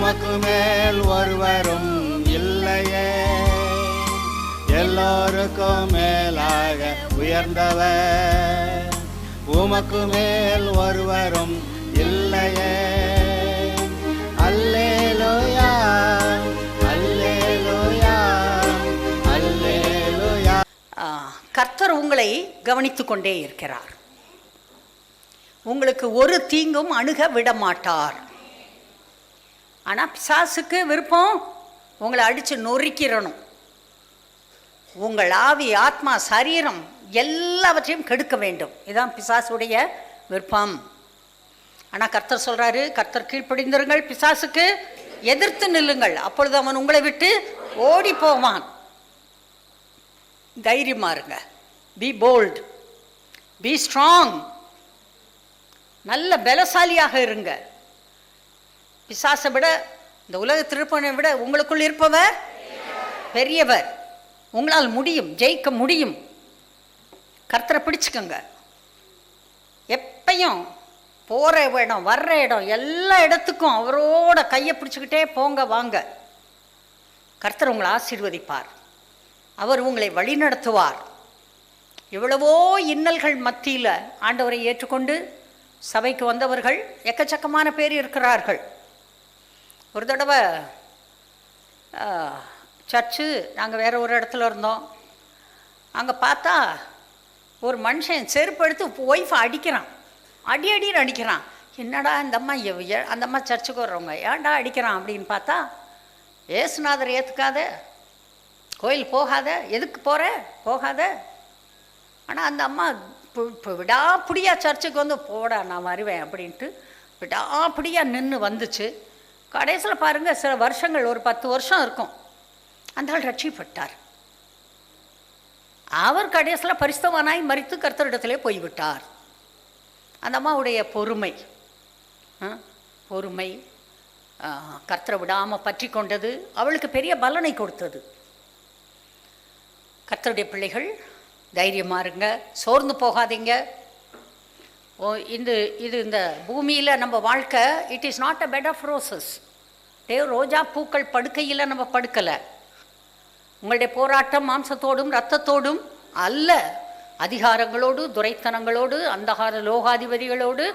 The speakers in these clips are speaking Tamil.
உமக்கு மேல் ஒருவரும் இல்லையே, எல்லோருக்கும் மேலாக உயர்ந்தவர். உமக்கு மேல் ஒருவரும் இல்லையே. அல்லேலூயா, அல்லேலூயா, அல்லேலூயா. கர்த்தர் உங்களை கவனித்துக் கொண்டே இருக்கிறார். உங்களுக்கு ஒரு தீங்கும் அணுக விட மாட்டார். ஆனால் பிசாசுக்கு விருப்பம் உங்களை அடித்து நொறுக்கிறணும். உங்கள் ஆவி, ஆத்மா, சரீரம் எல்லாவற்றையும் கெடுக்க வேண்டும். இதுதான் பிசாசுடைய விருப்பம். ஆனால் கர்த்தர் சொல்கிறாரு, கர்த்தர் கீழ்ப்படிந்திருங்கள், பிசாசுக்கு எதிர்த்து நில்லுங்கள், அப்பொழுது அவன் உங்களை விட்டு ஓடி போவான். தைரியமாக இருங்க. B bolt, be strong. நல்ல பலசாலியாக இருங்க. பிசாசை விட, இந்த உலகத்தில் இருப்பவனை விட உங்களுக்குள் இருப்பவர் பெரியவர். உங்களால் முடியும், ஜெயிக்க முடியும். கர்த்தரை பிடிச்சுக்கோங்க. எப்பையும் போகிற இடம், வர்ற இடம், எல்லா இடத்துக்கும் அவரோட கையை பிடிச்சிக்கிட்டே போங்க, வாங்க. கர்த்தர் உங்களை ஆசீர்வதிப்பார். அவர் உங்களை வழிநடத்துவார். எவ்வளவோ இன்னல்கள் மத்தியில் ஆண்டவரை ஏற்றுக்கொண்டு சபைக்கு வந்தவர்கள் எக்கச்சக்கமான பேர் இருக்கிறார்கள். ஒரு தடவை சர்ச்சு, நாங்கள் வேறு ஒரு இடத்துல இருந்தோம். அங்கே பார்த்தா ஒரு மனுஷன் செருப்பு எடுத்து ஒய்ஃபை அடிக்கிறான். அடின்னு அடிக்கிறான். என்னடா இந்த அம்மா, அந்த அம்மா சர்ச்சுக்கு வர்றவங்க ஏன்டா அடிக்கிறான் அப்படின்னு பார்த்தா, ஏசுநாதர் ஏற்றுக்காத, கோயில் போகாத, எதுக்கு போகிற, போகாத. ஆனால் அந்த அம்மா இப்போ விடாப்பிடியா சர்ச்சுக்கு வந்து, போடா நான் வருவேன் அப்படின்ட்டு விடாப்பிடியா நின்று வந்துச்சு. கடைசியில் பாருங்கள், சில வருஷங்கள், ஒரு 10 வருஷம் இருக்கும், அந்த ஆள் ரட்சிக்கப்பட்டார். அவர் கடைசியில் பரிசுத்தவானாய் மரித்து கர்த்தரிடத்திலே போய்விட்டார். அந்த அம்மாவுடைய பொறுமை, பொறுமை கர்த்தரை விடாமல் பற்றி கொண்டது அவளுக்கு பெரிய பலனை கொடுத்தது. கர்த்தருடைய பிள்ளைகள் தைரியமாக இருங்க, சோர்ந்து போகாதீங்க. இந்த பூமியில் நம்ம வாழ்க்கை, it is not a bed of roses. ரோஜா பூக்கள் படுக்கையில் நம்ம படுக்கலை. உங்களுடைய போராட்டம் மாம்சத்தோடும் இரத்தத்தோடும் அல்ல, அதிகாரங்களோடு, துரைத்தனங்களோடு, அந்தகார லோகாதிபதிகளோடு,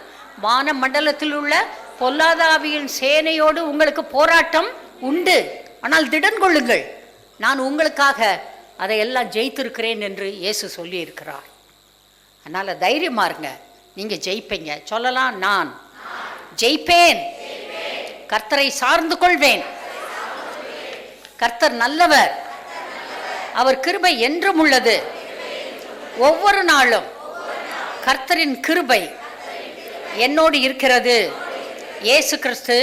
வான மண்டலத்தில் உள்ள பொல்லாத ஆவியின் சேனையோடு உங்களுக்கு போராட்டம் உண்டு. ஆனால் திடன் கொள்ளுங்கள், நான் உங்களுக்காக அதையெல்லாம் ஜெயித்திருக்கிறேன் என்று இயேசு சொல்லி இருக்கிறார். அதனால் தைரியமாக இருங்க, நீங்கள் ஜெயிப்பீங்க. சொல்லலாம், நான் ஜெயிப்பேன், கர்த்தரை சார்ந்து கொள்வேன். கர்த்தர் நல்லவர், அவர் கிருபை என்றும் உள்ளது. ஒவ்வொரு நாளும் கர்த்தரின் கிருபை என்னோடு இருக்கிறது. இயேசு கிறிஸ்து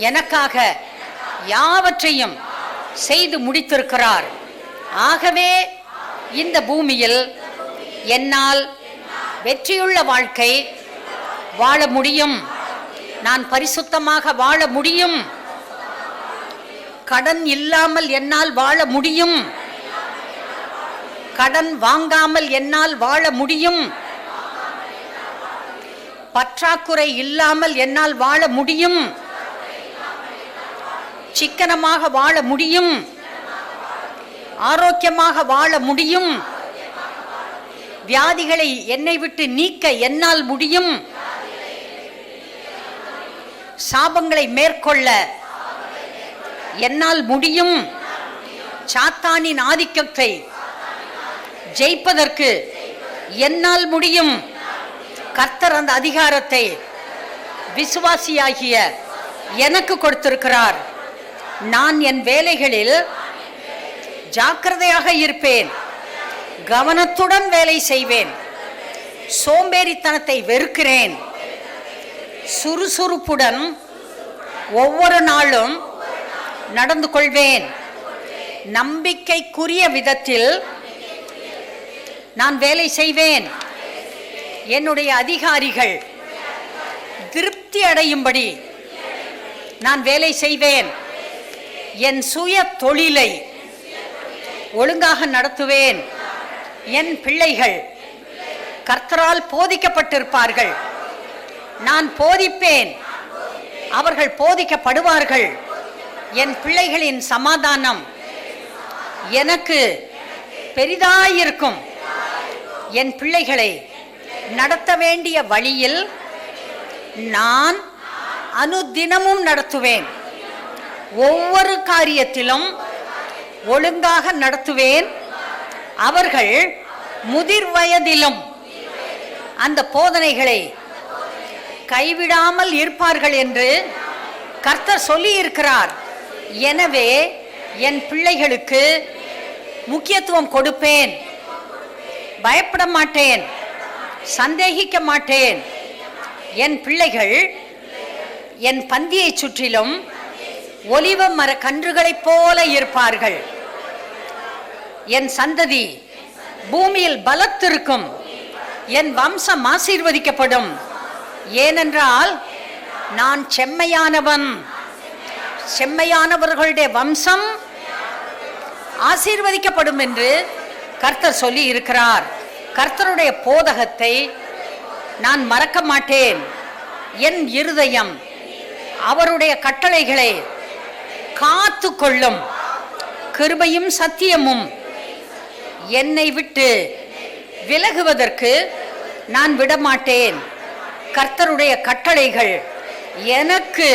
எனக்காக யாவற்றையும் செய்து முடித்திருக்கிறார். ஆகவே இந்த பூமியில் என்னால் வெற்றியுள்ள வாழ்க்கை வாழ முடியும். நான் பரிசுத்தமாக வாழ முடியும். கடன் இல்லாமல் என்னால் வாழ முடியும். கடன் வாங்காமல் என்னால் வாழ முடியும். பற்றாக்குறை இல்லாமல் என்னால் வாழ முடியும். சிக்கனமாக வாழ முடியும். ஆரோக்கியமாக வாழ முடியும். வியாதிகளை என்னை விட்டு நீக்க என்னால் முடியும். சாபங்களை மேற்கொள்ள என்னால் முடியும். சாத்தானின் ஆதிக்கத்தை ஜெயிப்பதற்கு என்னால் முடியும். கர்த்தர் அந்த அதிகாரத்தை விசுவாசியாகிய எனக்கு கொடுத்திருக்கிறார். நான் என் வேலைகளில் ஜாக்கிரதையாக இருப்பேன், கவனத்துடன் வேலை செய்வேன். சோம்பேறித்தனத்தை வெறுக்கிறேன். சுறுசுறுப்புடன் ஒவ்வொரு நாளும் நடந்து கொள்வேன். நம்பிக்கைக்குரிய விதத்தில் நான் வேலை செய்வேன். என்னுடைய அதிகாரிகள் திருப்தி அடையும்படி நான் வேலை செய்வேன். என் சுய தொழிலை ஒழுங்காக நடத்துவேன். என் பிள்ளைகள் கர்த்தரால் போதிக்கப்பட்டிருப்பார்கள். நான் போதிப்பேன், அவர்கள் போதிக்கப்படுவார்கள். என் பிள்ளைகளின் சமாதானம் எனக்கு பெரிதாயிருக்கும். என் பிள்ளைகளை நடத்த வேண்டிய வழியில் நான் அனுதினமும் நடத்துவேன். ஒவ்வொரு காரியத்திலும் ஒழுங்காக நடத்துவேன். அவர்கள் முதிர் வயதிலும் அந்த போதனைகளை கைவிடாமல் இருப்பார்கள் என்று கர்த்தர் சொல்லி இருக்கிறார். எனவே என் பிள்ளைகளுக்கு முக்கியத்துவம் கொடுப்பேன். பயப்பட மாட்டேன், சந்தேகிக்க மாட்டேன். என் பிள்ளைகள் என் பந்தியை சுற்றிலும் ஒலிவ மர கன்றுகளைப் போல இருப்பார்கள். என் சந்ததி பூமியில் பலத்திருக்கும். என் வம்சம் ஆசீர்வதிக்கப்படும். ஏனென்றால் நான் செம்மையானவன். செம்மையானவர்களுடைய வம்சம் ஆசீர்வதிக்கப்படும் என்று கர்த்தர் சொல்லி இருக்கிறார். கர்த்தருடைய போதகத்தை நான் மறக்க மாட்டேன். என் இருதயம் அவருடைய கட்டளைகளை காத்து கொள்ளும். கிருபையும் சத்தியமும் என்னை விட்டு விலகுவதற்கு நான் விடமாட்டேன். கர்த்தருடைய கட்டளைகள் எனக்கு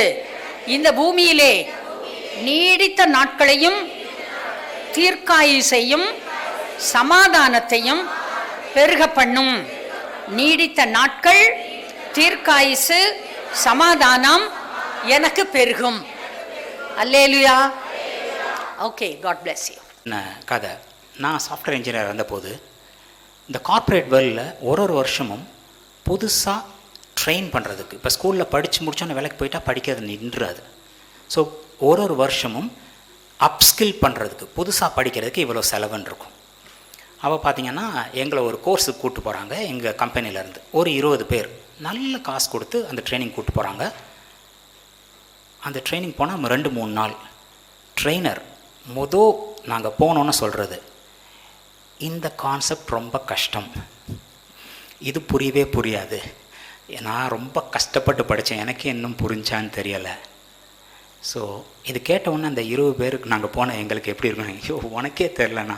இந்த பூமியிலே நீடித்த நாட்களையும் தீர்க்காயுசையும் சமாதானத்தையும் பெருக பண்ணும். நீடித்த நாட்கள், தீர்க்காயுசு, சமாதானம் எனக்கு பெருகும். Hallelujah. Okay, God bless you. கதை, நான் சாஃப்ட்வேர் இன்ஜினியர் இருந்தபோது இந்த கார்ப்பரேட் வேர்ல்டில் ஒரு வருஷமும் புதுசாக ட்ரெயின் பண்ணுறதுக்கு, இப்போ ஸ்கூலில் படித்து முடிச்சோன்னு வேலைக்கு போயிட்டால் படிக்கிறது நின்றுறாது. ஸோ ஒரு வருஷமும் அப்ஸ்கில் பண்ணுறதுக்கு, புதுசாக படிக்கிறதுக்கு இவ்வளோ செலவுன்னு இருக்கும். அவள் பார்த்திங்கன்னா எங்களை ஒரு கோர்ஸுக்கு கூப்பிட்டு போகிறாங்க. எங்கள் கம்பெனிலேருந்து ஒரு 20 பேர் நல்ல காசு கொடுத்து அந்த ட்ரைனிங் கூப்பிட்டு போகிறாங்க. அந்த ட்ரைனிங் போனால் நம்ம 2-3 நாள். ட்ரெயினர் நாங்கள் போனோன்னு சொல்கிறது, இந்த கான்செப்ட் ரொம்ப கஷ்டம், இது புரியவே புரியாது, நான் ரொம்ப கஷ்டப்பட்டு படித்தேன், எனக்கு இன்னும் புரிஞ்சான்னு தெரியலை. ஸோ இது கேட்டவுடனே அந்த 20 பேருக்கு நாங்கள் போன எங்களுக்கு எப்படி இருக்கணும், ஐயோ உனக்கே தெரிலண்ணா,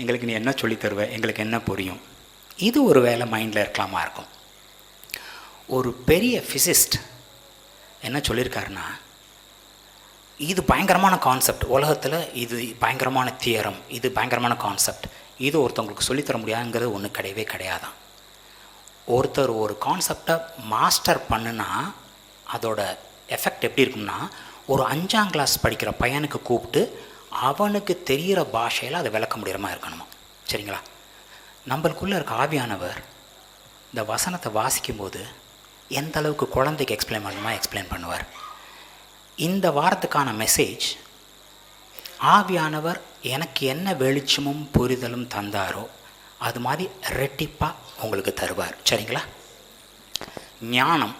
எங்களுக்கு நீ என்ன சொல்லி தருவ, எங்களுக்கு என்ன புரியும். இது ஒரு வேளை மைண்டில் இருக்கலாமா இருக்கும். ஒரு பெரிய ஃபிசிஸ்ட் என்ன சொல்லியிருக்காருன்னா, இது பயங்கரமான கான்செப்ட், உலகத்தில் இது பயங்கரமான தியரம், இது பயங்கரமான கான்செப்ட், இது ஒருத்தவங்களுக்கு சொல்லித்தர முடியாதுங்கிறது ஒன்று கிடையவே கிடையாதான். ஒருத்தர் ஒரு கான்செப்டை மாஸ்டர் பண்ணுனா அதோட எஃபெக்ட் எப்படி இருக்கும்னா, ஒரு 5ஆம் கிளாஸ் படிக்கிற பையனுக்கு கூப்பிட்டு அவனுக்கு தெரிகிற பாஷையில் அதை விளக்க முடிகிற மாதிரி இருக்கணுமா. சரிங்களா? நம்மளுக்குள்ளே இருக்க ஆவியானவர் இந்த வசனத்தை வாசிக்கும்போது எந்த அளவுக்கு குழந்தைக்கு எக்ஸ்பிளைன் பண்ணணுமா எக்ஸ்பிளைன் பண்ணுவார். இந்த வாரத்துக்கான மெசேஜ், ஆவியானவர் எனக்கு என்ன வெளிச்சமும் புரிதலும் தந்தாரோ அது மாதிரி ரெட்டிப்பாக உங்களுக்கு தருவார். சரிங்களா? ஞானம்,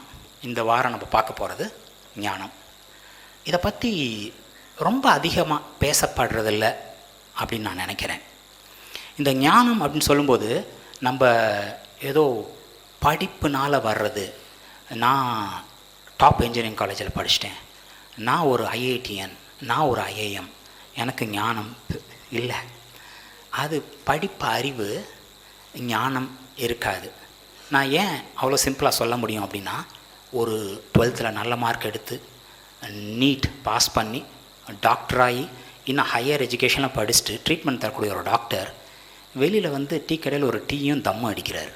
இந்த வாரம் நம்ம பார்க்க போகிறது ஞானம். இதை பற்றி ரொம்ப அதிகமாக பேசப்படுறதில்ல அப்படின்னு நான் நினைக்கிறேன். இந்த ஞானம் அப்படின்னு சொல்லும்போது நம்ம ஏதோ படிப்புனால் வர்றது, நான் டாப் இன்ஜினியரிங் காலேஜில் படிச்சிட்டேன், நான் ஒரு ஐஐடிஎன், நான் ஒரு ஐஏஎம், எனக்கு ஞானம் இல்லை. அது படிப்பு அறிவு, ஞானம் இருக்காது. நான் ஏன் அவ்வளோ சிம்பிளாக சொல்ல முடியும் அப்படின்னா, ஒரு 12th நல்ல மார்க் எடுத்து நீட் பாஸ் பண்ணி டாக்டராகி இன்னும் ஹையர் எஜுகேஷனில் படிச்சுட்டு ட்ரீட்மெண்ட் தரக்கூடிய ஒரு டாக்டர் வெளியில் வந்து டீ கடையில் ஒரு டீயும் தம்மும் அடிக்கிறார்.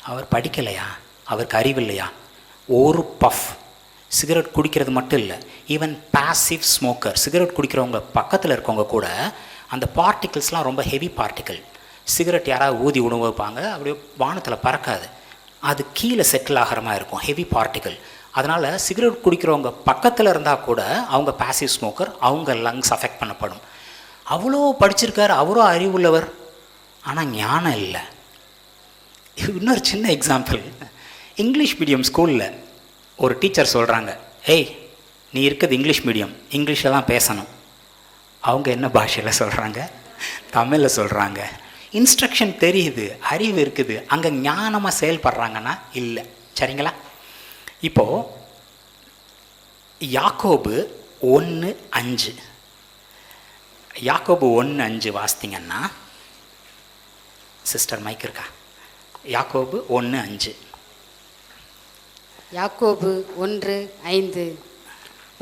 அவர் படிக்கலையா? அவருக்கு அறிவில்லையா? ஒரு பஃப் சிகரெட் குடிக்கிறது மட்டும் இல்லை, ஈவன் பாசிவ் ஸ்மோக்கர், சிகரெட் குடிக்கிறவங்க பக்கத்தில் இருக்கவங்க கூட அந்த பார்ட்டிகிள்ஸ்லாம் ரொம்ப ஹெவி பார்ட்டிக்கிள். சிகரெட் யாராவது ஊதி உணவு வைப்பாங்க, அப்படியே வானத்தில் பறக்காது, அது கீழே செட்டில் ஆகிற மாதிரி இருக்கும், ஹெவி பார்ட்டிக்கிள். அதனால் சிகரெட் குடிக்கிறவங்க பக்கத்தில் இருந்தால் கூட அவங்க பாசிவ் ஸ்மோக்கர், அவங்க லங்ஸ் அஃபெக்ட் பண்ணப்படும். அவ்வளோ படிச்சிருக்கார், அவ்வளோ அறிவுள்ளவர், ஆனால் ஞானம் இல்லை. இன்னொரு சின்ன எக்ஸாம்பிள், இங்கிலீஷ் மீடியம் ஸ்கூலில் ஒரு டீச்சர் சொல்கிறாங்க, ஏய் நீ இருக்கிறது இங்கிலீஷ் மீடியம், இங்கிலீஷில் தான் பேசணும். அவங்க என்ன பாஷையில் சொல்கிறாங்க? தமிழில் சொல்கிறாங்க. இன்ஸ்ட்ரக்ஷன் தெரியுது, அறிவு இருக்குது, அங்கே ஞானமாக செயல்படுறாங்கன்னா இல்லை. சரிங்களா? இப்போது யாக்கோபு 1:5. யாக்கோபு 1:5 வாசித்தீங்கன்னா, சிஸ்டர் மைக் இருக்கா? யாக்கோபு 1:5. யாக்கோபு 1:5.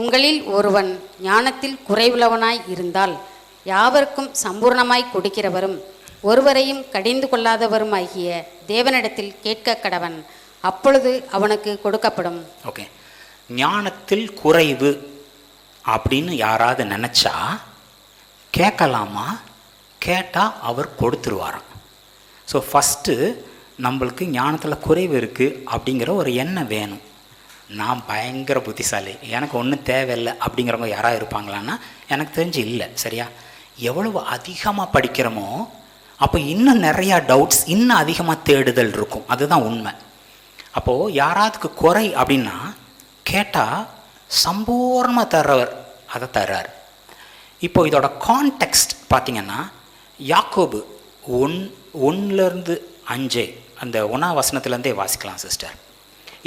உங்களில் ஒருவன் ஞானத்தில் குறைவுள்ளவனாய் இருந்தால் யாவருக்கும் சம்பூர்ணமாய் கொடுக்கிறவரும் ஒருவரையும் கடிந்து கொள்ளாதவருமாகிய தேவனிடத்தில் கேட்க கடவன், அப்பொழுது அவனுக்கு கொடுக்கப்படும். ஓகே, ஞானத்தில் குறைவு அப்படின்னு யாராவது நினச்சா கேட்கலாமா? கேட்டால் அவர் கொடுத்துருவாராம். ஸோ ஃபஸ்ட்டு நம்மளுக்கு ஞானத்தில் குறைவு இருக்குது அப்படிங்கிற ஒரு எண்ணம் வேணும். நான் பயங்கர புத்திசாலி, எனக்கு ஒன்றும் தேவையில்லை அப்படிங்கிறவங்க யாராவது இருப்பாங்களான்னா எனக்கு தெரிஞ்சு இல்லை. சரியா? எவ்வளவு அதிகமாக படிக்கிறோமோ அப்போ இன்னும் நிறையா டவுட்ஸ், இன்னும் அதிகமாக தேடுதல் இருக்கும். அதுதான் உண்மை. அப்போது யாராவதுக்கு குறை அப்படின்னா கேட்டால் சம்பூர்ணமாக தர்றவர் அதை தர்றார். இப்போ இதோட கான்டெக்ஸ்ட் பார்த்திங்கன்னா, யாக்கோபு 1:5 அந்த 1ஆம் வசனத்துலேருந்தே வாசிக்கலாம் சிஸ்டர்.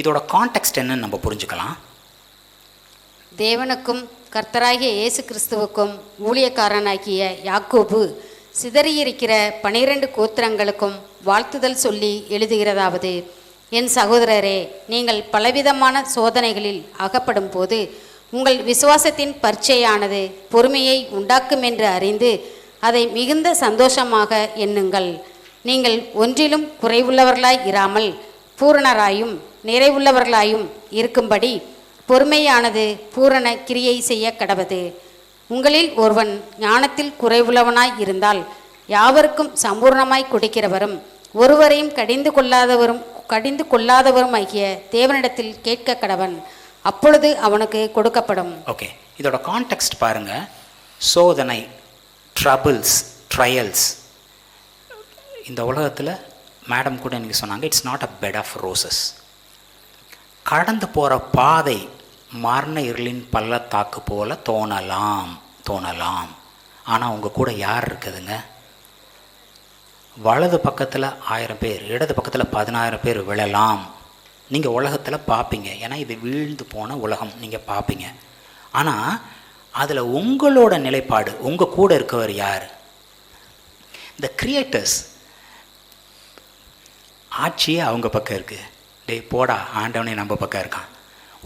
இதோட கான்டெக்ஸ்ட் என்னன்னு நம்ம புரிஞ்சுக்கலாம். தேவனுக்கும் கர்த்தராகிய இயேசு கிறிஸ்துவுக்கும் ஊழியக்காரனாகிய யாக்கோபு சிதறியிருக்கிற 12 கோத்திரங்களுக்கும் வாழ்த்துதல் சொல்லி எழுதுகிறதாவது, என் சகோதரரே, நீங்கள் பலவிதமான சோதனைகளில் அகப்படும் போது உங்கள் விசுவாசத்தின் பரீட்சையானது பொறுமையை உண்டாக்கும் என்று அறிந்து அதை மிகுந்த சந்தோஷமாக எண்ணுங்கள். நீங்கள் ஒன்றிலும் குறைவுள்ளவர்களாய் இராமல் பூரணராயும் நிறைவுள்ளவர்களாயும் இருக்கும்படி பொறுமையானது பூரண கிரியை செய்ய கடவது. உங்களில் ஒருவன் ஞானத்தில் குறைவுள்ளவனாய் இருந்தால் யாவருக்கும் சம்பூர்ணமாய் கொடுக்கிறவரும் ஒருவரையும் கடிந்து கொள்ளாதவரும் ஆகிய தேவனிடத்தில் கேட்க கடவன், அப்பொழுது அவனுக்கு கொடுக்கப்படும். ஓகே, இதோட கான்டெக்ஸ்ட் பாருங்க. சோதனை, ட்ரபிள்ஸ், ட்ரையல்ஸ். இந்த உலகத்தில் மேடம் கூட எனக்கு சொன்னாங்க, it's not a bed of roses. கடந்து போகிற பாதை மரண இருளின் பள்ளத்தாக்கு போல தோணலாம். ஆனால் உங்கள் கூட யார் இருக்குதுங்க? வலது பக்கத்தில் 1000 பேர், இடது பக்கத்தில் 10000 பேர் விழலாம். நீங்கள் உலகத்தில் பார்ப்பீங்க, ஏன்னா இது வீழ்ந்து போன உலகம், நீங்கள் பார்ப்பீங்க. ஆனால் அதில் உங்களோட நிலைப்பாடு, உங்கள் கூட இருக்கவர் யார்? இந்த கிரியேட்டர்ஸ். ஆட்சியே அவங்க பக்கம் இருக்குது. டேய் போடா, ஆண்டவனே நம்ம பக்கம் இருக்கான்.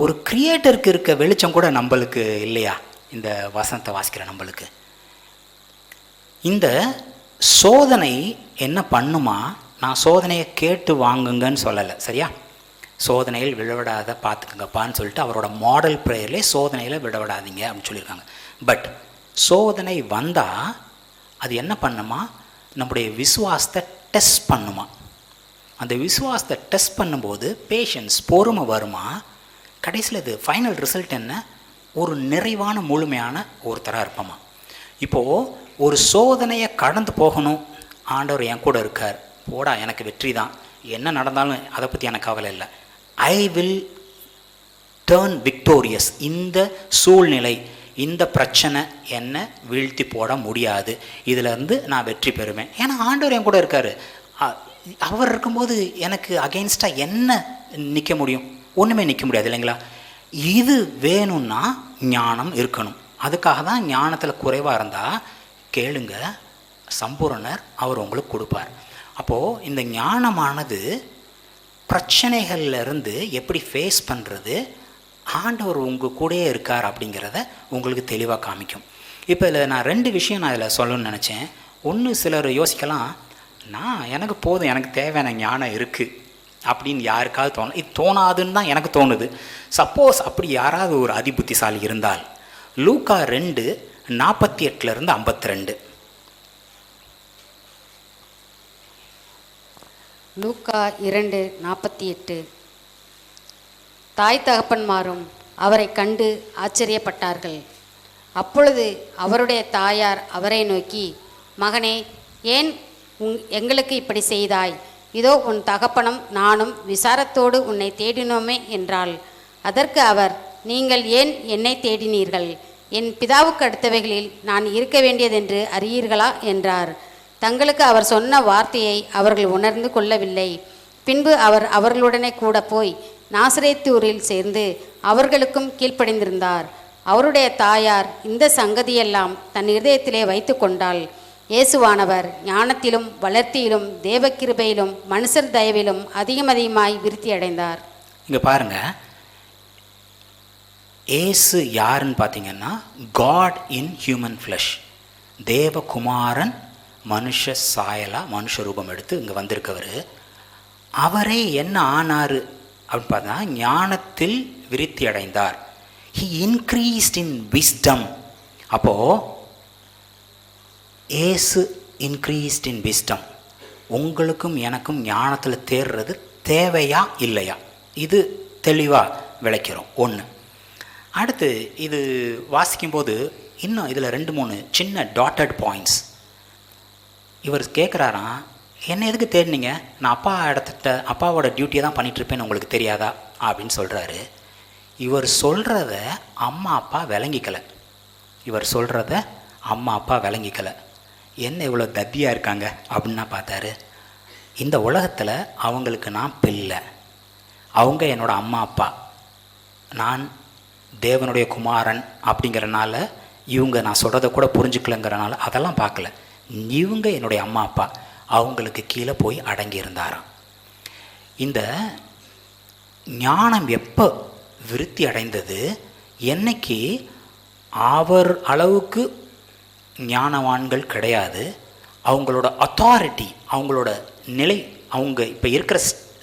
ஒரு கிரியேட்டருக்கு இருக்க வெளிச்சம் கூட நம்மளுக்கு இல்லையா? இந்த வசனத்தை வாசிக்கிற நம்மளுக்கு இந்த சோதனை என்ன பண்ணுமா? நான் சோதனையை கேட்டு வாங்குங்கன்னு சொல்லலை, சரியா? சோதனையில் விழவிடாத பார்த்துக்குங்கப்பான்னு சொல்லிட்டு அவரோட மாடல் ப்ரேயர்லேயே சோதனையில் விடவிடாதீங்க அப்படின்னு சொல்லியிருக்காங்க. பட் சோதனை வந்தால் அது என்ன பண்ணுமா? நம்முடைய விசுவாசத்தை டெஸ்ட் பண்ணுமா. அந்த விசுவாசத்தை டெஸ்ட் பண்ணும்போது பேஷன்ஸ், பொறுமை வருமா. கடைசியில் இது ஃபைனல் ரிசல்ட் என்ன? ஒரு நிறைவான முழுமையான ஒருத்தராக இருப்போமா. இப்போது ஒரு சோதனையை கடந்து போகணும், ஆண்டவர் என் கூட இருக்கார், போடா எனக்கு வெற்றி தான், என்ன நடந்தாலும் அதை பற்றி எனக்கு கவலை இல்லை, ஐ வில் டேர்ன் விக்டோரியஸ். இந்த சூழ்நிலை, இந்த பிரச்சனை என்னை வீழ்த்தி போட முடியாது, இதிலேருந்து நான் வெற்றி பெறுவேன், ஏன்னா ஆண்டவர் என் கூட இருக்கார். அவர் இருக்கும்போது எனக்கு அகெயின்ஸ்டாக என்ன நிற்க முடியும்? ஒன்றுமே நிற்க முடியாது இல்லைங்களா? இது வேணும்னா ஞானம் இருக்கணும். அதுக்காக தான் ஞானத்தில் குறைவாக இருந்தால் கேளுங்க, சம்பூரணர் அவர் உங்களுக்கு கொடுப்பார். அப்போது இந்த ஞானமானது பிரச்சனைகள்லேருந்து எப்படி ஃபேஸ் பண்ணுறது, ஆண்டவர் உங்கள் கூடயே இருக்கார் அப்படிங்கிறத உங்களுக்கு தெளிவாக காமிக்கும். இப்போ இதில் நான் 2 விஷயம் நான் இதில் சொல்லணும்னு நினச்சேன். ஒன்று, சிலர் யோசிக்கலாம், எனக்கு போதும், எனக்கு தேவையான ஞானம் இருக்குது அப்படின்னு யாருக்காவது தோணும். இது தோணாதுன்னு தான் எனக்கு தோணுது. சப்போஸ் அப்படி யாராவது ஒரு அதிபுத்திசாலி இருந்தால் லூக்கா 2:48-52. லூக்கா 2:48. தாய் தகப்பன்மாரும் அவரை கண்டு ஆச்சரியப்பட்டார்கள். அப்பொழுது அவருடைய தாயார் அவரை நோக்கி, மகனே, ஏன் எங்களுக்கு இப்படி செய்தாய்? இதோ உன் தகப்பனும் நானும் விசாரத்தோடு உன்னை தேடினோமே என்றாள். அதற்கு அவர், நீங்கள் ஏன் என்னை தேடினீர்கள்? என் பிதாவுக்கு அடுத்தவைகளில் நான் இருக்க வேண்டியதென்று அறியீர்களா என்றார். தங்களுக்கு அவர் சொன்ன வார்த்தையை அவர்கள் உணர்ந்து கொள்ளவில்லை. பின்பு அவர் அவர்களுடனே கூட போய் நாசரேத்தூரில் சேர்ந்து அவர்களுக்கும் கீழ்ப்படிந்திருந்தார். அவருடைய தாயார் இந்த சங்கதியெல்லாம் தன் இருதயத்திலே வைத்து கொண்டாள். இயேசுவானவர் ஞானத்திலும் வளர்த்தியிலும் தேவக்கிருபையிலும் மனுஷர் தயவிலும் அதிகமாய் விருத்தி அடைந்தார். இங்கே பாருங்க, ஏசு யாருன்னு பார்த்தீங்கன்னா காட் இன் ஹியூமன் ஃப்ளஷ். தேவகுமாரன் மனுஷ சாயலா மனுஷ ரூபம் எடுத்து இங்கே வந்திருக்கவர். அவரே என்ன ஆனார் அப்படின்னு பார்த்தா ஞானத்தில் விருத்தி அடைந்தார். He increased in wisdom. அப்போது ஏசு இன்க்ரீஸ்ட் இன் விஸ்டம். உங்களுக்கும் எனக்கும் ஞானத்தில் தேர்றது தேவையா இல்லையா, இது தெளிவாக விளக்கிறோம். ஒன்று. அடுத்து இது வாசிக்கும்போது இன்னும் இதில் 2-3 சின்ன டாட்டட் பாயிண்ட்ஸ். இவர் கேட்குறாராம், என்ன எதுக்கு தேடினீங்க, நான் அப்பாவோட டியூட்டியை தான் பண்ணிகிட்ருப்பேன்னு உங்களுக்கு தெரியாதா அப்படின்னு சொல்கிறாரு. இவர் சொல்கிறத அம்மா அப்பா விளங்கிக்கலை. என்ன இவ்வளோ தத்தியாக இருக்காங்க அப்படின்னா பார்த்தாரு. இந்த உலகத்தில் அவங்களுக்கு நான் பிள்ளை, அவங்க என்னோடய அம்மா அப்பா, நான் தேவனுடைய குமாரன் அப்படிங்கிறனால இவங்க நான் சொல்கிறத கூட புரிஞ்சுக்கலங்கிறனால அதெல்லாம் பார்க்கல. இவங்க என்னுடைய அம்மா அப்பா, அவங்களுக்கு கீழே போய் அடங்கி இருந்தாராம். இந்த ஞானம் எப்போ விருத்தி அடைந்தது, என்னைக்கு அவர் அளவுக்கு ஞானவான்கள் கிடையாது, அவங்களோட அத்தாரிட்டி, அவங்களோட நிலை, அவங்க இப்போ இருக்கிற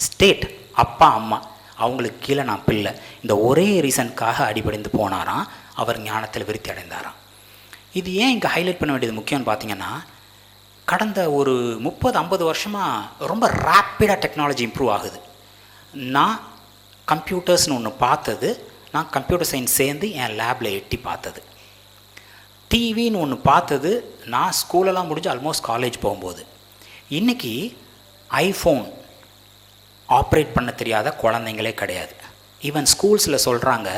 ஸ்டேட் அப்பா அம்மா, அவங்களுக்கு கீழே நான் பிள்ளை, இந்த ஒரே ரீசனுக்காக அடிபடைந்து போனாராம். அவர் ஞானத்தில் விருத்தி அடைந்தாராம். இது ஏன் இங்கே ஹைலைட் பண்ண வேண்டியது முக்கியம்னு பார்த்தீங்கன்னா, கடந்த ஒரு 30-50 வருஷமாக ரொம்ப ரேப்பிடாக டெக்னாலஜி இம்ப்ரூவ் ஆகுது. நான் கம்ப்யூட்டர்ஸ்னு ஒன்று பார்த்தது, நான் கம்ப்யூட்டர் சயின்ஸ் சேர்ந்து என் லேபில் எட்டி பார்த்தது. டிவின்னு ஒன்று பார்த்தது நான் ஸ்கூலெல்லாம் முடிஞ்சு ஆல்மோஸ்ட் காலேஜ் போகும்போது. இன்றைக்கி ஐஃபோன் ஆப்ரேட் பண்ண தெரியாத குழந்தைங்களே கிடையாது. ஈவன் ஸ்கூல்ஸில் சொல்கிறாங்க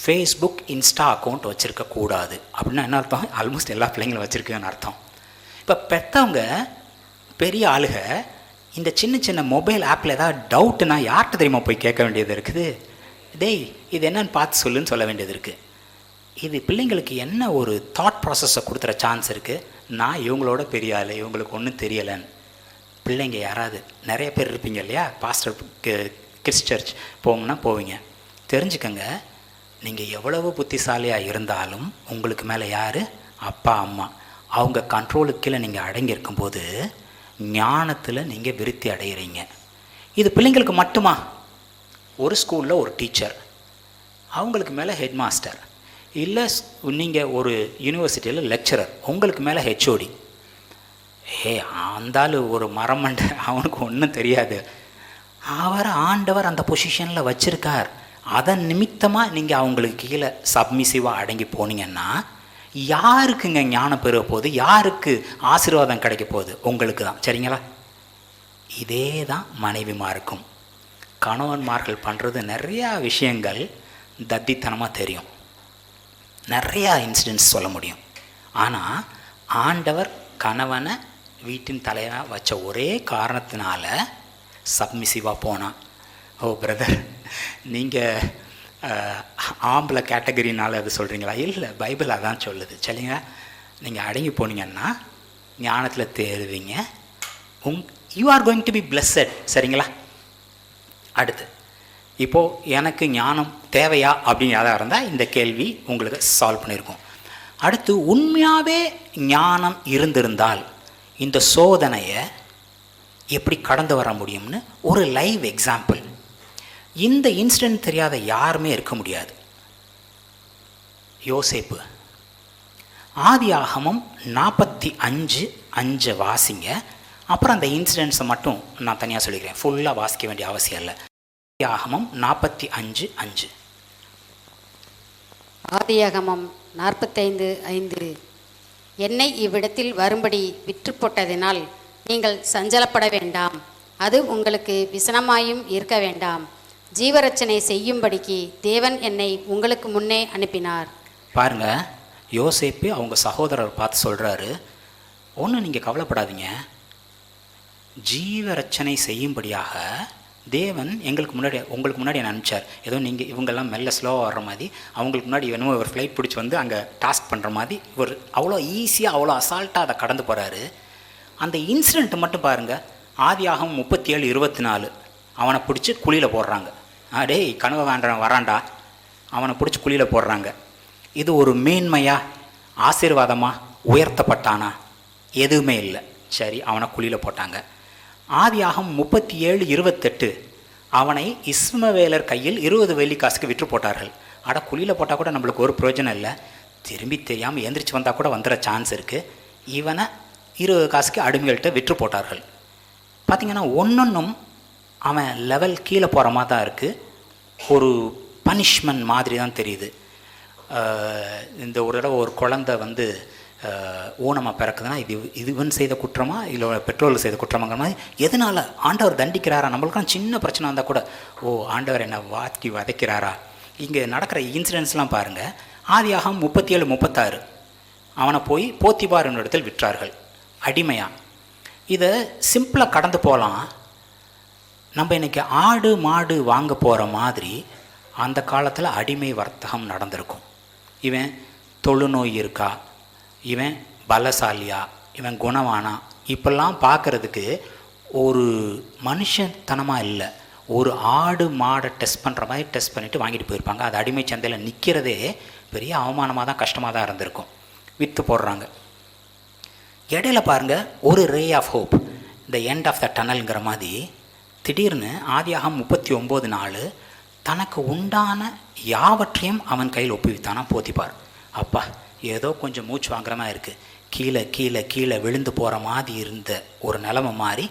ஃபேஸ்புக் இன்ஸ்டா அக்கௌண்ட் வச்சுருக்கக்கூடாது. அப்படின்னா என்ன அர்த்தம்? ஆல்மோஸ்ட் எல்லா பிள்ளைங்களும் வச்சுருக்குன்னு அர்த்தம். இப்போ பெற்றவங்க பெரிய ஆளுக இந்த சின்ன சின்ன மொபைல் ஆப்பில் ஏதாவது டவுட்டுனா யார்கிட்ட தெரியுமா போய் கேட்க வேண்டியது இருக்குது? டேய் இது என்னன்னு பார்த்து சொல்லுன்னு சொல்ல வேண்டியது இருக்குது. இது பிள்ளைங்களுக்கு என்ன ஒரு தாட் ப்ராசஸை கொடுத்துற சான்ஸ் இருக்குது. நான் இவங்களோட பெரிய ஆள், இவங்களுக்கு ஒன்றும் தெரியலைன்னு. பிள்ளைங்க யாராவது நிறைய பேர் இருப்பீங்க இல்லையா, பாஸ்டர் கிறிஸ் சர்ச் போங்கன்னா போவீங்க. தெரிஞ்சுக்கங்க, நீங்கள் எவ்வளவு புத்திசாலியாக இருந்தாலும் உங்களுக்கு மேலே யார்? அப்பா அம்மா. அவங்க கண்ட்ரோலுக்கு கீழே நீங்கள் அடங்கி இருக்கும்போது ஞானத்தில் நீங்கள் விருத்தி அடைகிறீங்க. இது பிள்ளைங்களுக்கு மட்டுமா? ஒரு ஸ்கூலில் ஒரு டீச்சர், அவங்களுக்கு மேலே ஹெட் மாஸ்டர், இல்லை நீங்கள் ஒரு யூனிவர்சிட்டியில் லெக்சரர், உங்களுக்கு மேலே ஹெச்ஓடி. அந்தாள் ஒரு மரமண்டை, அவனுக்கு ஒன்றும் தெரியாது. அவர் ஆண்டவர் அந்த பொசிஷனில் வச்சுருக்கார். அதன் நிமித்தமாக நீங்கள் அவங்களுக்கு கீழே சப்மிசிவாக அடங்கி போனீங்கன்னா யாருக்குங்க ஞானம் பெறுக போகுது? யாருக்கு ஆசீர்வாதம் கிடைக்க போகுது? உங்களுக்கு தான். சரிங்களா? இதே தான் மனைவிமாருக்கும். கணவன்மார்கள் பண்ணுறது நிறையா விஷயங்கள் தத்தித்தனமாக தெரியும், நிறையா இன்சிடென்ட்ஸ் சொல்ல முடியும். ஆனால் ஆண்டவர் கணவனை வீட்டின் தலையாக வச்ச ஒரே காரணத்தினால சப்மிசிவாக போனான். ஓ பிரதர், நீங்கள் ஆம்பளை கேட்டகரினால் அது சொல்கிறீங்களா? இல்லை, பைபிள் அதான் சொல்லுது. சரிங்க, நீங்கள் அடங்கி போனீங்கன்னா ஞானத்தில் தேடுவீங்க. You are going to be blessed. சரிங்களா? அடுத்து, இப்போது எனக்கு ஞானம் தேவையா அப்படின்னு யாராக இருந்தால் இந்த கேள்வி உங்களுக்கு சால்வ் பண்ணியிருக்கோம். அடுத்து, உண்மையாகவே ஞானம் இருந்திருந்தால் இந்த சோதனையை எப்படி கடந்து வர முடியும்னு ஒரு லைவ் எக்ஸாம்பிள். இந்த இன்சிடென்ட் தெரியாத யாருமே இருக்க முடியாது. யோசேப்பு, ஆதியாகமம் 45:5 வாசிங்க. அப்புறம் அந்த இன்சிடென்ட்ஸை மட்டும் நான் தனியாக சொல்லிக்கிறேன், ஃபுல்லாக வாசிக்க வேண்டிய அவசியம் இல்லை. ஆதியாகமம் 45:5. ஆதியாகமம் 45:5. என்னை இவ்விடத்தில் வரும்படி விற்று போட்டதினால் நீங்கள் சஞ்சலப்பட வேண்டாம், அது உங்களுக்கு விசனமாயும் இருக்க வேண்டாம். ஜீவரட்சனை செய்யும்படிக்கு தேவன் என்னை உங்களுக்கு முன்னே அனுப்பினார். பாருங்க, யோசேப்பு அவங்க சகோதரர் பார்த்து சொல்கிறாரு, ஒன்று நீங்கள் கவலைப்படாதீங்க, ஜீவரட்சனை செய்யும்படியாக தேவன் உங்களுக்கு முன்னாடி என்ன அனுப்பிச்சார். ஏதோ நீங்கள் இவங்கெல்லாம் மெல்ல ஸ்லோவாக வர்ற மாதிரி, அவங்களுக்கு முன்னாடி வேணுமோ ஒரு ஃப்ளைட் பிடிச்சி வந்து அங்கே டாஸ்க் பண்ணுற மாதிரி ஒரு அவ்வளோ ஈஸியாக அவ்வளோ அசால்ட்டாக அதை கடந்து போகிறாரு. அந்த இன்சிடெண்ட்டை மட்டும் பாருங்கள். ஆதியாகமம் 37:24 அவனை பிடிச்சி குழியில் போடுறாங்க. டேய் கனவை வேண்டாம் வராண்டா, அவனை பிடிச்சி குழியில் போடுறாங்க. இது ஒரு மேன்மையா, ஆசீர்வாதமாக, உயர்த்தப்பட்டானா? எதுவுமே இல்லை. சரி, அவனை குழியில் போட்டாங்க. ஆதியாகமம் 37:28 அவனை இஸ்மவேலர் கையில் 20 வெள்ளிக்காசுக்கு விற்று போட்டார்கள். குழியில் போட்டால் கூட நம்மளுக்கு ஒரு பிரயோஜனம் இல்லை, திரும்பி தெரியாமல் எந்திரிச்சு வந்தால் கூட வந்துட சான்ஸ் இருக்குது. இவனை 20 காசுக்கு அடிமைகள்கிட்ட விற்று போட்டார்கள். பார்த்திங்கன்னா ஒன்றும் அவன் லெவல் கீழே போகிற மாதிரி தான் இருக்குது. ஒரு பனிஷ்மெண்ட் மாதிரி தான் தெரியுது. இந்த ஒரு தடவை ஒரு குழந்தை வந்து ஊனமாக பிறக்குதுன்னா இதுவன் செய்த குற்றமா இல்லை பெற்றோர்கள் செய்த குற்றமாங்கிற மாதிரி எதனால் ஆண்டவர் தண்டிக்கிறாரா? நம்மளுக்கும் சின்ன பிரச்சனை வந்தால் கூட ஆண்டவர் என்ன வாக்கி வதைக்கிறாரா? இங்கே நடக்கிற இன்சிடென்ட்ஸ்லாம் பாருங்கள். ஆதியாகமம் 37:36 அவனை போய் போத்திபார் என்ற இடத்தில் விற்றார்கள் அடிமையாக. இதை சிம்பிளாக கடந்து போகலாம். நம்ம இன்றைக்கி ஆடு மாடு வாங்க போகிற மாதிரி அந்த காலத்தில் அடிமை வர்த்தகம் நடந்திருக்கும். இவன் தொழுநோய் இருக்கா, இவன் பலசாலியா, இவன் குணவானா, இப்பெல்லாம் பார்க்குறதுக்கு ஒரு மனுஷத்தனமாக இல்லை, ஒரு ஆடு மாடை டெஸ்ட் பண்ணுற மாதிரி டெஸ்ட் பண்ணிவிட்டு வாங்கிட்டு போயிருப்பாங்க. அது அடிமை சந்தையில் நிற்கிறதே பெரிய அவமானமாக தான், கஷ்டமாக தான் இருந்திருக்கும். விற்று போடுறாங்க. இடையில பாருங்கள், ஒரு ரே ஆஃப் ஹோப், இந்த எண்ட் ஆஃப் த டனல்ங்கிற மாதிரி திடீர்னு ஆதியாகமம் 39:4 தனக்கு உண்டான யாவற்றையும் அவன் கையில் ஒப்புவித்தானா போத்திபார். அப்பா ஏதோ கொஞ்சம் மூச்சு வாங்குற மாதிரி இருக்குது, கீழே கீழே கீழே விழுந்து போகிற மாதிரி இருந்த ஒரு நிலைமை மாறி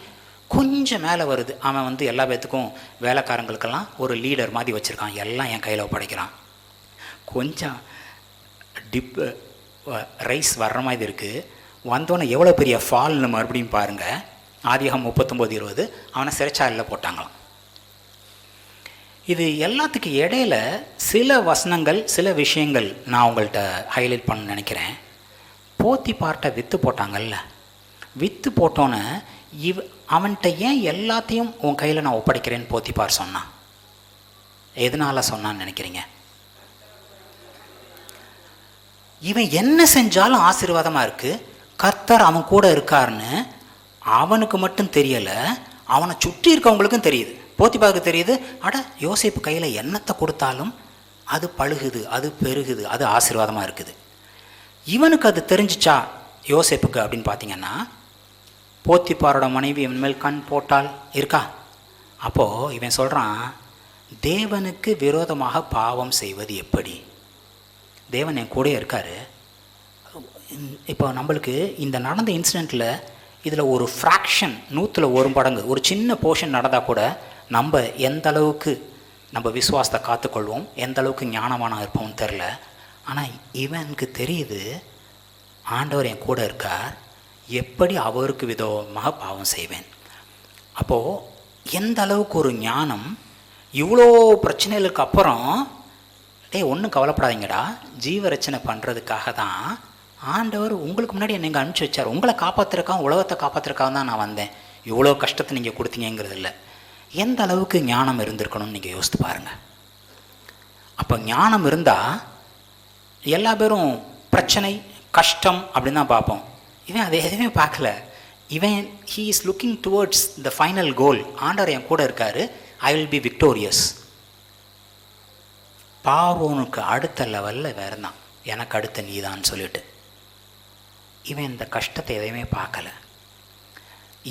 கொஞ்சம் மேலே வருது. அவன் வந்து எல்லா பேத்துக்கும் வேலைக்காரங்களுக்கெல்லாம் ஒரு லீடர் மாதிரி வச்சுருக்கான், எல்லாம் என் கையில் ஒப்படைக்கிறான். கொஞ்சம் ரைஸ் வர்ற மாதிரி இருக்குது. வந்தோன்னே எவ்வளோ பெரிய ஃபால்னு மறுபடியும் பாருங்கள். ஆதியாகமம் 39:20 அவனை சிறைச்சாலையில் போட்டாங்களாம். இது எல்லாத்துக்கும் இடையில சில வசனங்கள், சில விஷயங்கள் நான் உங்கள்கிட்ட ஹைலைட் பண்ண நினைக்கிறேன். போத்திபார்ட்ட விற்று போட்டாங்கல்ல, விற்று போட்டோன்னே அவன்கிட்ட ஏன் எல்லாத்தையும் உன் கையில் நான் ஒப்படைக்கிறேன்னு போத்திபார் சொன்னான்? எதனால் சொன்னான்னு நினைக்கிறீங்க? இவன் என்ன செஞ்சாலும் ஆசீர்வாதமாக இருக்குது, கர்த்தர் அவன் கூட இருக்காருன்னு அவனுக்கு மட்டும் தெரியலை, அவனை சுற்றி இருக்கவங்களுக்கும் தெரியுது. போத்திபாருக்கு தெரியுது, யோசேப்பு கையில் என்னத்தை கொடுத்தாலும் அது பழுகுது, அது பெருகுது, அது ஆசீர்வாதமாக இருக்குது. இவனுக்கு அது தெரிஞ்சிச்சா யோசேப்புக்கு அப்படின்னு பார்த்தீங்கன்னா, போத்திபாரோட மனைவி இவன் மேல் கண் போட்டால் இருக்கா? அப்போது இவன் சொல்கிறான், தேவனுக்கு விரோதமாக பாவம் செய்வது எப்படி? தேவன் என் கூட இருக்கார். இப்போ நம்மளுக்கு இந்த நடந்த இன்சிடெண்ட்டில் இதில் ஒரு ஃப்ராக்ஷன், 100ல் 1 மடங்கு, ஒரு சின்ன போர்ஷன் நடந்தால் கூட நம்ம எந்த அளவுக்கு நம்ம விசுவாசத்தை காத்துக்கொள்வோம், எந்த அளவுக்கு ஞானமான இருப்போம்னு தெரில. ஆனால் இவனுக்கு தெரியுது, ஆண்டவர் என் கூட இருக்கார், எப்படி அவருக்கு விதமாக பாவம் செய்வேன். அப்போது எந்த அளவுக்கு ஒரு ஞானம்! இவ்வளோ பிரச்சனைகளுக்கு அப்புறம் ஒன்றும் கவலைப்படாதீங்கடா, ஜீவரச்சனை பண்ணுறதுக்காக தான் ஆண்டவர் உங்களுக்கு முன்னாடி என்னை இங்கே அனுப்பிச்சி வச்சார். உங்களை காப்பாற்றுறக்காக, உலகத்தை காப்பாற்றுறக்காக தான் நான் வந்தேன். இவ்வளோ கஷ்டத்தை நீங்கள் கொடுத்தீங்கிறது இல்லை. எந்த அளவுக்கு ஞானம் இருந்திருக்கணும்னு நீங்கள் யோசித்து பாருங்கள். அப்போ ஞானம் இருந்தால் எல்லா பேரும் பிரச்சனை, கஷ்டம் அப்படின்னு தான் பார்ப்போம். இவன் அதை எதுவுமே பார்க்கல. இவன் he is looking towards the final கோல். ஆண்டவர் என் கூட இருக்கார், ஐ வில் பி விக்டோரியஸ். பார்வோனுக்கு அடுத்த லெவலில் வேறு தான், எனக்கு அடுத்த நீதான்னு சொல்லிட்டு இவன் இந்த கஷ்டத்தை எதையுமே பார்க்கல.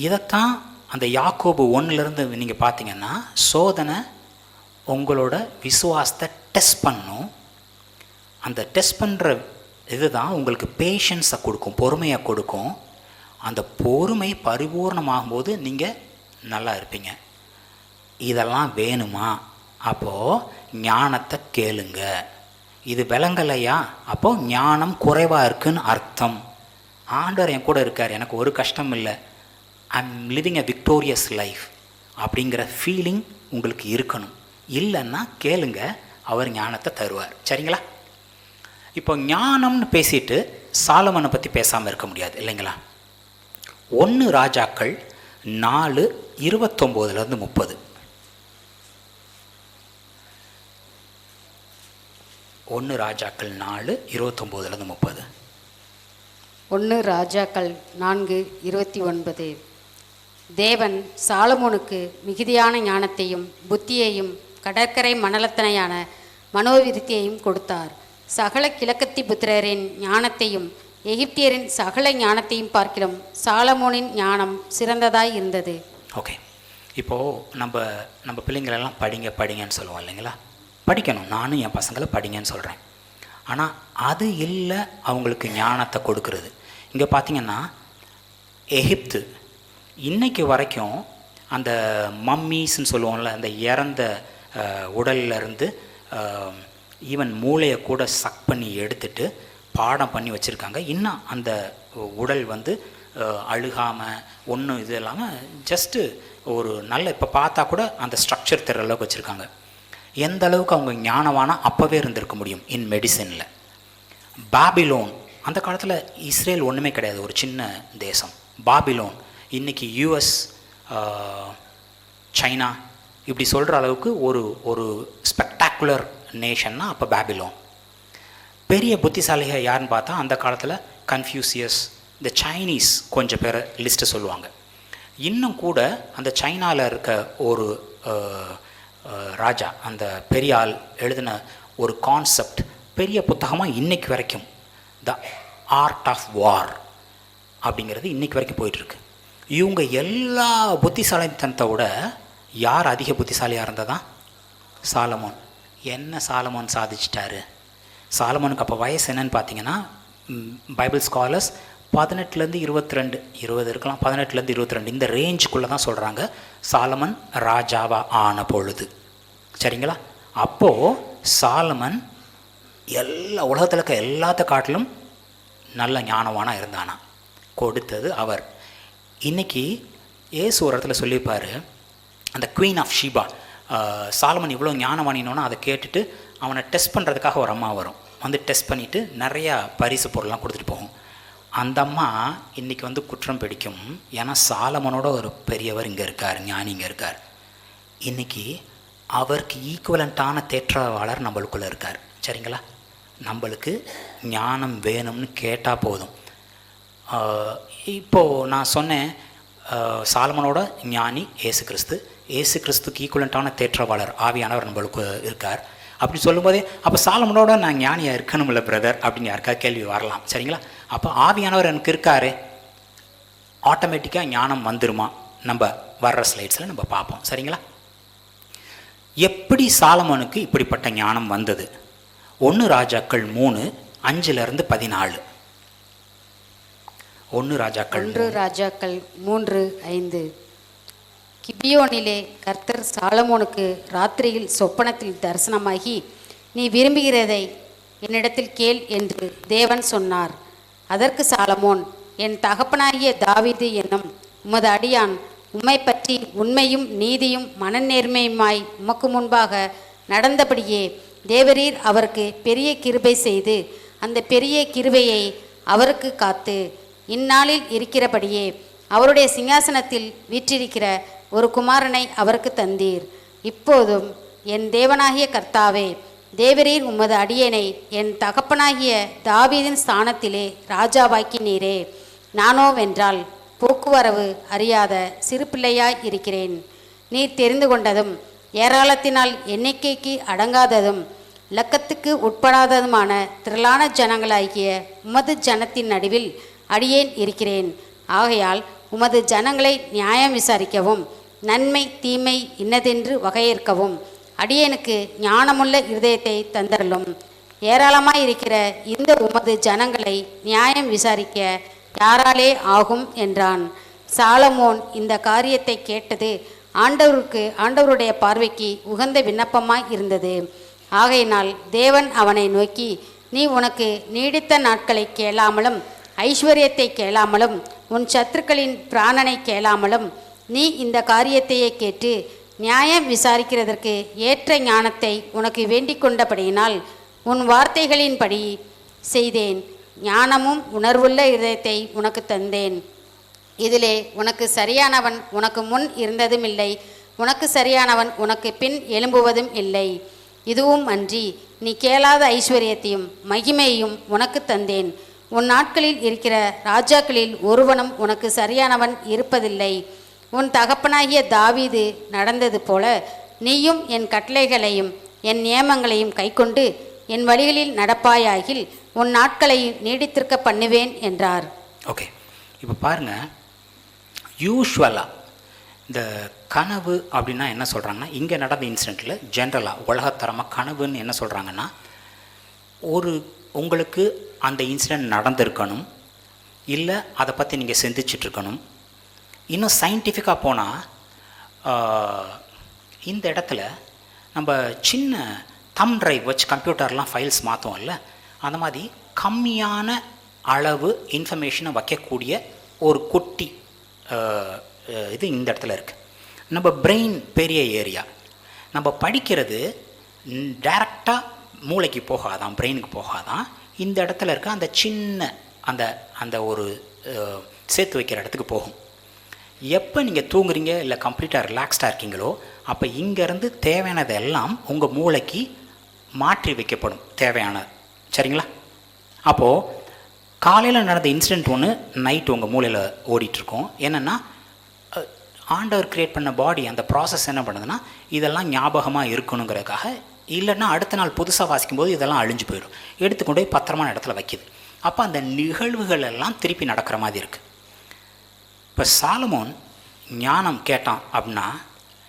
இதைத்தான் அந்த யாக்கோபு 1லேருந்து நீங்கள் பார்த்தீங்கன்னா, சோதனை உங்களோட விசுவாசத்தை டெஸ்ட் பண்ணும். அந்த டெஸ்ட் பண்ணுற இதுதான் உங்களுக்கு பேஷன்ஸை கொடுக்கும், பொறுமையை கொடுக்கும். அந்த பொறுமை பரிபூர்ணமாகும்போது நீங்கள் நல்லா இருப்பீங்க. இதெல்லாம் வேணுமா? அப்போது ஞானத்தை கேளுங்க. இது விளங்கலையா? அப்போது ஞானம் குறைவாக இருக்குன்னு அர்த்தம். ஆண்டவர் என் கூட இருக்கார், எனக்கு ஒரு கஷ்டம் இல்லை, I'm living a victorious life அப்படிங்கிற ஃபீலிங் உங்களுக்கு இருக்கணும். இல்லைன்னா கேளுங்க, அவர் ஞானத்தை தருவார். சரிங்களா? இப்போ ஞானம்னு பேசிட்டு சாலமனை பற்றி பேசாமல் இருக்க முடியாது இல்லைங்களா? 1 ராஜாக்கள் 4:29-30 1 ராஜாக்கள் 4 29-30. 1 ராஜாக்கள் 4:29. தேவன் சாலமோனுக்கு மிகுதியான ஞானத்தையும் புத்தியையும் கடற்கரை மணலத்தனையான மனோவிருத்தியையும் கொடுத்தார். சகல கிழக்கத்தி புத்திரரின் ஞானத்தையும் எகிப்தியரின் சகல ஞானத்தையும் பார்க்கிலும் சாலமோனின் ஞானம் சிறந்ததாய் இருந்தது. ஓகே, இப்போது நம்ம பிள்ளைங்களெல்லாம் படிங்கன்னு சொல்லுவோம் இல்லைங்களா? படிக்கணும், நானும் என் பசங்களை படிங்கன்னு சொல்கிறேன். ஆனால் அது இல்லை அவங்களுக்கு ஞானத்தை கொடுக்கறது. இங்கே பார்த்தீங்கன்னா எகிப்து இன்னைக்கு வரைக்கும் அந்த மம்மீஸ்ன்னு சொல்லுவோம்ல, அந்த இறந்த உடல்லேருந்து ஈவன் மூளையை கூட சக் பண்ணி எடுத்துட்டு பாடம் பண்ணி வச்சுருக்காங்க. இன்னும் அந்த உடல் அழுகாமல் ஒன்றும் இது இல்லாமல் ஜஸ்ட்டு ஒரு நல்ல இப்போ பார்த்தா கூட அந்த ஸ்ட்ரக்சர் தெரிகிற அளவுக்கு வச்சுருக்காங்க. எந்த அளவுக்கு அவங்க ஞானவானா அப்போவே இருந்திருக்க முடியும் இன் மெடிசனில். பாபிலோன் அந்த காலத்தில் இஸ்ரேல் ஒன்றுமே கிடையாது, ஒரு சின்ன தேசம். பாபிலோன் இன்றைக்கி யூஎஸ், சைனா இப்படி சொல்கிற அளவுக்கு ஒரு ஸ்பெக்டாக்குலர் நேஷன்னா அப்போ பாபிலோன். பெரிய புத்திசாலிகள் யாருன்னு பார்த்தா அந்த காலத்தில் கன்ஃபியூசியஸ், இந்த சைனீஸ் கொஞ்சம் பேரை லிஸ்ட்டு சொல்லுவாங்க. இன்னும் கூட அந்த சைனாவில் இருக்க ஒரு ராஜா, அந்த பெரிய ஆள் எழுதின ஒரு கான்செப்ட் பெரிய புத்தகமாக இன்றைக்கு வரைக்கும், த ஆர்ட் ஆஃப் வார் அப்படிங்கிறது இன்றைக்கி வரைக்கும் போயிட்டுருக்கு. இவங்க எல்லா புத்திசாலித்தனத்தை விட யார் அதிக புத்திசாலியாக இருந்ததா? சாலமோன். என்ன சாலமோன் சாதிச்சிட்டாரு? சாலமோனுக்கு அப்போ வயசு என்னன்னு பார்த்தீங்கன்னா, பைபிள் ஸ்காலர்ஸ் 18-22, 20 இருக்கலாம், 18-22 இந்த ரேஞ்சுக்குள்ளே தான் சொல்கிறாங்க சாலமன் ராஜாவாக ஆன பொழுது. சரிங்களா? அப்போது சாலமன் எல்லா உலகத்தில் இருக்க எல்லாத்த காட்டிலும் நல்ல ஞானவானா இருந்தானா. கொடுத்தது அவர். இன்றைக்கி ஏசு ஒரு இடத்துல சொல்லியிருப்பார், அந்த குவீன் ஆஃப் ஷீபா, சாலமன் இவ்வளோ ஞானவானினோன்னா அதை கேட்டுட்டு அவனை டெஸ்ட் பண்ணுறதுக்காக ஒரு அம்மா வரும், டெஸ்ட் பண்ணிவிட்டு நிறையா பரிசு பொருள்லாம் கொடுத்துட்டு போகும். அந்த அம்மா இன்றைக்கி குற்றம் பிடிக்கும். ஏன்னா சாலமனோட ஒரு பெரியவர் இங்கே இருக்கார், ஞானி இங்கே இருக்கார். இன்றைக்கி அவருக்கு ஈக்குவலண்ட்டான தேற்றவாளர் நம்மளுக்குள்ளே இருக்கார். சரிங்களா? நம்மளுக்கு ஞானம் வேணும்னு கேட்டால் போதும். இப்போது நான் சொன்னேன், சாலமனோட ஞானி ஏசு கிறிஸ்து, ஏசு கிறிஸ்துக்கு ஈக்குவலண்ட்டான தேற்றவாளர் ஆவியானவர் நம்மளுக்கு இருக்கார். அப்படி சொல்லும்போதே அப்போ சாலமனோட நான் ஞானியாக இருக்கணும்ல பிரதர் அப்படின்னு யாருக்கா கேள்வி வரலாம். சரிங்களா? அப்போ ஆவியானவர் எனக்கு இருக்காரு, ஆட்டோமேட்டிக்காக ஞானம் வந்துருமா? நம்ம வர்ற ஸ்லைட்ஸில் நம்ம பார்ப்போம். சரிங்களா? எப்படி சாலமோனுக்கு இப்படிப்பட்ட ஞானம் வந்தது? 1 ராஜாக்கள் 3:5-14. 1 ராஜாக்கள் 3:5. கிபியோனிலே கர்த்தர் சாலமோனுக்கு ராத்திரியில் சொப்பனத்தில் தரிசனமாகி, நீ விரும்புகிறதை என்னிடத்தில் கேள் என்று தேவன் சொன்னார். அதற்கு சாலமோன், என் தகப்பனாகிய தாவீது என்னும் உமது அடியான் உம்மை பற்றி உண்மையும் நீதியும் மனநேர்மையுமாய் உமக்கு முன்பாக நடந்தபடியே தேவரீர் அவருக்கு பெரிய கிருபை செய்து அந்த பெரிய கிருபையை அவருக்கு காத்து இந்நாளில் இருக்கிறபடியே அவருடைய சிங்காசனத்தில் வீற்றிருக்கிற ஒரு குமாரனை அவருக்கு தந்தீர். இப்போதும் என் தேவனாகிய கர்த்தாவே, தேவரீர் உமது அடியேனை என் தகப்பனாகிய தாவீதின் ஸ்தானத்திலே ராஜாவாக்கினீரே. நானோவென்றால் போக்குவரவு அறியாத சிறு பிள்ளையாய் இருக்கிறேன். நீர் தெரிந்து கொண்டதும் ஏராளத்தினால் எண்ணிக்கைக்கு அடங்காததும் இலக்கத்துக்கு உட்படாததுமான திரளான ஜனங்களாகிய உமது ஜனத்தின் நடுவில் அடியேன் இருக்கிறேன். ஆகையால் உமது ஜனங்களை நியாயம் விசாரிக்கவும் நன்மை தீமை இன்னதென்று வகையேற்கவும் அடியேனுக்கு ஞானமுள்ள இருதயத்தை தந்தரலும். ஏராளமாயிருக்கிற இந்த உமது ஜனங்களை நியாயம் விசாரிக்க யாராலே ஆகும் என்றான். சாலமோன் இந்த காரியத்தை கேட்டது ஆண்டவருடைய பார்வைக்கு உகந்த விண்ணப்பமாய் இருந்தது. ஆகையினால் தேவன் அவனை நோக்கி, நீ உனக்கு நீடித்த நாட்களை கேளாமலும் ஐஸ்வர்யத்தை கேளாமலும் உன் சத்துருக்களின் பிராணனை கேளாமலும் நீ இந்த காரியத்தையே கேட்டு நியாயம் விசாரிக்கிறதற்கு ஏற்ற ஞானத்தை உனக்கு வேண்டிக் கொண்டபடியினால் உன் வார்த்தைகளின்படி செய்தேன். ஞானமும் உணர்வுள்ள இதயத்தை உனக்கு தந்தேன். இதிலே உனக்கு சரியானவன் உனக்கு முன் இருந்ததும் இல்லை, உனக்கு சரியானவன் உனக்கு பின் எழும்புவதும் இல்லை. இதுவும் அன்றி நீ கேளாத ஐஸ்வர்யத்தையும் மகிமையையும் உனக்கு தந்தேன். உன் நாட்களில் இருக்கிற ராஜாக்களில் ஒருவனும் உனக்கு சரியானவன் இருப்பதில்லை. உன் தகப்பனாகிய தாவீது நடந்தது போல நீயும் என் கட்டளைகளையும் என் நியமங்களையும் கைக்கொண்டு என் வழிகளில் நடப்பாயாகில் உன் நாட்களை நீடித்திருக்க பண்ணுவேன் என்றார். ஓகே, இப்போ பாருங்கள், யூஸ்வலாக இந்த கனவு அப்படின்னா என்ன சொல்கிறாங்கன்னா, இங்கே நடந்த இன்சிடெண்ட்டில் ஜென்ரலாக உலகத்தரமாக கனவுன்னு என்ன சொல்கிறாங்கன்னா, உங்களுக்கு அந்த இன்சிடெண்ட் நடந்திருக்கணும், இல்லை அதை பற்றி நீங்கள் சிந்திச்சிட்ருக்கணும். இன்னும் சயின்டிஃபிக்காக போனால் இந்த இடத்துல நம்ம சின்ன தம் ட்ரைவ் வச்சு கம்ப்யூட்டர்லாம் ஃபைல்ஸ் மாற்றுவோம்ல, அந்த மாதிரி கம்மியான அளவு இன்ஃபர்மேஷனை வைக்கக்கூடிய ஒரு குட்டி இது இந்த இடத்துல இருக்குது. நம்ம பிரெயின் பெரிய ஏரியா, நம்ம படிக்கிறது டைரெக்டாக மூளைக்கு போகாதான், பிரெயினுக்கு போகாதான். இந்த இடத்துல இருக்க அந்த சின்ன அந்த அந்த ஒரு சேர்த்து வைக்கிற இடத்துக்கு போகும். எப்போ நீங்கள் தூங்குறீங்க இல்லை கம்ப்ளீட்டாக ரிலாக்ஸ்டாக இருக்கீங்களோ அப்போ இங்கேருந்து தேவையானது எல்லாம் உங்கள் மூளைக்கு மாற்றி வைக்கப்படும், தேவையானது. சரிங்களா? அப்போது காலையில் நடந்த இன்சிடெண்ட் ஒன்று நைட்டு உங்கள் மூளையில் ஓடிட்டுருக்கோம். என்னென்னா, ஆண்டவர் க்ரியேட் பண்ண பாடி அந்த ப்ராசஸ் என்ன பண்ணுதுன்னா, இதெல்லாம் ஞாபகமாக இருக்கணுங்கிறதுக்காக, இல்லைன்னா அடுத்த நாள் புதுசாக வாசிக்கும்போது இதெல்லாம் அழிஞ்சு போயிடும், எடுத்துக்கொண்டு போய் பத்திரமான இடத்துல வைக்கிது. அப்போ அந்த நிகழ்வுகள் எல்லாம் திருப்பி நடக்கிற மாதிரி இருக்குது. இப்போ சாலமோன் ஞானம் கேட்டான் அப்படின்னா,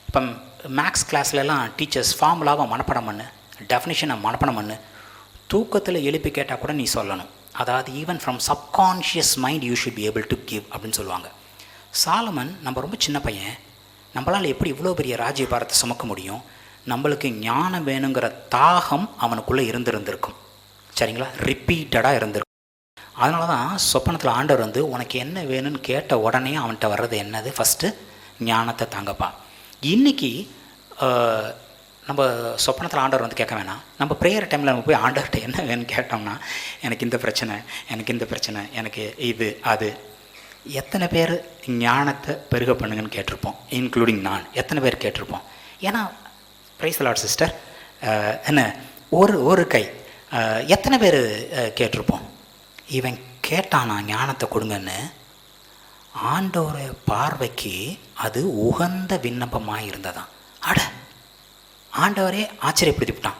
இப்போ மேக்ஸ் கிளாஸ்லலாம் டீச்சர்ஸ் ஃபார்முலாவை மனப்படம் பண்ணு, டெஃபினிஷனை மனப்படம் பண்ணு, தூக்கத்தில் எழுப்பி கேட்டால் கூட நீ சொல்லணும். அதாவது even from subconscious mind you should be able to give அப்படின்னு சொல்லுவாங்க. சாலமன் நம்ம ரொம்ப சின்ன பையன், நம்மளால் எப்படி இவ்வளோ பெரிய ராஜ்யபாரத்தை சுமக்க முடியும்? நம்மளுக்கு ஞானம் வேணுங்கிற தாகம் அவனுக்குள்ளே இருந்திருந்திருக்கும். சரிங்களா? ரிப்பீட்டடாக இருந்திருக்கும். அதனால தான் சொப்பனத்தில் ஆண்டவர் உனக்கு என்ன வேணும்னு கேட்ட உடனே அவன்கிட்ட வர்றது என்னது? ஃபஸ்ட்டு ஞானத்தை தாங்கப்பா. இன்றைக்கி நம்ம சொப்பனத்தில் ஆண்டவர் கேட்க வேணாம். நம்ம ப்ரேயர் டைமில் நம்ம போய் ஆண்டவர்கிட்ட என்ன வேணும்னு கேட்டோம்னா, எனக்கு இந்த பிரச்சனை, எனக்கு இந்த பிரச்சனை, எனக்கு இது அது. எத்தனை பேர் ஞானத்தை பெருக பண்ணுங்கன்னு கேட்டிருப்போம், இன்க்ளூடிங் நான். எத்தனை பேர் கேட்டிருப்போம்? ஏன்னா பிரைஸ் லார்ட் சிஸ்டர், என்ன ஒரு கை. எத்தனை பேர் கேட்டிருப்போம், இவன் கேட்டானா ஞானத்தை கொடுங்கன்னு? ஆண்டவரை பார்வைக்கு அது உகந்த விண்ணப்பமாக இருந்ததான். அட, ஆண்டவரே ஆச்சரியப்படுத்திவிட்டான்.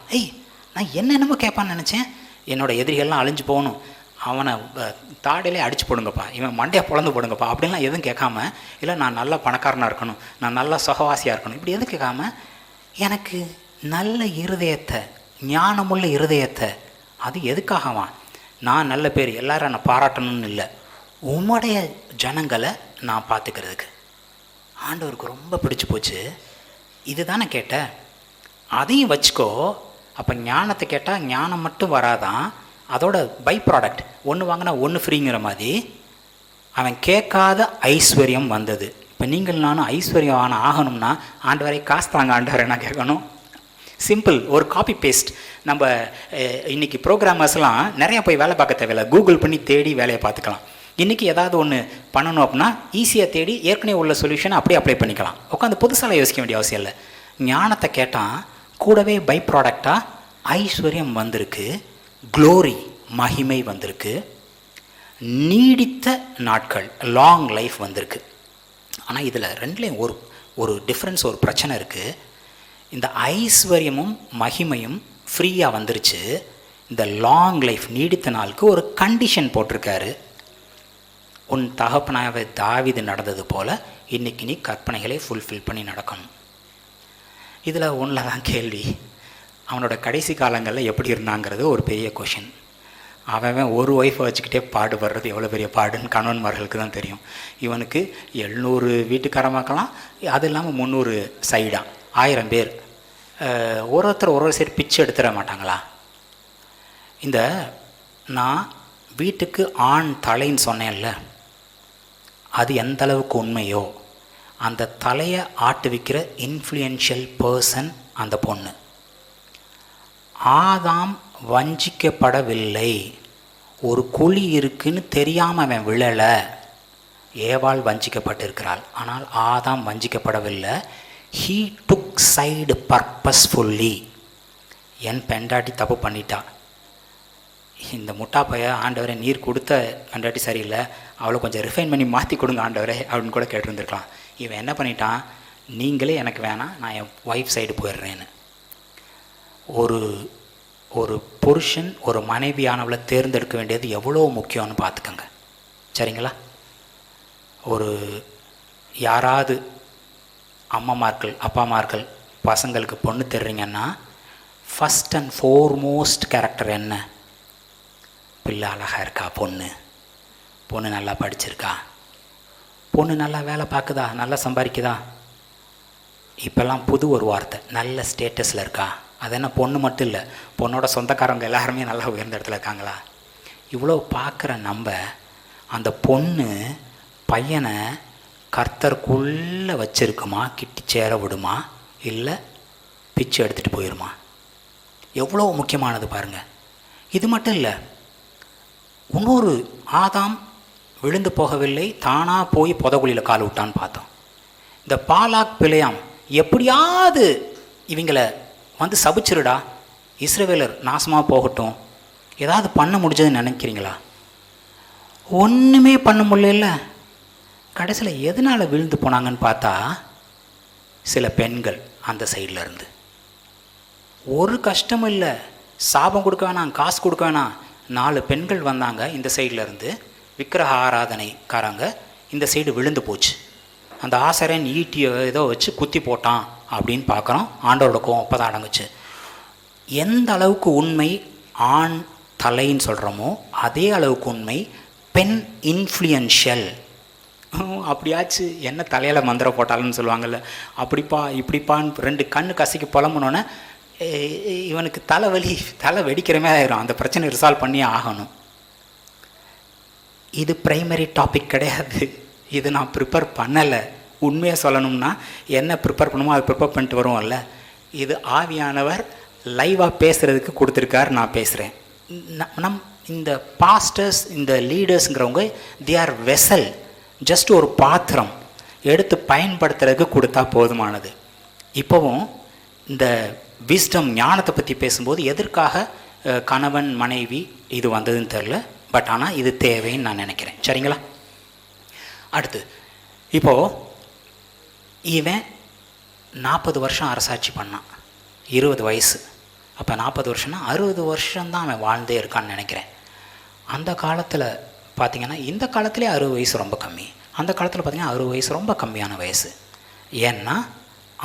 நான் என்னென்னமோ கேட்பான்னு நினச்சேன். என்னோடய எதிரிகள்லாம் அழிஞ்சு போகணும், அவனை தாடையிலே அடித்து போடுங்கப்பா, இவன் மண்டையை பொழந்து போடுங்கப்பா அப்படின்லாம் எதுவும் கேட்காம, இல்லை நான் நல்ல பணக்காரனாக இருக்கணும், நான் நல்ல சுகவாசியாக இருக்கணும், இப்படி எதுவும் கேட்காம, எனக்கு நல்ல இருதயத்தை, ஞானமுள்ள இருதயத்தை. அது எதுக்காகவா? நான் நல்ல பேர், எல்லாரும் என்னை பாராட்டணும்னு இல்லை, உம்முடைய ஜனங்களை நான் பார்த்துக்கிறதுக்கு. ஆண்டவருக்கு ரொம்ப பிடிச்சி போச்சு. இது தானே கேட்ட, அதையும் வச்சுக்கோ. அப்போ ஞானத்தை கேட்டால் ஞானம் மட்டும் வராதான், அதோட பை ப்ராடக்ட் ஒன்று வாங்கினா ஒன்று ஃப்ரீங்கிற மாதிரி அவன் கேட்காத ஐஸ்வர்யம் வந்தது. இப்போ நீங்கள் நானும் ஐஸ்வர்யம் ஆகணும்னா ஆண்டவரை காசு தாங்க ஆண்டவரை என்ன கேட்கணும்? சிம்பிள், ஒரு காப்பி பேஸ்ட். நம்ம இன்றைக்கி ப்ரோக்ராமர்ஸ்லாம் நிறையா போய் வேலை பார்க்க தேவையில்லை, கூகுள் பண்ணி தேடி வேலையை பார்த்துக்கலாம். இன்றைக்கி ஏதாவது ஒன்று பண்ணணும் அப்படின்னா ஈஸியாக தேடி ஏற்கனவே உள்ள சொல்யூஷனை அப்படியே அப்ளை பண்ணிக்கலாம். உட்காந்து புதுசாக யோசிக்க வேண்டிய அவசியம் இல்லை. ஞானத்தை கேட்டால் கூடவே பை ப்ராடக்டாக ஐஸ்வர்யம் வந்திருக்கு, க்ளோரி மகிமை வந்திருக்கு, நீடித்த நாட்கள் லாங் லைஃப் வந்திருக்கு. ஆனால் இதில் ரெண்டுலேயும் ஒரு டிஃப்ரென்ஸ், ஒரு பிரச்சனை இருக்குது. இந்த ஐஸ்வர்யமும் மகிமையும் ஃப்ரீயாக வந்துருச்சு. இந்த லாங் லைஃப் நீடித்த நாளுக்கு ஒரு கண்டிஷன் போட்டிருக்காரு. உன் தகப்பனாக தாவீது நடந்தது போல் இன்றைக்கி நீ கற்பனைகளை ஃபுல்ஃபில் பண்ணி நடக்கணும். இதில் ஒன்றில் தான் கேள்வி, அவனோட கடைசி காலங்களில் எப்படி இருந்தாங்கிறது ஒரு பெரிய கொஷின். அவன் ஒரு ஒய்ஃபை வச்சுக்கிட்டே பாடுபடுறது எவ்வளோ பெரிய பாடுன்னு கணவன்மார்களுக்கு தான் தெரியும். இவனுக்கு 700 வீட்டுக்காரமாக்கலாம், அது இல்லாமல் 300 சைடாக 1000 பேர். ஒருத்தர் ஒரு சைடு பிச்சு எடுத்துட மாட்டாங்களா? இந்த நான் வீட்டுக்கு ஆண் தலைன்னு சொன்னேன்ல, அது எந்த அளவுக்கு உண்மையோ அந்த தலையை ஆட்டுவிக்கிற இன்ஃப்ளூயன்ஷியல் பர்சன் அந்த பொண்ணு. ஆதாம் வஞ்சிக்கப்படவில்லை. ஒரு குழி இருக்குன்னு தெரியாமல் அவன் விழலை. ஏவாள் வஞ்சிக்கப்பட்டிருக்கிறாள், ஆனால் ஆதாம் வஞ்சிக்கப்படவில்லை. He took side purposefully. என் பெண்டாட்டி தப்பு பண்ணிட்டா, இந்த முட்டா பைய ஆண்டவரே நீர் கொடுத்த பெண்டாட்டி சரியில்லை, அவளை கொஞ்சம் ரிஃபைன் பண்ணி மாற்றி கொடுங்க ஆண்டவரே அப்படின்னு கூட கேட்டிருந்துருக்கலாம். இவன் என்ன பண்ணிட்டான், நீங்களே எனக்கு வேணாம், நான் என் ஒய்ஃப் சைடு போயிடுறேன்னு. ஒரு புருஷன் ஒரு மனைவியானவளை தேர்ந்தெடுக்க வேண்டியது எவ்வளோ முக்கியம்னு பார்த்துக்கோங்க. சரிங்களா? யாராவது அம்மாமார்கள் அப்பாமார்கள் பசங்களுக்கு பொண்ணு தெரிறீங்கன்னா ஃபஸ்ட் அண்ட் ஃபோர்மோஸ்ட் கேரக்டர் என்ன? பிள்ளை அழகாக இருக்கா, பொண்ணு நல்லா படிச்சிருக்கா, பொண்ணு நல்லா வேலை பார்க்குதா, நல்லா சம்பாதிக்குதா, இப்போல்லாம் புது ஒரு வார்த்தை நல்ல ஸ்டேட்டஸில் இருக்கா. அது என்ன பொண்ணு மட்டும் இல்லை, பொண்ணோட சொந்தக்காரங்க எல்லாருமே நல்லா உயர்ந்த இடத்துல இருக்காங்களா. இவ்வளோ பார்க்குற நம்ம அந்த பொண்ணு பையனை கர்த்தருக்குள்ளே வச்சிருக்குமா, கிட்டி சேர விடுமா, இல்லை பிச்சு எடுத்துகிட்டு போயிடுமா? எவ்வளோ முக்கியமானது பாருங்கள். இது மட்டும் இல்லை, இன்னொரு ஆதாம் விழுந்து போகவில்லை, தானாக போய் புதகுழியில் கால் விட்டான்னு பார்த்தோம். இந்த பாலாக் பிழையாம் எப்படியாவது இவங்களை வந்து சபிச்சிருடா, இஸ்ரவேலர் நாசமாக போகட்டும், ஏதாவது பண்ண முடிஞ்சதுன்னு நினைக்கிறீங்களா? ஒன்றுமே பண்ண முடியல. கடைசியில் எதனால் விழுந்து போனாங்கன்னு பார்த்தா, சில பெண்கள் அந்த சைடில் இருந்து ஒரு கஷ்டமும் இல்லை, சாபம் கொடுக்க வேணாம், காசு கொடுக்க வேணாம், 4 பெண்கள் வந்தாங்க இந்த சைடில் இருந்து, விக்கிரக ஆராதனைக்காரங்க இந்த சைடு விழுந்து போச்சு. அந்த ஆசாரியன் ஈட்டியை ஏதோ வச்சு குத்தி போட்டான் அப்படின்னு பார்க்குறோம். ஆண்டவரோட கோவம் அப்போ தான் அடங்குச்சு. எந்த அளவுக்கு உண்மை ஆண் தலைன்னு சொல்கிறோமோ அதே அளவுக்கு உண்மை பெண் இன்ஃப்ளூயன்ஷியல். அப்படியாச்சு என்ன தலையில் மந்திரம் போட்டாலுன்னு சொல்லுவாங்கள்ல, அப்படிப்பா இப்படிப்பான்னு 2 கண்ணு கசிக்கு புலம்புனோன்னே இவனுக்கு தலை வெடிக்கிற மாதிரி ஆயிரும். அந்த பிரச்சனை ரிசால்வ் பண்ணியே ஆகணும். இது ப்ரைமரி டாபிக் கிடையாது, இது நான் ப்ரிப்பேர் பண்ணலை. உண்மையாக சொல்லணும்னா என்ன ப்ரிப்பேர் பண்ணுமோ அதை ப்ரிப்பேர் பண்ணிட்டு வருவோம்ல. இது ஆவியானவர் லைவாக பேசுகிறதுக்கு கொடுத்துருக்கார், நான் பேசுகிறேன். இந்த பாஸ்டர்ஸ் இந்த லீடர்ஸுங்கிறவங்க தே ஆர் வெசல், ஜஸ்ட் ஒரு பாத்திரம் எடுத்து பயன்படுத்துறதுக்கு கொடுத்தா போதுமானது. இப்போவும் இந்த விஸ்டம் ஞானத்தை பற்றி பேசும்போது எதற்காக கணவன் மனைவி இது வந்ததுன்னு தெரில, பட் ஆனால் இது தேவைன்னு நான் நினைக்கிறேன். சரிங்களா? அடுத்து இப்போது இவன் 40 வருஷம் அரசாட்சி பண்ணான், 20 வயசு. அப்போ 40 வருஷம்னா 60 வருஷம்தான் அவன் வாழ்ந்தே இருக்கான்னு நினைக்கிறேன். அந்த காலத்தில் பார்த்திங்கன்னா, இந்த காலத்துலேயே 60 வயசு ரொம்ப கம்மி, அந்த காலத்தில் பார்த்திங்கன்னா 60 வயசு ரொம்ப கம்மியான வயசு. ஏன்னா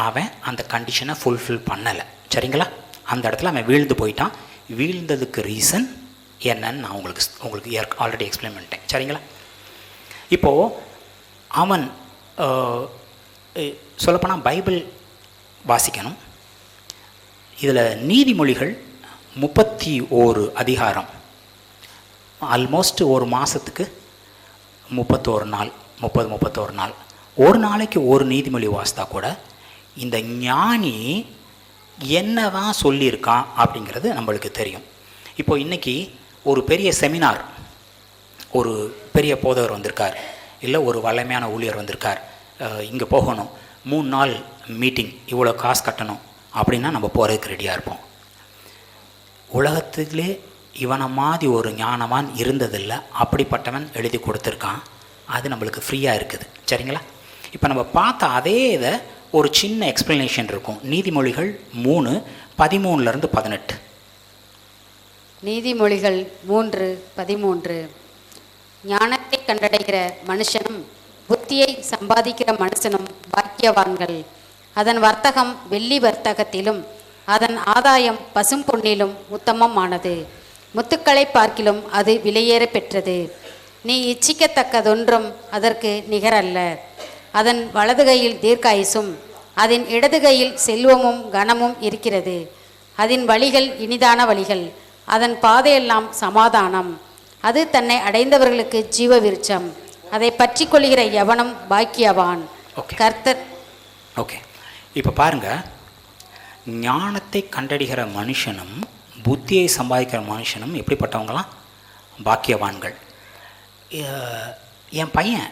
அவன் அந்த கண்டிஷனை ஃபுல்ஃபில் பண்ணலை. சரிங்களா? அந்த இடத்துல அவன் வீழ்ந்து போயிட்டான். வீழ்ந்ததுக்கு ரீசன் என்னன்னு நான் உங்களுக்கு ஆல்ரெடி எக்ஸ்பிளைன் பண்ணிட்டேன். சரிங்களா? இப்போது அவன் சொல்லப்போனால் பைபிள் வாசிக்கணும். இதில் நீதிமொழிகள் 31 அதிகாரம், ஆல்மோஸ்ட் ஒரு மாதத்துக்கு 31 நாள், 31 நாள், ஒரு நாளைக்கு ஒரு நீதிமொழி வாசித்தா கூட இந்த ஞானி என்னதான் சொல்லியிருக்கான் அப்படிங்கிறது நம்மளுக்கு தெரியும். இப்போது இன்றைக்கி ஒரு பெரிய செமினார், ஒரு பெரிய போதவர் வந்திருக்கார், இல்லை ஒரு வல்லமையான ஊழியர் வந்திருக்கார், இங்கே போகணும், 3 நாள் மீட்டிங், இவ்வளோ காசு கட்டணும் அப்படின்னா நம்ம போகிறதுக்கு ரெடியாக இருப்போம். உலகத்திலே இவனை மாதிரி ஒரு ஞானவான் இருந்ததில்லை, அப்படிப்பட்டவன் எழுதி கொடுத்துருக்கான், அது நம்மளுக்கு ஃப்ரீயாக இருக்குது. சரிங்களா? இப்போ நம்ம பார்த்த அதே இதை ஒரு சின்ன எக்ஸ்பிளனேஷன் இருக்கும். நீதிமொழிகள் 3:13-18. நீதிமொழிகள் 3:13. ஞானத்தை கண்டடைகிற மனுஷனும் புத்தியை சம்பாதிக்கிற மனுஷனும் பாக்கியவான்கள். அதன் வர்த்தகம் வெள்ளி வர்த்தகத்திலும் அதன் ஆதாயம் பசும் பொன்னிலும் உத்தமமானது. முத்துக்களை பார்க்கிலும் அது விலையேற பெற்றது. நீ இச்சிக்கத்தக்கதொன்றும் அதற்கு நிகரல்ல. அதன் வலதுகையில் தீர்க்காயுசும் அதன் இடதுகையில் செல்வமும் கனமும் இருக்கிறது. அதன் வழிகள் இனிதான வழிகள், அதன் பாதையெல்லாம் சமாதானம். அது தன்னை அடைந்தவர்களுக்கு ஜீவ விருட்சம். அதை பற்றி கொள்கிற எவனும் பாக்கியவான். கர்த்தர். ஓகே, இப்போ பாருங்கள், ஞானத்தை கண்டடிகிற மனுஷனும் புத்தியை சம்பாதிக்கிற மனுஷனும் எப்படிப்பட்டவங்களாம்? பாக்கியவான்கள். என் பையன்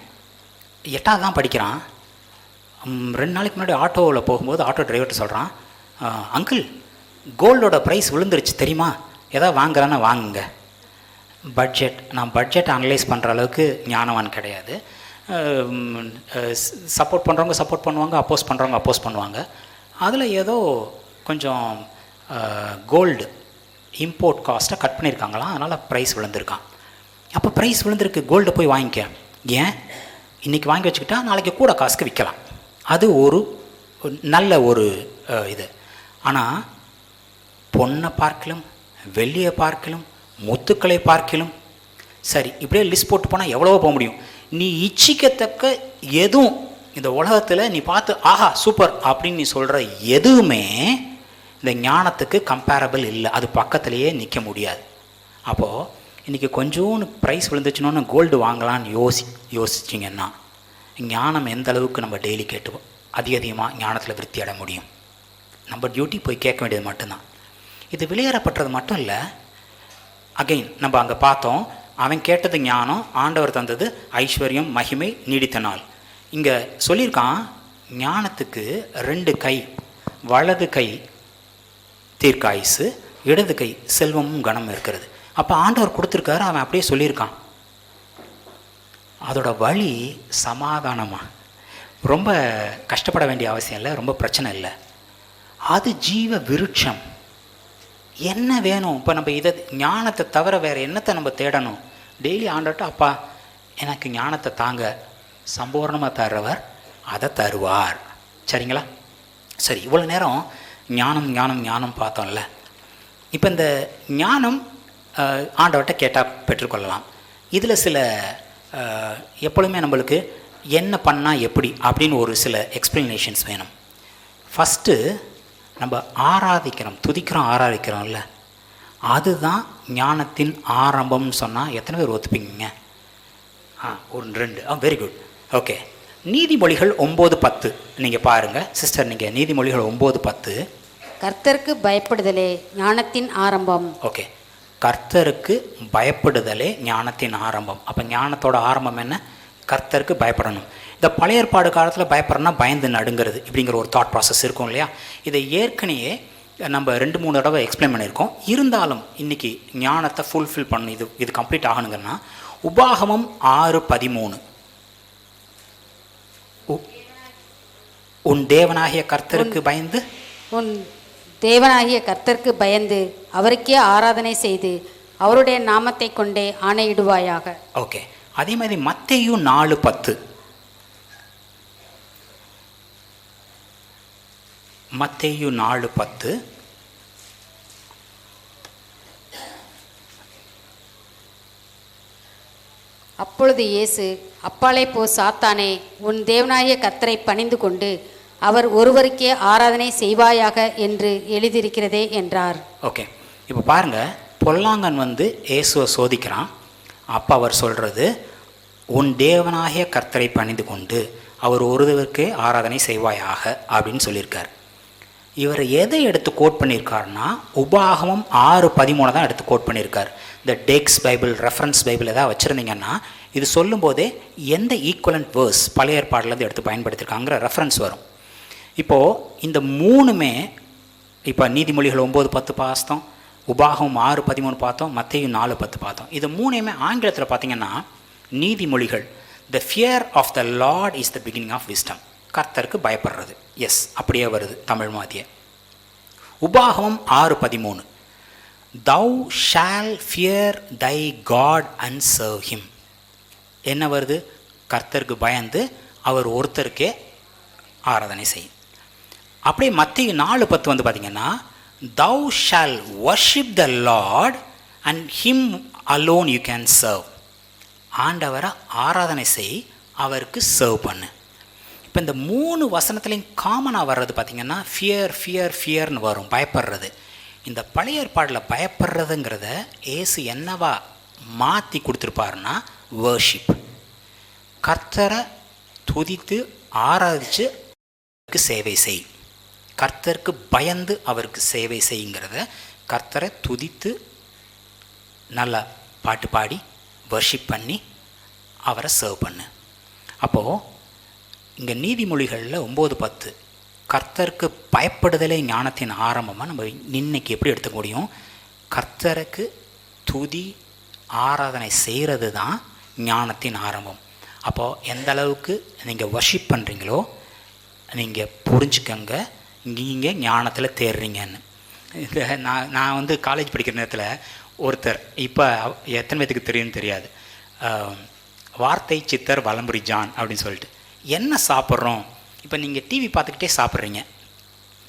8வது தான் படிக்கிறான். 2 நாளைக்கு முன்னாடி ஆட்டோவில் போகும்போது ஆட்டோ டிரைவர்கிட்ட சொல்கிறான், அங்கிள் கோல்டோட ப்ரைஸ் விழுந்துருச்சு தெரியுமா, எதாவது வாங்குறான்னா வாங்குங்க. நான் பட்ஜெட் அனலைஸ் பண்ணுற அளவுக்கு ஞானவான் கிடையாது. சப்போர்ட் பண்ணுறவங்க சப்போர்ட் பண்ணுவாங்க, அப்போஸ் பண்ணுறவங்க அப்போஸ் பண்ணுவாங்க. அதில் ஏதோ கொஞ்சம் கோல்டு இம்போர்ட் காஸ்ட்டை கட் பண்ணியிருக்காங்களாம், அதனால் ப்ரைஸ் விழுந்திருக்கான். அப்போ ப்ரைஸ் விழுந்திருக்கு, கோல்டை போய் வாங்கிக்க. ஏன் இன்றைக்கி வாங்கி வச்சுக்கிட்டா நாளைக்கு கூட காசுக்கு விற்கலாம். அது ஒரு நல்ல ஒரு இது. ஆனால் பொண்ணை பார்க்கலும், வெள்ளியை பார்க்கலும், முத்துக்களை பார்க்கலும், சரி இப்படியே லிஸ்ட் போட்டு போனால் எவ்வளவோ போக முடியும். நீ இச்சிக்கத்தக்க எதுவும் இந்த உலகத்தில் நீ பார்த்து ஆஹா சூப்பர் அப்படின்னு நீ சொல்கிற எதுவுமே இந்த ஞானத்துக்கு கம்பேரபிள் இல்லை. அது பக்கத்துலேயே நிற்க முடியாது. அப்போது இன்றைக்கி கொஞ்சோன்னு ப்ரைஸ் விழுந்துச்சுனோன்னு கோல்டு வாங்கலான்னு யோசிச்சிங்கன்னா ஞானம் எந்த அளவுக்கு நம்ம டெய்லி கேட்டுவோம் அதிகமாக ஞானத்தில் விருத்தி அடைய முடியும். நம்ம டியூட்டி போய் கேட்க வேண்டியது மட்டும்தான். இது விளையாடப்பட்டது மட்டும் இல்லை. அகெயின் நம்ம அங்கே பார்த்தோம், அவன் கேட்டது ஞானம், ஆண்டவர் தந்தது ஐஸ்வர்யம், மகிமை, நீடித்த நாள். இங்கே சொல்லியிருக்கான் ஞானத்துக்கு 2 கை, வலது கை தீர்க்காயுசு, இடது கை செல்வமும் கனமும் இருக்கிறது. அப்போ ஆண்டவர் கொடுத்துருக்காரு, அவன் அப்படியே சொல்லியிருக்கான். அதோட வழி சமாதானமாக, ரொம்ப கஷ்டப்பட வேண்டிய அவசியம் இல்லை, ரொம்ப பிரச்சனை இல்லை. அது ஜீவ விருட்சம். என்ன வேணும் இப்போ நம்ம இதை ஞானத்தை தவிர வேறு என்னத்தை நம்ம தேடணும்? டெய்லி ஆண்டவர்கிட்ட அப்பா எனக்கு ஞானத்தை தாங்க, சம்பூர்ணமாக தர்றவர் அதை தருவார். சரிங்களா? சரி, இவ்வளோ நேரம் ஞானம் ஞானம் ஞானம் பார்த்தோம்ல. இப்போ இந்த ஞானம் ஆண்டவர்கிட்ட கேட்டால் பெற்றுக்கொள்ளலாம். இதில் சில எப்பொழுதுமே நம்மளுக்கு என்ன பண்ணால் எப்படி அப்படின்னு ஒரு சில எக்ஸ்ப்ளனேஷன்ஸ் வேணும். ஃபஸ்ட்டு நம்ம ஆராதிக்கிறோம், துதிக்கிறோம், ஆராதிக்கிறோம்ல, அதுதான் ஞானத்தின் ஆரம்பம்னு சொன்னால் எத்தனை பேர் ஒத்துப்பீங்க? 1 2 வெரி குட். ஓகே, நீதிமொழிகள் 9:10 நீங்கள் பாருங்கள் சிஸ்டர். நீங்கள் நீதிமொழிகள் 9:10. கர்த்தருக்கு பயப்படுதலே ஞானத்தின் ஆரம்பம். ஓகே, கர்த்தருக்கு பயப்படுதலே ஞானத்தின் ஆரம்பம். அப்போ ஞானத்தோட ஆரம்பம் என்ன? கர்த்தருக்கு பயப்படணும். இந்த பழைய ஏற்பாடு காலத்தில் பயப்படணும்னா பயந்து நடுங்கிறது இப்படிங்கிற ஒரு தாட் ப்ராசஸ் இருக்கும் இல்லையா? இதை ஏற்கனவே நம்ம 2-3 தடவை எக்ஸ்பிளைன் பண்ணியிருக்கோம். இருந்தாலும் இன்றைக்கி ஞானத்தை ஃபுல்ஃபில் பண்ணணும், இது கம்ப்ளீட் ஆகணுங்கன்னா உபாகமம் 6:13 உன் தேவனாகிய கர்த்தருக்கு பயந்து, உன் தேவனாகிய கர்த்தருக்கு பயந்து அவருக்கே ஆராதனை செய்து அவருடைய நாமத்தை கொண்டே ஆணையிடுவாயாக. ஓகே, அதே மாதிரி மத்தேயு 4:10. மத்தேயு 4:10. அப்பொழுது இயேசு, அப்பாலே போ சாத்தானே, உன் தேவனாகிய கர்த்தரை பணிந்து கொண்டு அவர் ஒருவருக்கே ஆராதனை செய்வாயாக என்று எழுதியிருக்கிறதே என்றார். ஓகே, இப்போ பாருங்கள், பொல்லாங்கன் இயேசுவை சோதிக்கிறான். அப்போ அவர் சொல்கிறது உன் தேவனாகிய கர்த்தரை பணிந்து கொண்டு அவர் ஒருவருக்கே ஆராதனை செய்வாயாக அப்படின்னு சொல்லியிருக்கார். இவர் எதை எடுத்து கோட் பண்ணியிருக்காருன்னா உபாகமம் 6:13 தான் எடுத்து கோட் பண்ணியிருக்கார். இந்த டெக்ஸ் பைபிள், ரெஃபரன்ஸ் பைபிள் எதாவது வச்சுருந்தீங்கன்னா இது சொல்லும்போதே எந்த ஈக்குவலண்ட் வேர்ஸ் பழைய ஏற்பாடுலேருந்து எடுத்து பயன்படுத்தியிருக்காங்கிற ரெஃபரன்ஸ் வரும். இப்போது இந்த 3மே, இப்போ நீதிமொழிகள் 9:10 பார்த்தோம், உபாகமம் 6:13 பார்த்தோம், மத்தேயு 4:10 பார்த்தோம். இது 3மே ஆங்கிலத்தில் பார்த்தீங்கன்னா நீதிமொழிகள், the fear of the Lord is the beginning of wisdom. கர்த்தருக்கு பயப்படுறது. எஸ், அப்படியே வருது தமிழ் மாதிரியே. உபாகமம் 6:13 thou shall fear thy God and serve him. என்ன வருது? கர்த்தருக்கு பயந்து அவர் ஒருத்தருக்கே ஆராதனை செய்யும். அப்படியே மத்தேயு 4:10 பார்த்தீங்கன்னா thou shall worship the Lord and him alone you can serve. ஆண்டவரை ஆராதனை செய், அவருக்கு சர்வ் பண்ணு. இப்போ இந்த 3 வசனத்துலையும் காமனாக வர்றது பார்த்திங்கன்னா ஃபியர்னு வரும், பயப்படுறது. இந்த பழைய ஏற்பாடில் பயப்படுறதுங்கிறத ஏசு என்னவா மாற்றி கொடுத்துருப்பாருன்னா வர்ஷிப். கர்த்தரை துதித்து ஆராதித்து அவருக்கு சேவை செய். கர்த்தருக்கு பயந்து அவருக்கு சேவை செய்யுங்கிறத கர்த்தரை துதித்து நல்லா பாட்டு பாடி வர்ஷிப் பண்ணி அவரை சர்வ் பண்ணு. அப்போது இங்கே நீதிமொழிகளில் 9:10 கர்த்தருக்கு பயப்படுதலே ஞானத்தின் ஆரம்பமாக நம்ம இன்னைக்கு எப்படி எடுத்துக்க முடியும்? கர்த்தருக்கு துதி ஆராதனை செய்கிறது தான் ஞானத்தின் ஆரம்பம். அப்போது எந்த அளவுக்கு நீங்கள் வர்ஷிப் பண்ணுறீங்களோ நீங்கள் புரிஞ்சுக்கங்க நீங்கள் ஞானத்தில் தேடுறீங்கன்னு. இந்த நான் வந்து காலேஜ் படிக்கிற நேரத்தில் ஒருத்தர், இப்போ எத்தனை பேத்துக்கு தெரியும்னு தெரியாது, வார்த்தை சித்தர் வலம்புரி ஜான் அப்படின்னு சொல்லிட்டு, என்ன சாப்பிட்றோம், இப்போ நீங்கள் டிவி பார்த்துக்கிட்டே சாப்பிட்றீங்க,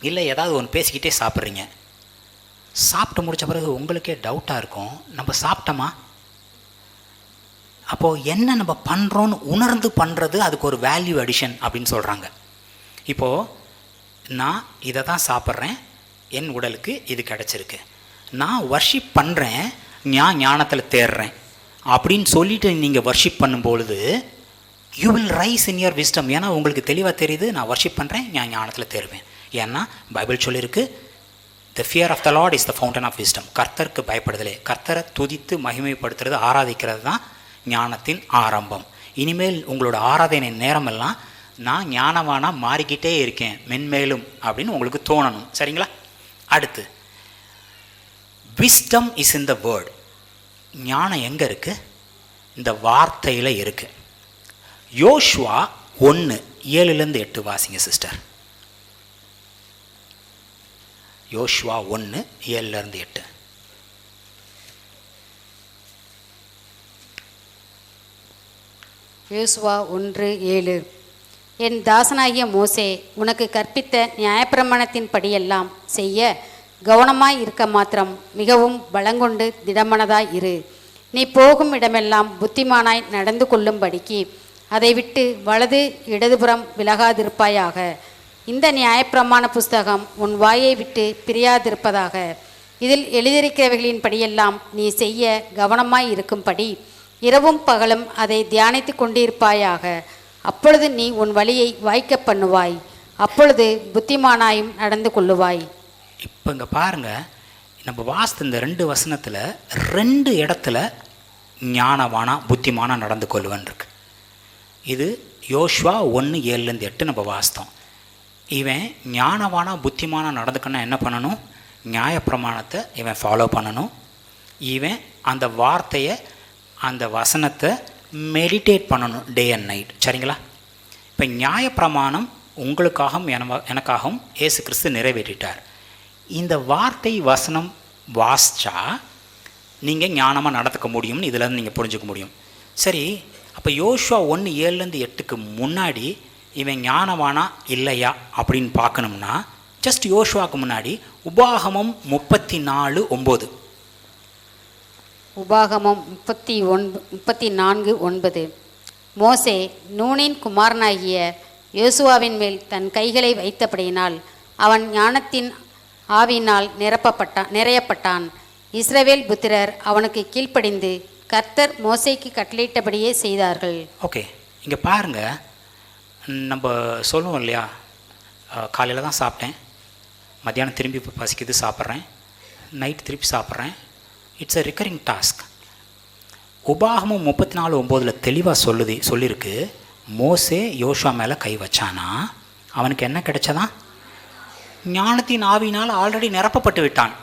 இல்லை ஏதாவது ஒன்று பேசிக்கிட்டே சாப்பிட்றீங்க, சாப்பிட்டு முடித்த பிறகு உங்களுக்கே டவுட்டாக இருக்கும், நம்ம சாப்பிட்டோமா? அப்போது என்ன நம்ம பண்ணுறோன்னு உணர்ந்து பண்ணுறது அதுக்கு ஒரு வேல்யூ அடிஷன் அப்படின்னு சொல்கிறாங்க. இப்போது நான் இதை தான் சாப்பிட்றேன், என் உடலுக்கு இது கிடச்சிருக்கு, நான் வர்ஷிப் பண்ணுறேன், ஞானத்தில் தேடுறேன் அப்படின்னு சொல்லிட்டு நீங்கள் வர்ஷிப் பண்ணும்பொழுது you will rise in your wisdom. ஏன்னா உங்களுக்கு தெளிவாக தெரியுது நான் வர்ஷிப் பண்ணுறேன், ஞானத்தில் தேடுவேன். ஏன்னா பைபிள் சொல்லியிருக்கு, the fear of the Lord is the fountain of wisdom. கர்த்தருக்கு பயப்படுதலே, கர்த்தரை துதித்து மகிமைப்படுத்துறது, ஆராதிக்கிறது தான் ஞானத்தின் ஆரம்பம். இனிமேல் உங்களோட ஆராதனை நேரமெல்லாம் நான் ஞானவானாக மாறிக்கிட்டே இருக்கேன் மென்மேலும் அப்படின்னு உங்களுக்கு தோணணும். சரிங்களா? அடுத்து, wisdom is in the word. ஞானம் எங்கே இருக்குது? இந்த வார்த்தையில் இருக்குது. யோசுவா 1:7-8 வாசிங்க சிஸ்டர். யோசுவா 1:7-8. யோசுவா 1:7. என் தாசனாகிய மோசே உனக்கு கற்பித்த நியாயப்பிரமாணத்தின் படியெல்லாம் செய்ய கவனமாய் இருக்க மாத்திரம் மிகவும் பலங்கொண்டு திடமனதாய் இரு. நீ போகும் இடமெல்லாம் புத்திமானாய் நடந்து கொள்ளும்படிக்கு அதை விட்டு வலது இடதுபுறம் விலகாதிருப்பாயாக. இந்த நியாயப்பிரமாண புஸ்தகம் உன் வாயை விட்டு பிரியாதிருப்பதாக. இதில் எழுதியிருக்கிறவைகளின் படியெல்லாம் நீ செய்ய கவனமாய் இருக்கும்படி இரவும் பகலும் அதை தியானித்து கொண்டிருப்பாயாக. அப்பொழுது நீ உன் வழியை வாய்க்க பண்ணுவாய், அப்பொழுது புத்திமானாயும் நடந்து கொள்ளுவாய். இப்போ இங்கே பாருங்கள், நம்ம வாசித்த இந்த 2 வசனத்தில் 2 இடத்துல ஞானவானா புத்திமானா நடந்து கொள்ளுவன் இருக்கு. இது யோசுவா 1:7-8 நம்ம வாசித்தோம். இவன் ஞானவானா புத்திமானா நடந்துக்கணும்னா என்ன பண்ணணும்? நியாயப்பிரமாணத்தை இவன் ஃபாலோ பண்ணணும். இவன் அந்த வார்த்தையை, அந்த வசனத்தை மெடிடேட் பண்ணணும் டே அண்ட் நைட். சரிங்களா? இப்போ நியாயப்பிரமாணம் உங்களுக்காகவும் எனக்காகவும் இயேசு கிறிஸ்து நிறைவேற்றிட்டார். இந்த வார்த்தை வசனம் வாசித்தா நீங்கள் ஞானமாக நடந்துக்க முடியும்னு இதிலேருந்து நீங்கள் புரிஞ்சுக்க முடியும். சரி, அப்போ யோசுவா 1:7-8 முன்னாடி இவன் ஞானவானா இல்லையா அப்படின்னு பார்க்கணும்னா ஜஸ்ட் யோசுவாவுக்கு முன்னாடி உபாகமம் 34:9. உபாகமம் 34:9. மோசே நூனின் குமாரனாகிய யோசுவாவின் மேல் தன் கைகளை வைத்தபடியினால் அவன் ஞானத்தின் ஆவியினால் நிறையப்பட்டான். இஸ்ரவேல் புத்திரர் அவனுக்கு கீழ்ப்படிந்து கர்த்தர் மோசேக்கு கட்டளையிட்டபடியே செய்தார்கள். ஓகே, இங்கே பாருங்கள், நம்ம சொல்லுவோம் இல்லையா, காலையில் தான் சாப்பிட்டேன், மத்தியானம் திரும்பி பசிக்குது சாப்பிட்றேன், நைட்டு திருப்பி சாப்பிட்றேன். It's a recurring task. உபாகமம் 34:9 தெளிவாக சொல்லியிருக்கு, மோசே யோசுவா மேலே கை வச்சானா அவனுக்கு என்ன கிடைச்சதான்? ஞானத்தின் ஆவியினால் ஆல்ரெடி நிரப்பப்பட்டு விட்டான்.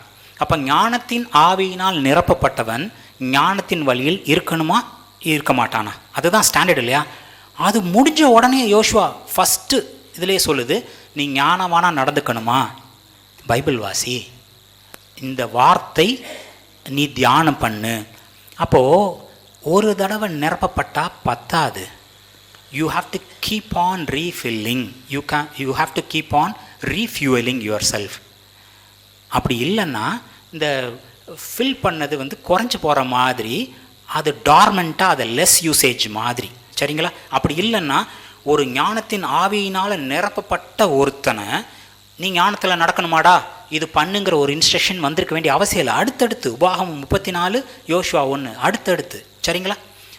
அப்போ ஞானத்தின் ஆவியினால் நிரப்பப்பட்டவன் ஞானத்தின் வழியில் இருக்கணுமா இருக்க மாட்டானா? அதுதான் ஸ்டாண்டர்ட் இல்லையா? அது முடிஞ்ச உடனே யோசுவா ஃபஸ்ட்டு இதிலே சொல்லுது, நீ ஞானவானா நடந்துக்கணுமா? பைபிள் வாசி, இந்த வார்த்தை நீ தியானம் பண்ணு. அப்போது ஒரு தடவை நிரப்பப்பட்டால் பத்தாது. You have to keep on refilling, you have to keep on refuelling yourself. அப்படி இல்லைன்னா இந்த ஃபில் பண்ணது குறைஞ்சி போகிற மாதிரி, அது டார்மெண்ட்டாக, அது லெஸ் யூசேஜ் மாதிரி. சரிங்களா? அப்படி இல்லைன்னா ஒரு ஞானத்தின் ஆவியினால் நிரப்பப்பட்ட ஒருத்தனை நீ ஞானத்தில் நடக்கணுமாடா இது பண்ணுங்கிற ஒரு இன்ஸ்ட்ரக்ஷன் வந்திருக்க வேண்டிய அவசியம் இல்லை. அடுத்தடுத்து உபாகமம் 34, யோசுவா 1 அடுத்தடுத்து. சரிங்களா?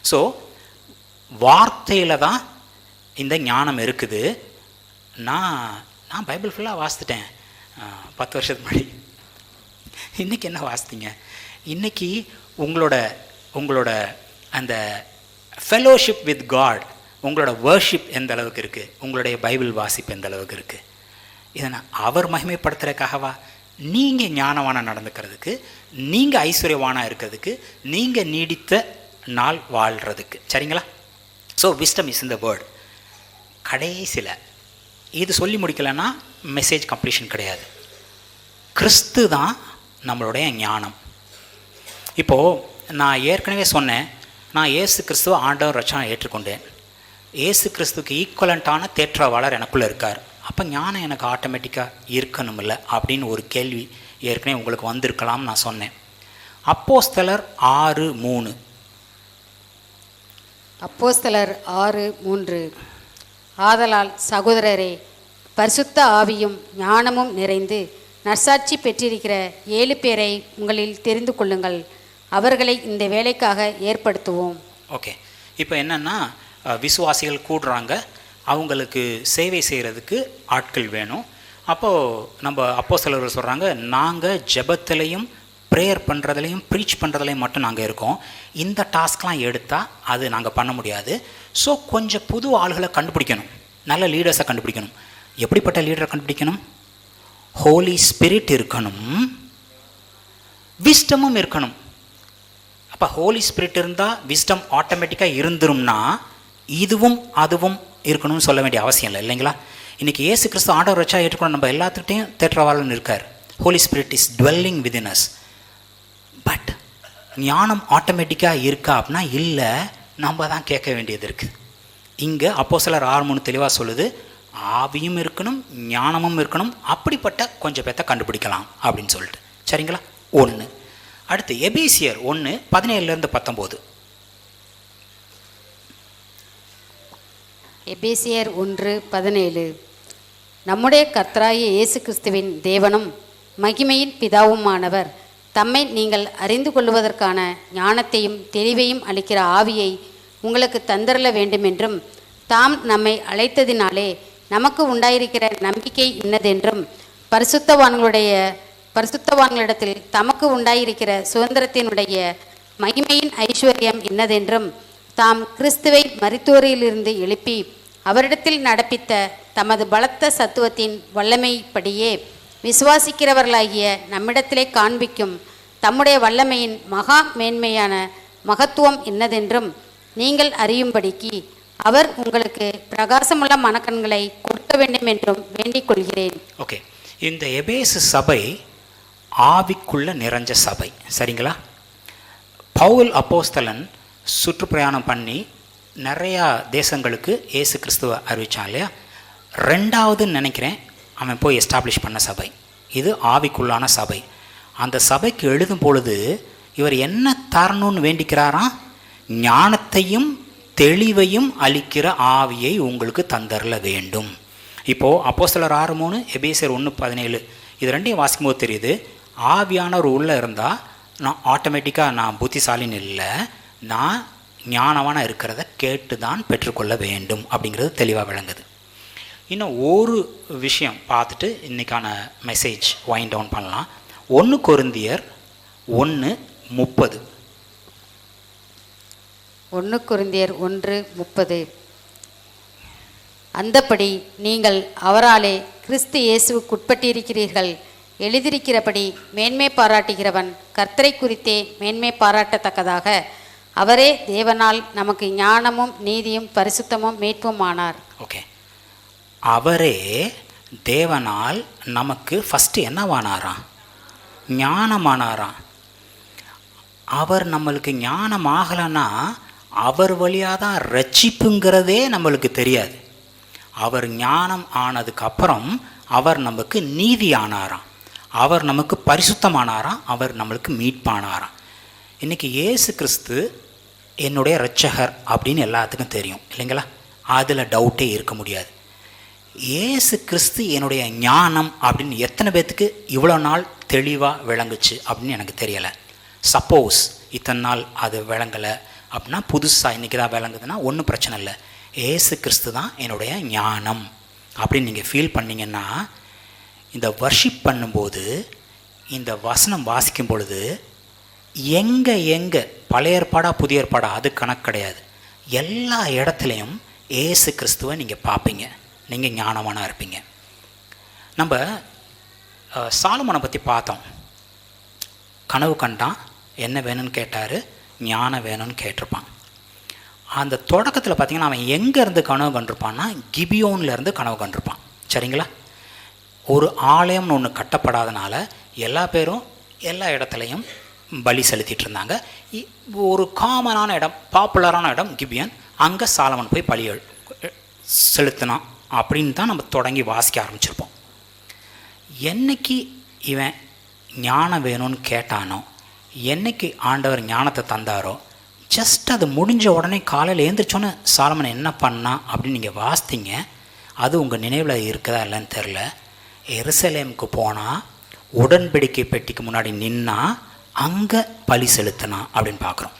ஸோ வார்த்தையில் தான் இந்த ஞானம் இருக்குது. நான் பைபிள் ஃபுல்லாக வாசித்துட்டேன் 10 வருஷத்துக்கு முன்னாடி. இன்றைக்கி என்ன வாசித்தீங்க? இன்றைக்கி உங்களோட அந்த ஃபெலோஷிப் வித் காட், உங்களோட வர்ஷிப் எந்த அளவுக்கு இருக்குது, உங்களுடைய பைபிள் வாசிப்பு எந்த அளவுக்கு இருக்குது? இதனை அவர் மகிமைப்படுத்துறதுக்காகவா? நீங்கள் ஞானவானாக நடந்துக்கிறதுக்கு, நீங்கள் ஐஸ்வர்யவானாக இருக்கிறதுக்கு, நீங்கள் நீடித்த நாள் வாழ்கிறதுக்கு. சரிங்களா? So wisdom is in the word. கடைசியில் இது சொல்லி முடிக்கலைன்னா மெசேஜ் கம்ப்ளீஷன் கிடையாது. கிறிஸ்து தான் நம்மளுடைய ஞானம். இப்போது நான் ஏற்கனவே சொன்னேன், நான் இயேசு கிறிஸ்துவ ஆண்டவர் ரட்சகனை ஏற்றுக்கொண்டேன். இயேசு கிறிஸ்துவுக்கு ஈக்குவலண்ட்டான தேற்றவாளர் எனக்குள்ளே இருக்கார். அப்போ ஞானம் எனக்கு ஆட்டோமேட்டிக்காக இருக்கணுமில்ல அப்படின்னு ஒரு கேள்வி ஏற்கனவே உங்களுக்கு வந்திருக்கலாம்னு நான் சொன்னேன். அப்போஸ்தலர் 6:3. அப்போஸ்தலர் 6:3. ஆதலால் சகோதரரே, பரிசுத்த ஆவியும் ஞானமும் நிறைந்து நற்சாட்சி பெற்றிருக்கிற 7 பேரை உங்களில் தெரிந்து கொள்ளுங்கள். அவர்களை இந்த வேலைக்காக ஏற்படுத்துவோம். ஓகே, இப்போ என்னென்னா விசுவாசிகள் கூடுறாங்க, அவங்களுக்கு சேவை செய்கிறதுக்கு ஆட்கள் வேணும். அப்போது நம்ம அப்போஸ்தலர்கள் சொல்கிறாங்க, நாங்கள் ஜெபத்திலையும் ப்ரேயர் பண்ணுறதுலையும் ப்ரீச் பண்ணுறதுலையும் மட்டும் நாங்கள் இருக்கோம். இந்த டாஸ்க்லாம் எடுத்தால் அது நாங்கள் பண்ண முடியாது. ஸோ கொஞ்சம் புது ஆளுகளை கண்டுபிடிக்கணும், நல்ல லீடர்ஸை கண்டுபிடிக்கணும். எப்படிப்பட்ட லீடரை கண்டுபிடிக்கணும்? ஹோலி ஸ்பிரிட் இருக்கணும், விஸ்டமும் இருக்கணும். அப்போ ஹோலி ஸ்பிரிட் இருந்தால் விஸ்டம் ஆட்டோமேட்டிக்காக இருந்துரும்னா இதுவும் அதுவும் இருக்கணும்னு சொல்ல வேண்டிய அவசியம் இல்லை, இல்லைங்களா? இன்றைக்கி இயேசு கிறிஸ்து ஆண்டவர் வச்சா ஏற்றுக்கணும். நம்ம எல்லாத்துக்கிட்டையும் தேற்றவாளன் இருக்கார். Holy Spirit is dwelling within us. But ஞானம் ஆட்டோமேட்டிக்காக இருக்கா அப்படின்னா இல்லை, நம்ம தான் கேட்க வேண்டியது இருக்குது. இங்கே அப்போஸ்தலர் 6:3 தெளிவாக சொல்லுது, ஆவியும் இருக்கணும் ஞானமும் இருக்கணும். அப்படிப்பட்ட கொஞ்சம் பேர்த்த கண்டுபிடிக்கலாம் அப்படின்னு சொல்லிட்டு. சரிங்களா? 1. அடுத்து எபேசியர் 1:17-19. எபேசியர் 1:17. நம்முடைய கர்த்தராகிய இயேசு கிறிஸ்துவின் தேவனும் மகிமையின் பிதாவுமானவர் தம்மை நீங்கள் அறிந்து கொள்வதற்கான ஞானத்தையும் தெளிவையும் அளிக்கிற ஆவியை உங்களுக்கு தந்தரல வேண்டுமென்றும், தாம் நம்மை அழைத்ததினாலே நமக்கு உண்டாயிருக்கிற நம்பிக்கை இன்னதென்றும், பரிசுத்தவான்களிடத்தில் தமக்கு உண்டாயிருக்கிற சுதந்திரத்தினுடைய மகிமையின் ஐஸ்வர்யம் இன்னதென்றும், தாம் கிறிஸ்துவை மரித்தோரிலிருந்து எழுப்பி அவரிடத்தில் நடப்பித்த தமது பலத்த சத்துவத்தின் வல்லமைப்படியே விசுவாசிக்கிறவர்களாகிய நம்மிடத்திலே காண்பிக்கும் தம்முடைய வல்லமையின் மகா மேன்மையான மகத்துவம் இன்னதென்றும் நீங்கள் அறியும்படிக்கு அவர் உங்களுக்கு பிரகாசமுள்ள மனக்கண்களை கொடுக்க வேண்டும் என்றும் வேண்டிக் கொள்கிறேன். ஓகே, இந்த எபேசு சபை ஆவிக்குள்ள நிறைஞ்ச சபை. சரிங்களா? பவுல் அப்போஸ்தலன் சுற்றுப்பிரயாணம் பண்ணி நிறையா தேசங்களுக்கு இயேசு கிறிஸ்துவை அறிவித்தான் இல்லையா? 2வதுன்னு நினைக்கிறேன் அவன் போய் எஸ்டாப்ளிஷ் பண்ண சபை இது. ஆவிக்குள்ளான சபை. அந்த சபைக்கு எழுதும் பொழுது இவர் என்ன தரணும்னு வேண்டிக்கிறாராம்? ஞானத்தையும் தெளிவையும் அளிக்கிற ஆவியை உங்களுக்கு தந்தரல வேண்டும். இப்போது அப்போஸ்தலர் 6:3, எபேசியர் 1:17 இது ரெண்டையும் வாசிக்கும்போது தெரியுது, ஆவியானவர் உள்ளே இருந்தால் நான் ஆட்டோமேட்டிக்காக நான் புத்திசாலின்னு இல்லை, நான் ஞானவான இருக்கிறத கேட்டு தான் பெற்றுக்கொள்ள வேண்டும் அப்படிங்கிறது தெளிவாக விளங்குது. இன்னும் ஒரு விஷயம் பார்த்துட்டு இன்றைக்கான மெசேஜ் வைண்ட் டவுன் பண்ணலாம். 1 கொரிந்தியர் 1:30. 1 கொரிந்தியர் 1:30. அந்தப்படி நீங்கள் அவராலே கிறிஸ்து இயேசுவுக்குட்பட்டிருக்கிறீர்கள். எழுதியிருக்கிறபடி மேன்மை பாராட்டுகிறவன் கர்த்தரை குறித்தே மேன்மை பாராட்டத்தக்கதாக அவரே தேவனால் நமக்கு ஞானமும் நீதியும் பரிசுத்தமும் மீட்புமானார். ஓகே, அவரே தேவனால் நமக்கு ஃபஸ்ட்டு என்னவானாராம்? ஞானமானாராம். அவர் நம்மளுக்கு ஞானம் ஆகலைன்னா அவர் வழியாக தான் ரட்சிப்புங்கிறதே நம்மளுக்கு தெரியாது. அவர் ஞானம் ஆனதுக்கப்புறம் அவர் நமக்கு நீதி ஆனாராம், அவர் நமக்கு பரிசுத்தமானாராம், அவர் நம்மளுக்கு மீட்பானாராம். இன்றைக்கி இயேசு கிறிஸ்து என்னுடைய இரட்சகர் அப்படின்னு எல்லாத்துக்கும் தெரியும் இல்லைங்களா? அதில் டவுட்டே இருக்க முடியாது. இயேசு கிறிஸ்து என்னுடைய ஞானம் அப்படின்னு எத்தனை பேர்த்துக்கு இவ்வளோ நாள் தெளிவாக விளங்குச்சு அப்படின்னு எனக்கு தெரியலை. சப்போஸ் இத்தனை நாள் அது விளங்கலை அப்படின்னா, புதுசாக இன்றைக்கி தான் விளங்குதுன்னா ஒன்றும் பிரச்சனை இல்லை. இயேசு கிறிஸ்து தான் என்னுடைய ஞானம் அப்படின்னு நீங்கள் ஃபீல் பண்ணிங்கன்னா, இந்த வர்ஷிப் பண்ணும்போது இந்த வசனம் வாசிக்கும் பொழுது எங்கே பழைய ஏற்பாடா புதிய ஏற்பாடா அது கணக்கு கிடையாது, எல்லா இடத்துலையும் இயேசு கிறிஸ்துவை நீங்கள் பார்ப்பீங்க, நீங்கள் ஞானவானாக இருப்பீங்க. நம்ம சாலமோனை பற்றி பார்த்தோம். கனவு கண்டான், என்ன வேணும்னு கேட்டார், ஞானம் வேணும்னு கேட்டிருப்பான். அந்த தொடக்கத்தில் பார்த்திங்கன்னா அவன் எங்கேருந்து கனவு கண்டிருப்பான்னா கிபியோன்லேருந்து கனவு கண்டிருப்பான். சரிங்களா? ஒரு ஆலயம்னு ஒன்று கட்டப்படாதனால எல்லா பேரும் எல்லா இடத்துலையும் பலி செலுத்திட்டு இருந்தாங்க. ஒரு காமனான இடம், பாப்புலரான இடம் கிபியன். அங்கே சாலமன் போய் பலி செலுத்தினான் அப்படின்னு தான் நம்ம தொடங்கி வாசிக்க ஆரம்பிச்சிருப்போம். என்னைக்கு இவன் ஞானம் வேணும்னு கேட்டானோ, என்னைக்கு ஆண்டவர் ஞானத்தை தந்தாரோ, ஜஸ்ட் அது முடிஞ்ச உடனே காலையில் எழுந்திரிச்சோன்னே சாலமன் என்ன பண்ணா அப்படின்னு நீங்கள் வாசித்தீங்க. அது உங்கள் நினைவில் இருக்குதா இல்லைன்னு தெரில. எருசலேமுக்கு போனால் உடன்படிக்கை பெட்டிக்கு முன்னாடி நின்னா அங்கே பலி செலுத்தினான் அப்படின்னு பார்க்குறோம்.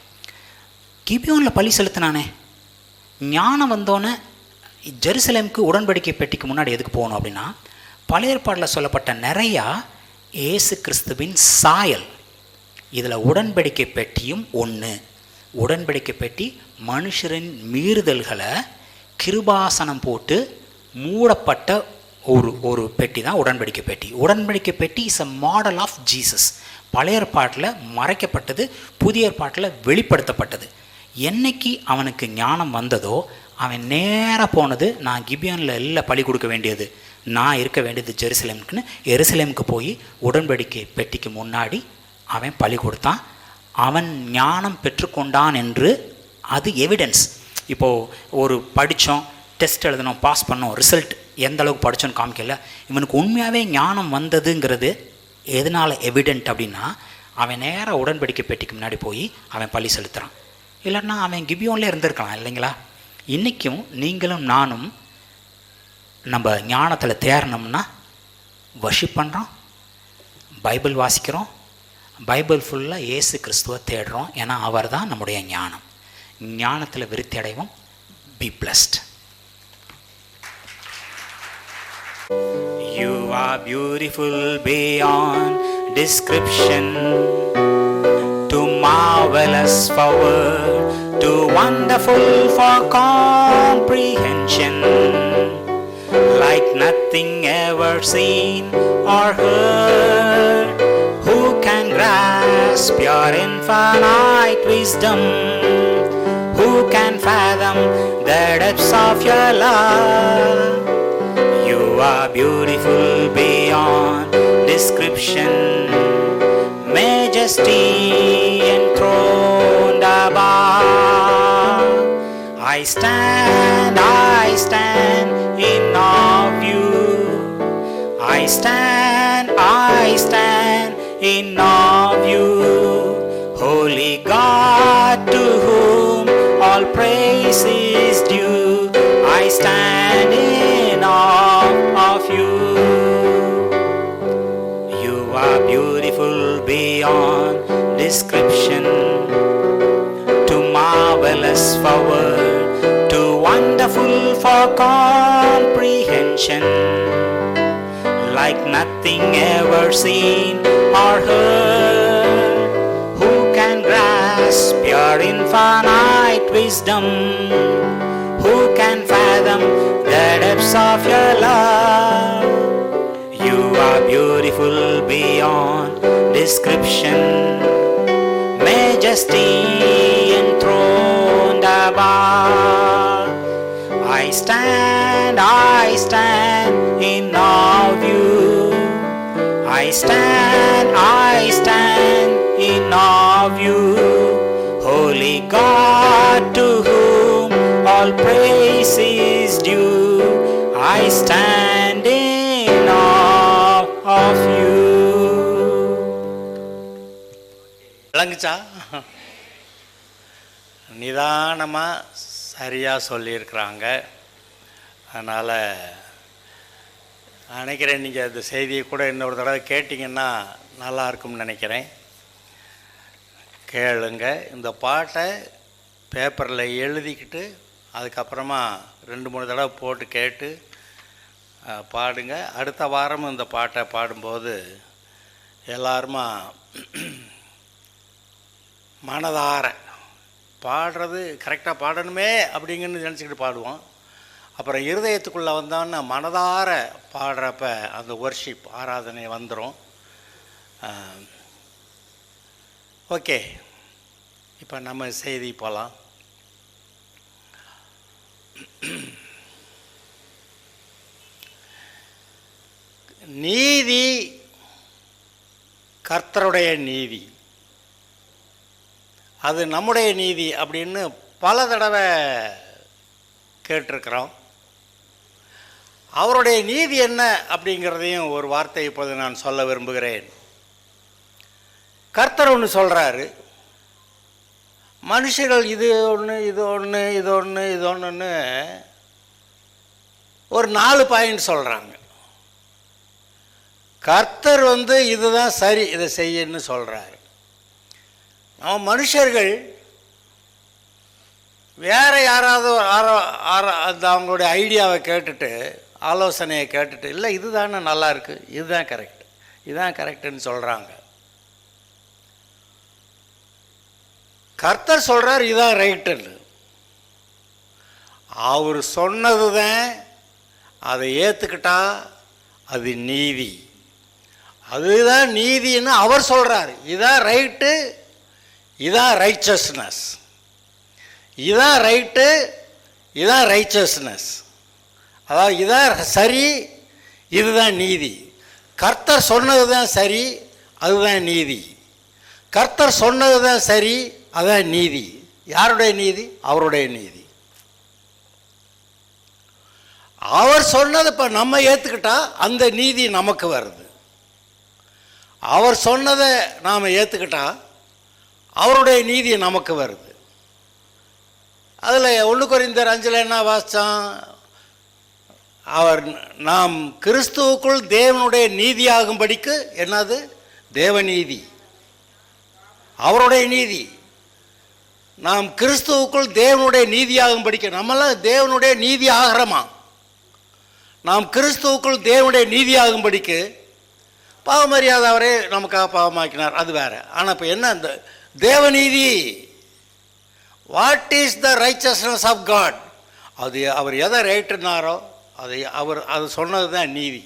கிபியோனில் பலி செலுத்தினானே, ஞானம் வந்தோன்னே ஜெருசலேமுக்கு உடன்படிக்கை பெட்டிக்கு முன்னாடி எதுக்கு போகணும் அப்படின்னா, பழைய ஏற்பாட்டில் சொல்லப்பட்ட நிறையா இயேசு கிறிஸ்துவின் சாயல். இதில் உடன்படிக்கை பெட்டியும் ஒன்று. உடன்படிக்கை பெட்டி மனுஷரின் மீறுதல்களை கிருபாசனம் போட்டு மூடப்பட்ட ஒரு பெட்டி தான் உடன்படிக்கை பெட்டி. உடன்படிக்கை பெட்டி is a model of Jesus. பழைய ஏற்பாட்டில் மறைக்கப்பட்டது, புதிய ஏற்பாட்டில் வெளிப்படுத்தப்பட்டது. என்னைக்கு அவனுக்கு ஞானம் வந்ததோ அவன் நேராக போனது, நான் கிபியானில் இல்லை பலி கொடுக்க வேண்டியது, நான் இருக்க வேண்டியது ஜெருசலேமுக்குன்னு எருசலேமுக்கு போய் உடன்படிக்கை பெட்டிக்கு முன்னாடி அவன் பலி கொடுத்தான். அவன் ஞானம் பெற்றுக்கொண்டான் என்று அது எவிடன்ஸ். இப்போது ஒரு படித்தோம், டெஸ்ட் எழுதணும், பாஸ் பண்ணோம், ரிசல்ட் எந்த அளவுக்கு படித்தோன்னு காமிக்கல. இவனுக்கு உண்மையாகவே ஞானம் வந்ததுங்கிறது எதனால் எவிடென்ட் அப்படின்னா, அவன் நேராக உடன்படிக்கை பெட்டிக்கு முன்னாடி போய் அவன் பலி செலுத்துகிறான். இல்லைன்னா அவன் கிபியோன்லேயே இருந்திருக்கலாம் இல்லைங்களா? இன்றைக்கும் நீங்களும் நானும் நம்ம ஞானத்தில் தேரணும்னா வர்ஷிப் பண்ணுறோம், பைபிள் வாசிக்கிறோம், பைபிள் ஃபுல்லாக இயேசு கிறிஸ்துவை தேடுறோம். ஏன்னா அவர் தான் நம்முடைய ஞானம். ஞானத்தில் விருத்தி அடைவோம். Be blessed. You are beautiful beyond description, too marvelous for word, too wonderful for comprehension, like nothing ever seen or heard. Who can grasp your infinite wisdom? Who can fathom the depths of your love? You are beautiful beyond description, majesty enthroned above. I stand in awe of you. I stand in awe of you. Holy God, to whom all praise is due, I stand in awe of you. You are beautiful beyond description, too marvelous for word, too wonderful for comprehension, like nothing ever seen or heard. Who can grasp your infinite wisdom? Who can fathom the depths of your love? You are beautiful beyond description, majesty enthroned above. I stand in awe of you. I stand in awe of you. Holy God, to whom all praise is due, I stand in awe of you. விளங்குச்சா? நிதானமாக சரியாக சொல்லியிருக்கிறாங்க. அதனால் நினைக்கிறேன் நீங்கள் அந்த செய்தியை கூட இன்னொரு தடவை கேட்டிங்கன்னா நல்லா இருக்கும்னு நினைக்கிறேன். கேளுங்க. இந்த பாட்டை பேப்பரில் எழுதிக்கிட்டு அதுக்கப்புறமா 2-3 தடவை போட்டு கேட்டு பாடுங்க. அடுத்த வாரமும் இந்த பாட்டை பாடும்போது எல்லாருமா மனதார பாடுறது கரெக்டாக பாடணுமே அப்படிங்கன்னு நினச்சிக்கிட்டு பாடுவோம். அப்புறம் இருதயத்துக்குள்ளே வந்தோன்னா மனதார பாடுறப்ப அந்த வர்ஷிப் ஆராதனை வந்துடும். ஓகே, இப்போ நம்ம செய்தி போகலாம். நீதி கர்த்தருடைய நீதி, அது நம்முடைய நீதி அப்படின்னு பல தடவை கேட்டிருக்கிறோம். அவருடைய நீதி என்ன அப்படிங்கிறதையும் ஒரு வார்த்தை இப்போது நான் சொல்ல விரும்புகிறேன். கர்த்தர் ஒன்று சொல்கிறாரு, மனுஷர்கள் இது ஒன்று இது ஒன்று இது ஒன்று இது ஒன்றுன்னு ஒரு 4 பாயிண்ட் சொல்கிறாங்க. கர்த்தர் இதுதான் சரி, இதை செய்யன்னு சொல்கிறாரு. நம்ம மனுஷர்கள் வேறு யாராவது அந்த அவங்களுடைய ஐடியாவை கேட்டுட்டு, ஆலோசனையை கேட்டுட்டு, இல்லை இதுதானே நல்லா இருக்குது, இதுதான் கரெக்ட், இதுதான் கரெக்டுன்னு சொல்கிறாங்க. கர்த்தர் சொல்கிறார் இதுதான் ரைட்டுன்னு. அவர் சொன்னது தான், அதை ஏற்றுக்கிட்டா அது நீதி, அதுதான் நீதின்னு அவர் சொல்கிறார். இதான் ரைட்டு, இதான் ரைச்சஸ்னஸ், இதான் ரைட்டு, இதான் ரைச்சஸ்னஸ், அதாவது இதான் சரி, இதுதான் நீதி. கர்த்தர் சொன்னது தான் சரி, அதுதான் நீதி. கர்த்தர் சொன்னது தான் சரி, அதுதான் நீதி. யாருடைய நீதி? அவருடைய நீதி. அவர் சொன்னது இப்போ நம்ம ஏற்றுக்கிட்டா அந்த நீதி நமக்கு வருது. அவர் சொன்னதை நாம் ஏற்றுக்கிட்டா அவருடைய நீதி நமக்கு வருது. அதில் 1 கொரிந்தியர் 5 என்ன வாசித்தோம்? நாம் கிறிஸ்துவுக்குள் தேவனுடைய நீதியாகும்படிக்கு, என்னது? தேவநீதி, அவருடைய நீதி. நாம் கிறிஸ்துவுக்குள் தேவனுடைய நீதியாகும்படிக்கு, நம்மளாம் தேவனுடைய நீதி ஆகிறோமா? நாம் கிறிஸ்துவுக்குள் தேவனுடைய நீதியாகும்படிக்கு பாவமரியாதை அவரே நமக்காக பாவமாக்கினார், அது வேறு. ஆனால் இப்போ என்ன அந்த தேவநீதி? What is the richness of God? அது அவர் எதை ரைட்டுனாரோ அது சொன்னது தான் நீதி,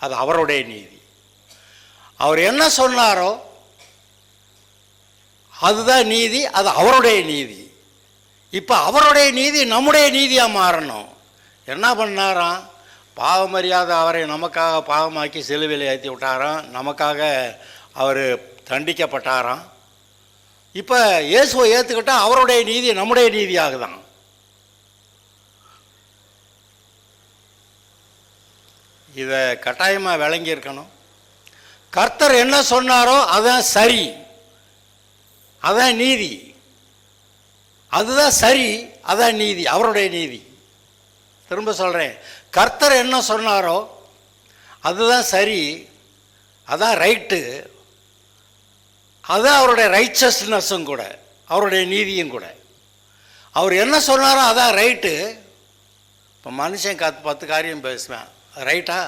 அது அவருடைய நீதி. அவர் என்ன சொன்னாரோ அதுதான் நீதி, அது அவருடைய நீதி. இப்போ அவருடைய நீதி நம்முடைய நீதியாக மாறணும். என்ன பண்ணாராம்? பாவமரியாதை அவரை நமக்காக பாவமாக்கி சிலுவையில் ஏற்றி விட்டாராம், நமக்காக அவர் தண்டிக்கப்பட்டாராம். இப்போ இயேசுவை ஏற்றுக்கிட்டால் அவருடைய நீதி நம்முடைய நீதியாகுதான். இதை கட்டாயமாக விளங்கியிருக்கணும். கர்த்தர் என்ன சொன்னாரோ அதுதான் சரி, அதான் நீதி, அதுதான் சரி, அதான் நீதி, அவருடைய நீதி. திரும்ப சொல்கிறேன், கர்த்தர் என்ன சொன்னாரோ அதுதான் சரி, அதான் ரைட்டு, அதுதான் அவருடைய ரைச்சஸ்னஸும் கூட, அவருடைய நீதியும் கூட. அவர் என்ன சொன்னாரோ அதான் ரைட்டு. இப்போ மனுஷன் 10 காரியம் பேசுவேன், ரைட்டா?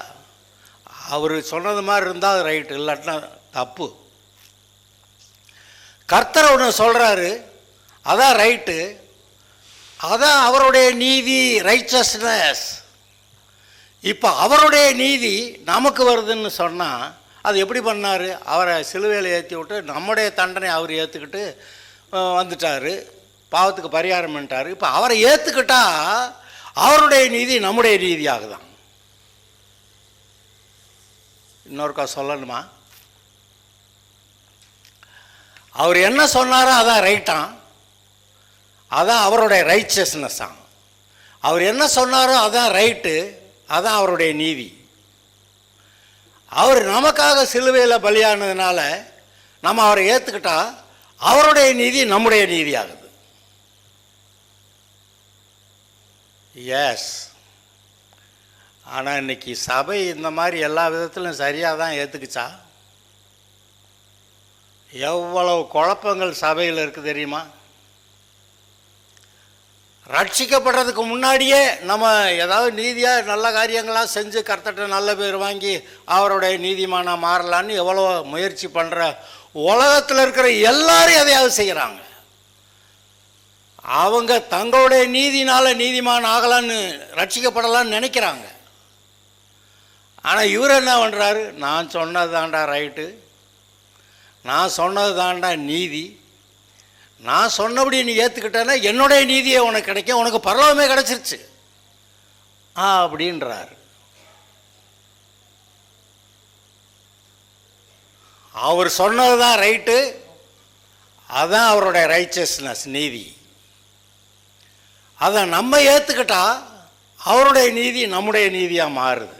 அவர் சொன்னது மாதிரி இருந்தால் அது ரைட்டு, இல்லாட்டினா தப்பு. கர்த்தர் ஒன்று சொல்கிறாரு, அதான் ரைட்டு, அதான் அவருடைய நீதி, ரைச்சஸ்னஸ். இப்போ அவருடைய நீதி நமக்கு வருதுன்னு சொன்னால் அது எப்படி பண்ணார்? அவரை சிலுவையில் ஏற்றி விட்டு நம்முடைய தண்டனை அவர் ஏற்றுக்கிட்டு வந்துட்டார், பாவத்துக்கு பரிகாரம் பண்ணிட்டார். இப்போ அவரை ஏற்றுக்கிட்டா அவருடைய நீதி நம்முடைய நீதியாகுதான். இன்னொருக்கா சொல்லணுமா? அவர் என்ன சொன்னாரோ அதான் ரைட்டான், அதான் அவருடைய ரைச்சஸ்னஸ்ஸான். அவர் என்ன சொன்னாரோ அதான் ரைட்டு, அதான் அவருடைய நீதி. அவர் நமக்காக சிலுவையில் பலியானதுனால நம்ம அவரை ஏற்றுக்கிட்டா அவருடைய நீதி நம்முடைய நீதி ஆகுது. எஸ். ஆனால் இன்னைக்கு சபை இந்த மாதிரி எல்லா விதத்திலும் சரியாக தான் ஏற்றுக்குச்சா? எவ்வளவு குழப்பங்கள் சபையில் இருக்குது தெரியுமா? ரட்சிக்கப்படுறதுக்கு முன்னாடியே நம்ம ஏதாவது நீதியாக நல்ல காரியங்களாக செஞ்சு கர்த்தர்ட்ட நல்ல பேர் வாங்கி அவருடைய நீதிமானாக மாறலான்னு எவ்வளோ முயற்சி பண்ணுற உலகத்தில் இருக்கிற எல்லாரும் எதையாவது செய்கிறாங்க. அவங்க தங்களுடைய நீதினால நீதிமான் ஆகலான்னு ரட்சிக்கப்படலான்னு நினைக்கிறாங்க. ஆனால் இவர் என்ன பண்ணுறாரு, நான் சொன்னது தாண்டா ரைட்டு, நான் சொன்னது தாண்டா நீதி, நான் சொன்னபடி நீ ஏற்றுக்கிட்டேன்னா என்னுடைய நீதியே உனக்கு கிடைக்கும், உனக்கு பரலோகமே கிடச்சிருச்சு அப்படின்றார். அவர் சொன்னது தான் ரைட்டு, அதுதான் அவருடைய ரைச்சஸ்னஸ், நீதி. அதை நம்ம ஏற்றுக்கிட்டா அவருடைய நீதி நம்முடைய நீதியாக மாறுது.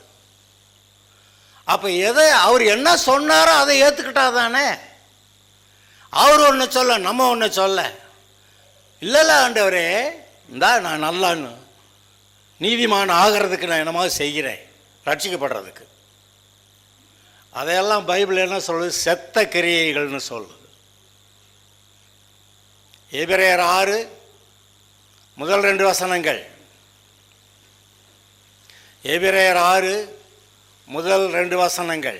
அப்போ எதை அவர் என்ன சொன்னாரோ அதை ஏற்றுக்கிட்டா தானே. அவர் ஒன்று சொல்ல நம்ம ஒன்று சொல்ல, இல்லைல்ல ஆண்டவரே இந்தா நான் நல்லான்னு நீதிமான் ஆகிறதுக்கு நான் என்னமோ செய்கிறேன் ரட்சிக்கப்படுறதுக்கு. அதையெல்லாம் பைபிள் என்ன சொல்லுது, செத்த கிரியைகள்னு சொல்லுது. எபிரேயர் 6 முதல் 2 வசனங்கள். எபிரேயர் 6 முதல் 2 வசனங்கள்.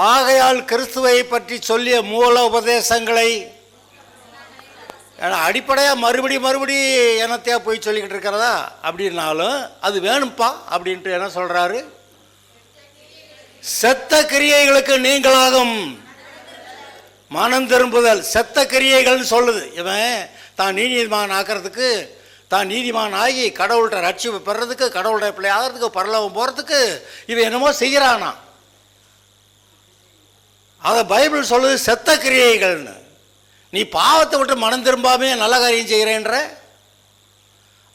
ஆகையால் கிறிஸ்துவை பற்றி சொல்லிய மூல உபதேசங்களை அடிப்படையாக மறுபடி என்னத்தையா போய் சொல்லிக்கிட்டு இருக்கிறதா அப்படின்னாலும் அது வேணும்ப்பா அப்படின்ட்டு என்ன சொல்கிறாரு, செத்த கிரியைகளுக்கு நீங்களாகும் மனம் திரும்புதல். செத்த கிரியைகள்னு சொல்லுது. இவன் தான் நீதிமான் ஆக்கிறதுக்கு, தான் நீதிமான் ஆகி கடவுள்கிட்ட ரட்சிப்பு பெறதுக்கு, கடவுளுடைய பிள்ளை ஆகிறதுக்கு, பரலோகம் போகிறதுக்கு இவன் என்னமோ செய்கிறானா. அதை பைபிள் சொல்லுது செத்த கிரியைகள்னு. நீ பாவத்தை விட்டு மனம் திரும்பாமே நல்ல காரியம் செய்கிறேன்ற,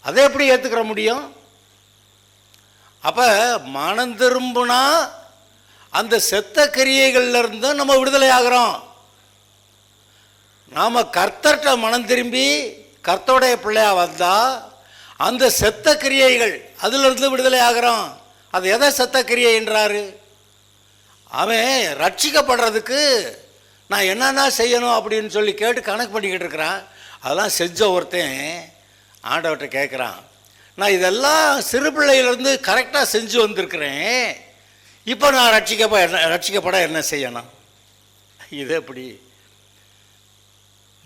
அதை எப்படி ஏற்றுக்கிற முடியும்? அப்போ மனம் திரும்பினா அந்த செத்த கிரியைகள்லேருந்து நம்ம விடுதலை ஆகிறோம். நாம் கர்த்தர்கிட்ட மனம் திரும்பி கர்த்தருடைய பிள்ளையாக வந்தால் அந்த செத்த கிரியைகள் அதிலிருந்து விடுதலை ஆகிறோம். அது எதை செத்த கிரியைன்றாரு? அவன் ரட்சிக்கப்படுறதுக்கு நான் என்னென்ன செய்யணும் அப்படின்னு சொல்லி கேட்டு கணக்கு பண்ணிக்கிட்டு இருக்கிறான். அதெல்லாம் செஞ்ச ஒருத்தன் ஆண்டவர்கிட்ட கேட்குறான், நான் இதெல்லாம் சிறு பிள்ளையிலேருந்து கரெக்டாக செஞ்சு வந்திருக்கிறேன், இப்போ நான் ரட்சிக்கப்பட என்ன செய்யணும்? இது எப்படி?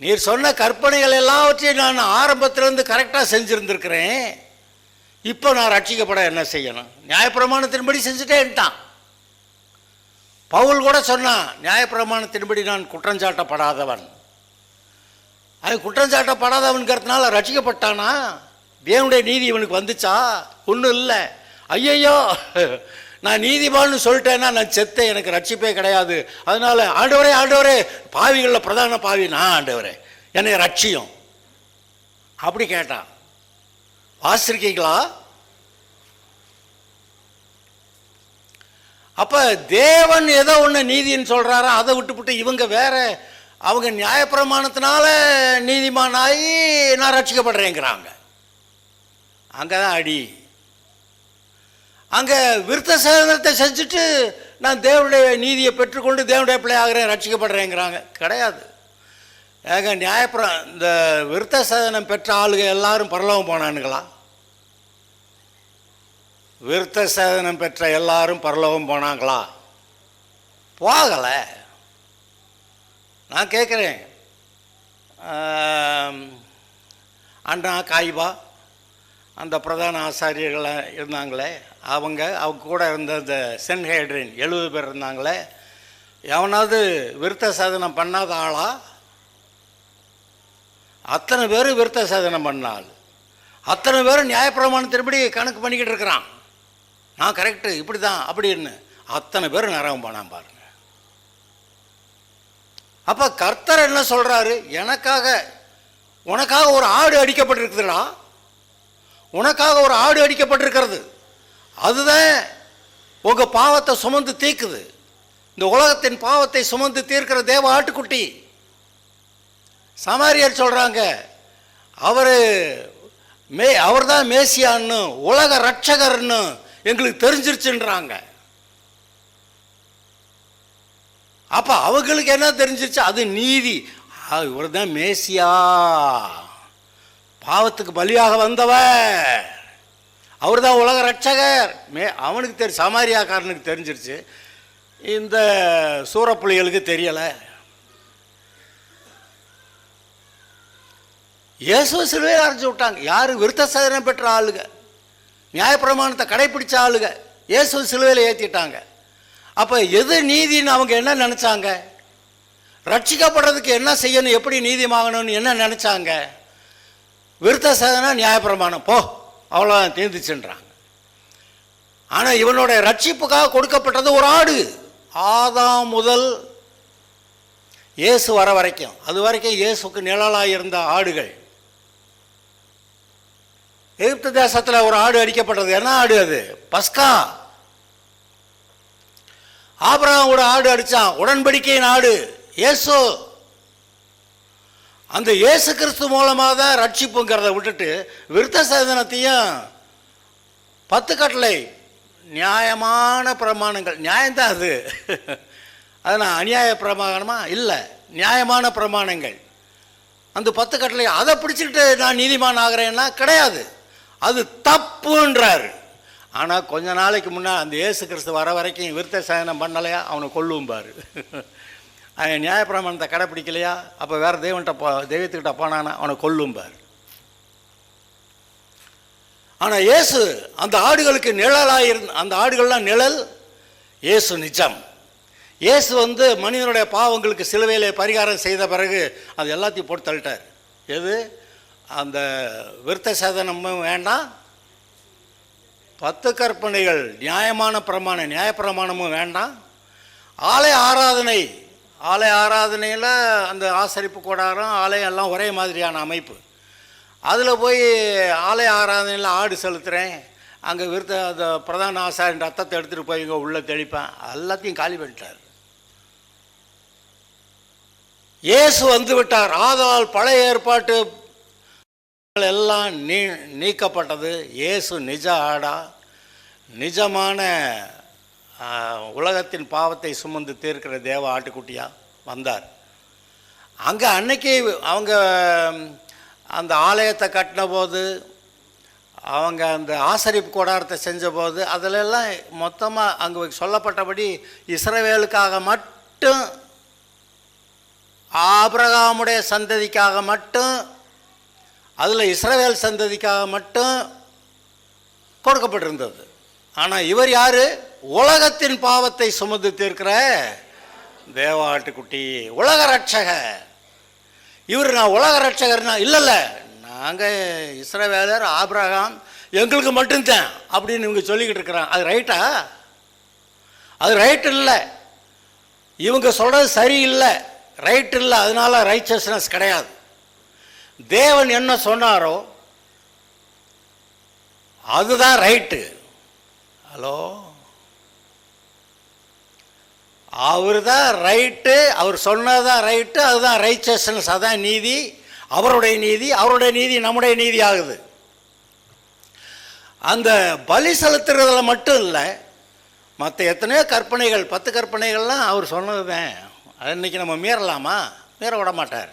நீர் சொன்ன கற்பனைகள் எல்லாவற்றையும் நான் ஆரம்பத்திலேருந்து கரெக்டாக செஞ்சுருந்துருக்கிறேன், இப்போ நான் ரட்சிக்கப்பட என்ன செய்யணும்? நியாயப்பிரமாணத்தின்படி செஞ்சுட்டேன்ட்டான். பவுல் கூட சொன்னான், நியாயப்பிரமாணத்தின்படி நான் குற்றஞ்சாட்டப்படாதவன். அவன் குற்றஞ்சாட்டப்படாதவன்கிறதுனால ரட்சிக்கப்பட்டானா? தேவனுடைய நீதி இவனுக்கு வந்துச்சா? ஒன்றும் இல்லை. ஐயையோ நான் நீதிமான்னு சொல்லிட்டேன்னா நான் செத்தேன், எனக்கு ரட்சிப்பே கிடையாது. அதனால் ஆண்டவரே பாவிகளில் பிரதான பாவி நான், ஆண்டவரே என்னை ரட்சியும் அப்படி கேட்டான். வாசிருக்கீங்களா? அப்போ தேவன் ஏதோ ஒன்று நீதின்னு சொல்கிறாரா, அதை விட்டுவிட்டு இவங்க வேற, அவங்க நியாயப்பிரமாணத்தினால நீதிமானாகி நான் ரட்சிக்கப்படுறேங்கிறாங்க. அங்கே தான் அடி. அங்கே விருத்த சேதனத்தை செஞ்சுட்டு நான் தேவனுடைய நீதியை பெற்றுக்கொண்டு தேவனுடைய பிள்ளை ஆகிறேன் ரட்சிக்கப்படுறேங்கிறாங்க. கிடையாது. ஏங்க இந்த விருத்த சேதனம் பெற்ற ஆளுங்க எல்லாரும் பரலோகம் போனானுங்களா? விருத்த சேதனம் பெற்ற எல்லாரும் பரலோகம் போனாங்களா? போகலை. நான் கேட்குறேன், அண்ணா காய்பா அந்த பிரதான ஆசாரியர்கள் இருந்தாங்களே, அவங்க கூட இருந்த இந்த சென்ஹேட்ரின் 70 பேர் இருந்தாங்களே, எவனாவது விருத்த சேதனம் பண்ணாத ஆளா? அத்தனை பேர் விருத்த சேதனம் பண்ணால், அத்தனை பேரும் நியாயப்பிரமாணத்தின்படி கணக்கு பண்ணிக்கிட்டு இருக்கிறான். நான் கரெக்டு இப்படி தான் அப்படின்னு அத்தனை பேர் நரகம் போனான் பாருங்க. அப்போ கர்த்தர் என்ன சொல்கிறாரு, உனக்காக ஒரு ஆடு அடிக்கப்பட்டிருக்குதுடா, உனக்காக ஒரு ஆடு அடிக்கப்பட்டிருக்கிறது, அதுதான் உங்கள் பாவத்தை சுமந்து தீர்க்குது. இந்த உலகத்தின் பாவத்தை சுமந்து தீர்க்கிற தேவ ஆட்டுக்குட்டி. சமாரியர் சொல்கிறாங்க, அவர் தான் மேசியான்னு, உலக ரட்சகர்னு எங்களுக்கு தெரிஞ்சிருச்சுன்றாங்க. அப்போ அவங்களுக்கு என்ன தெரிஞ்சிருச்சு? அது நீதி. இவர் தான் மேசியா, பாவத்துக்கு பலியாக வந்தவர், அவர் தான் உலக ரட்சகர். அவனுக்கு சமாரியாக்காரனுக்கு தெரிஞ்சிருச்சு, இந்த சூரப்புலிகளுக்கு தெரியலை. இயேசுவை சிலுவையில் அரைஞ்சு விட்டாங்க. யார்? விருத்த சேதனம் பெற்ற ஆளுங்க, நியாயப்பிரமாணத்தை கடைப்பிடிச்ச ஆளுங்க இயேசுவை சிலுவையில் ஏற்றிட்டாங்க. அப்போ எது நீதின்னு அவங்க என்ன நினச்சாங்க? ரட்சிக்கப்படுறதுக்கு என்ன செய்யணும், எப்படி நீதிமாகணும்னு என்ன நினச்சாங்க? விருத்த சேதனம், நியாயப்பிரமாணம், போ அவ்வளோ தீர்ந்துச்சுன்றாங்க. ஆனால் இவனுடைய ரட்சிப்புக்காக கொடுக்கப்பட்டது ஒரு ஆடு. ஆதாம் முதல் இயேசு வர வரைக்கும், அது வரைக்கும் இயேசுக்கு நிழலாக இருந்த ஆடுகள். எகிப்து தேசத்தில் ஒரு ஆடு அடிக்கப்பட்டது. என்ன ஆடு அது? பஸ்கா. ஆபிரகாமோட ஆடு அடித்தான், உடன்படிக்கையின் ஆடு இயேசு. அந்த இயேசு கிறிஸ்து மூலமாக தான் ரட்சிப்புங்கிறத விட்டுட்டு விருத்த சேதனத்தையும் 10 கட்டளை, நியாயமான பிரமாணங்கள், நியாயம்தான் அது. அது நான் அநியாய பிரமாணமா இல்லை, நியாயமான பிரமாணங்கள். அந்த 10 கட்டளை அதை பிடிச்சிக்கிட்டு நான் நீதிமான் ஆகிறேன்னா கிடையாது, அது தப்புன்றாரு. ஆனால் கொஞ்ச நாளைக்கு முன்னால் அந்த இயேசு கிறிஸ்து வர வரைக்கும் விருத்த சேதனம் பண்ணலையா அவனை கொல்லும்பார். அவன் நியாயப்பிரமாணத்தை கடைப்பிடிக்கலையா அப்போ வேறு தெய்வத்துக்கிட்ட போனானா அவனை கொல்லும்பார். ஆனால் இயேசு அந்த ஆடுகளுக்கு நிழலாக அந்த ஆடுகள்லாம் நிழல், இயேசு நிஜம். இயேசு மனிதனுடைய பாவங்களுக்கு சிலுவையிலே பரிகாரம் செய்த பிறகு அது எல்லாத்தையும் போட்டு தள்ளிட்டார். எது? அந்த விருத்த சேதனமும் வேண்டாம், 10 கற்பனைகள், நியாயமான பிரமாணம், நியாயப்பிரமாணமும் வேண்டாம். ஆலய ஆராதனையில் அந்த ஆசரிப்பு கூடாரம், ஆலயம் எல்லாம் ஒரே மாதிரியான அமைப்பு. அதில் போய் ஆலய ஆராதனையில் ஆடு செலுத்துகிறேன், அங்கே அந்த பிரதான ஆசாரின் ரத்தத்தை எடுத்துகிட்டு போய் இங்கே உள்ளே தெளிப்பேன், எல்லாத்தையும் காலி பண்ணிட்டார். இயேசு வந்து விட்டார். ஆதலால் பழைய ஏற்பாட்டு எல்லாம் நீக்கப்பட்டது. இயேசு நிஜ ஆடா, நிஜமான உலகத்தின் பாவத்தை சுமந்து தீர்க்கிற தேவ ஆட்டுக்குட்டியா வந்தார். அங்கே அன்னைக்கு அவங்க அந்த ஆலயத்தை கட்டின போது, அவங்க அந்த ஆசரிப்பு கூடாரத்தை செஞ்ச போது, அதிலெல்லாம் மொத்தமாக அங்கே சொல்லப்பட்டபடி இஸ்ரவேலுக்காக மட்டும், ஆபிரகாமுடைய சந்ததிக்காக மட்டும், அதில் இஸ்ரவேல் சந்ததிக்காக மட்டும் கொடுக்கப்பட்டிருந்தது. ஆனால் இவர் யார்? உலகத்தின் பாவத்தை சுமந்து தீர்க்கிற தேவ ஆட்டுக்குட்டி, உலக ரட்சகர். இவர் நான் உலக ரட்சகர்னா இல்லை, நாங்கள் இஸ்ரவேலர், ஆபிரகாம், எங்களுக்கு மட்டும்தான் அப்படின்னு இவங்க சொல்லிக்கிட்டு இருக்கிறாங்க. அது ரைட்டா? அது ரைட் இல்லை. இவங்க சொல்கிறது சரியில்லை, ரைட் இல்லை. அதனால ரைச்சஸ்னஸ் கிடையாது. தேவன் என்ன சொன்னாரோ அதுதான் ரைட்டு. ஹலோ, அவர் தான் ரைட்டு, அவர் சொன்னதான் ரைட்டு, அதுதான் ரைச்சஸ்னஸ், அதுதான் நீதி. அவருடைய நீதி நம்முடைய நீதி ஆகுது. அந்த பலி செலுத்துறதுல மட்டும் இல்லை, மற்ற எத்தனையோ கற்பனைகள், 10 கற்பனைகள்லாம் அவர் சொன்னது தான். அது இன்றைக்கி நம்ம மீறலாமா? மீற விட மாட்டார்.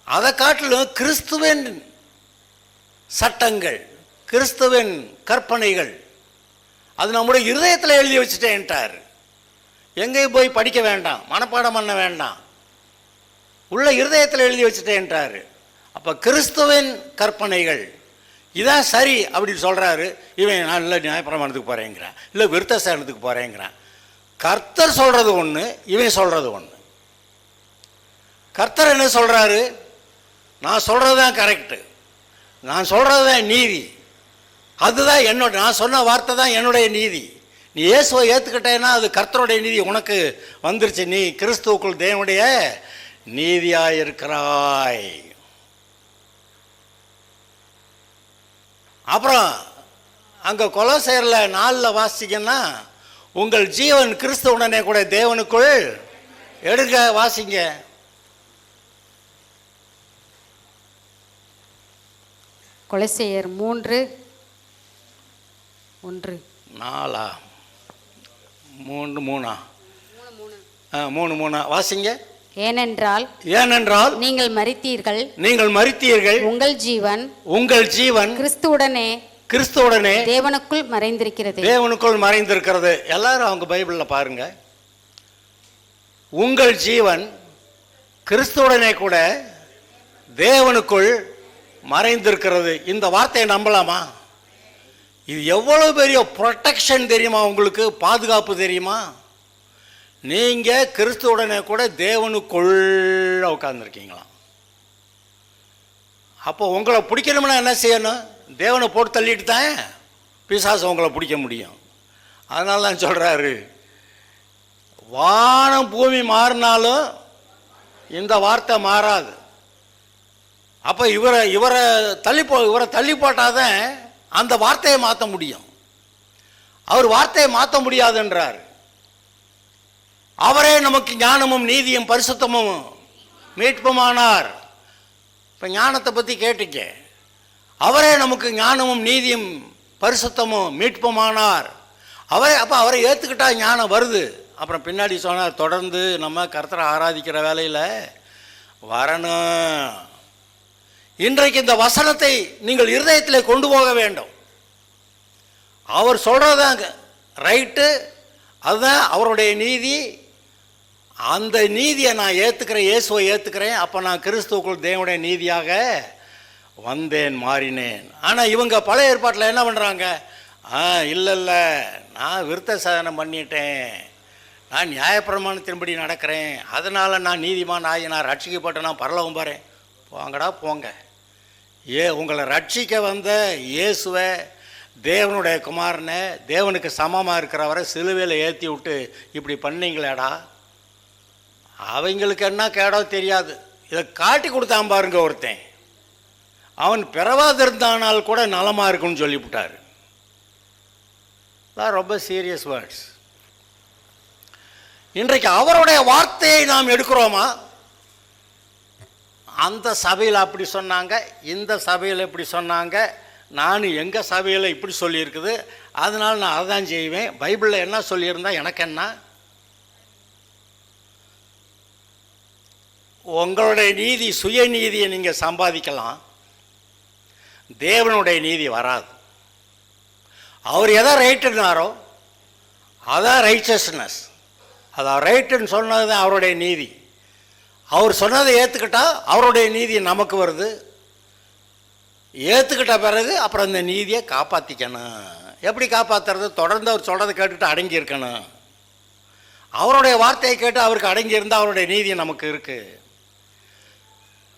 அதை காட்டிலும் கிறிஸ்துவின் சட்டங்கள், கிறிஸ்துவின் கற்பனைகள், அது நம்முடைய இருதயத்தில் எழுதி வச்சுட்டேன்ட்டார். எங்கேயும் போய் படிக்க வேண்டாம், மனப்பாடம் பண்ண வேண்டாம், உள்ள இருதயத்தில் எழுதி வச்சுட்டேன்ட்டார். அப்போ கிறிஸ்துவின் கற்பனைகள் இதான் சரி அப்படின்னு சொல்கிறாரு. இவன் நான் இல்லை நியாயப்பிரமாணத்துக்கு போகிறேங்கிறான், இல்லை விருத்த சேதனத்துக்கு போகிறேங்கிறான். கர்த்தர் சொல்கிறது ஒன்று, இவன் சொல்கிறது ஒன்று. கர்த்தர் என்ன சொல்கிறாரு? நான் சொல்கிறது தான் கரெக்டு, நான் சொல்கிறது தான் நீதி, அதுதான் நான் சொன்ன வார்த்தை தான் என்னுடைய நீதி. நீ இயேசுவை ஏற்றுக்கிட்டேன்னா அது கர்த்தருடைய நீதி உனக்கு வந்துருச்சு. நீ கிறிஸ்துவுக்குள் தேவனுடைய நீதியாக இருக்கிறாய். அப்புறம் அங்கே கொலோசையரில் 4 வாசிங்கன்னா, உங்கள் ஜீவன் கிறிஸ்துவுடனே கூட தேவனுக்குள் எடுங்க, வாசிங்க. கொலோசையர் 3:1. 3 வாசிங்க. ஏனென்றால் நீங்கள் மரித்தீர்கள், உங்கள் ஜீவன் கிறிஸ்துவுடனே தேவனுக்குள் மறைந்திருக்கிறது. எல்லாரும் அவங்க பைபிளில் பாருங்க. உங்கள் ஜீவன் கிறிஸ்துவுடனே கூட தேவனுக்குள் மறைந்திருக்கிறது. இந்த வார்த்தையை நம்பலாமா? இது எவ்வளவு பெரிய ப்ரொடெக்ஷன் தெரியுமா? உங்களுக்கு பாதுகாப்பு தெரியுமா? நீங்கள் கிறிஸ்துவுடனே கூட தேவனுக்குள்ள உட்கார்ந்துருக்கீங்களாம். அப்போ உங்களை பிடிக்கணும்னா என்ன செய்யணும்? தேவனை போட்டு தள்ளிட்டு தான் பிசாசு உங்களை பிடிக்க முடியும். அதனால தான் சொல்கிறாரு, வானம் பூமி மாறினாலும் இந்த வார்த்தை மாறாது. அப்போ இவரை தள்ளி போட்டாதான் அந்த வார்த்தையை மாற்ற முடியும். அவர் வார்த்தையை மாற்ற முடியாதுன்றார். அவரே நமக்கு ஞானமும் நீதியும் பரிசுத்தமும் மீட்புமானார். இப்போ ஞானத்தை பற்றி கேட்டுக்க. அவரே நமக்கு ஞானமும் நீதியும் பரிசுத்தமும் மீட்புமானார். அவரை ஏற்றுக்கிட்டா ஞானம் வருது. அப்புறம் பின்னாடி சொன்னார், தொடர்ந்து நம்ம கர்த்தரை ஆராதிக்கிற வேலையில் வரணும். இன்றைக்கு இந்த வசனத்தை நீங்கள் இருதயத்தில் கொண்டு போக வேண்டும். அவர் சொல்கிறதாங்க ரைட்டு, அதுதான் அவருடைய நீதி. அந்த நீதியை நான் ஏற்றுக்கிறேன், இயேசுவை ஏற்றுக்கிறேன். அப்போ நான் கிறிஸ்துவுக்குள் தேவனுடைய நீதியாக வந்தேன், மாறினேன். ஆனால் இவங்க பழைய ஏற்பாட்டில் என்ன பண்ணுறாங்க? இல்லை நான் விருத்த சேதனம் பண்ணிட்டேன், நான் நியாயப்பிரமாணத்தின்படி நடக்கிறேன், அதனால் நான் நீதிமான் ஆகி நான் ரட்சிக்கப்பட்ட நான் பரலோகம் போகிறேன். போங்கடா போங்க. உங்களை ரட்சிக்க வந்த இயேசுவை, தேவனுடைய குமாரனை, தேவனுக்கு சமமாக இருக்கிறவரை சிலுவையில் ஏற்றி விட்டு இப்படி பண்ணீங்களேடா. அவங்களுக்கு என்ன கேடோ தெரியாது. இதை காட்டி கொடுத்தான் பாருங்க ஒருத்தன். அவன் பிறவாதிருந்தானால் கூட நலமாக இருக்குன்னு சொல்லிவிட்டார். ரொம்ப சீரியஸ் வேர்ட்ஸ். இன்றைக்கு அவருடைய வார்த்தையை நாம் எடுக்கிறோமா? அந்த சபையில் அப்படி சொன்னாங்க, இந்த சபையில் இப்படி சொன்னாங்க, நான் எங்கள் சபையில் இப்படி சொல்லியிருக்குது, அதனால் நான் அதை தான் செய்வேன். பைபிளில் என்ன சொல்லியிருந்தா எனக்கு என்ன? உங்களுடைய நீதி, சுயநீதியை நீங்கள் சம்பாதிக்கலாம், தேவனுடைய நீதி வராது. அவர் எதை ரைட்டுனாரோ அதான் ரைச்சஸ்னஸ். அதான் ரைட்டுன்னு சொன்னது தான் அவருடைய நீதி. அவர் சொன்னதை ஏற்றுக்கிட்டா அவருடைய நீதி நமக்கு வருது. ஏற்றுக்கிட்ட பிறகு அப்புறம் இந்த நீதியை காப்பாற்றிக்கணும். எப்படி காப்பாற்றுறது? தொடர்ந்து அவர் சொல்கிறத கேட்டுக்கிட்டு அடங்கி இருக்கணும். அவருடைய வார்த்தையை கேட்டு அவருக்கு அடங்கி இருந்தால் அவருடைய நீதி நமக்கு இருக்குது.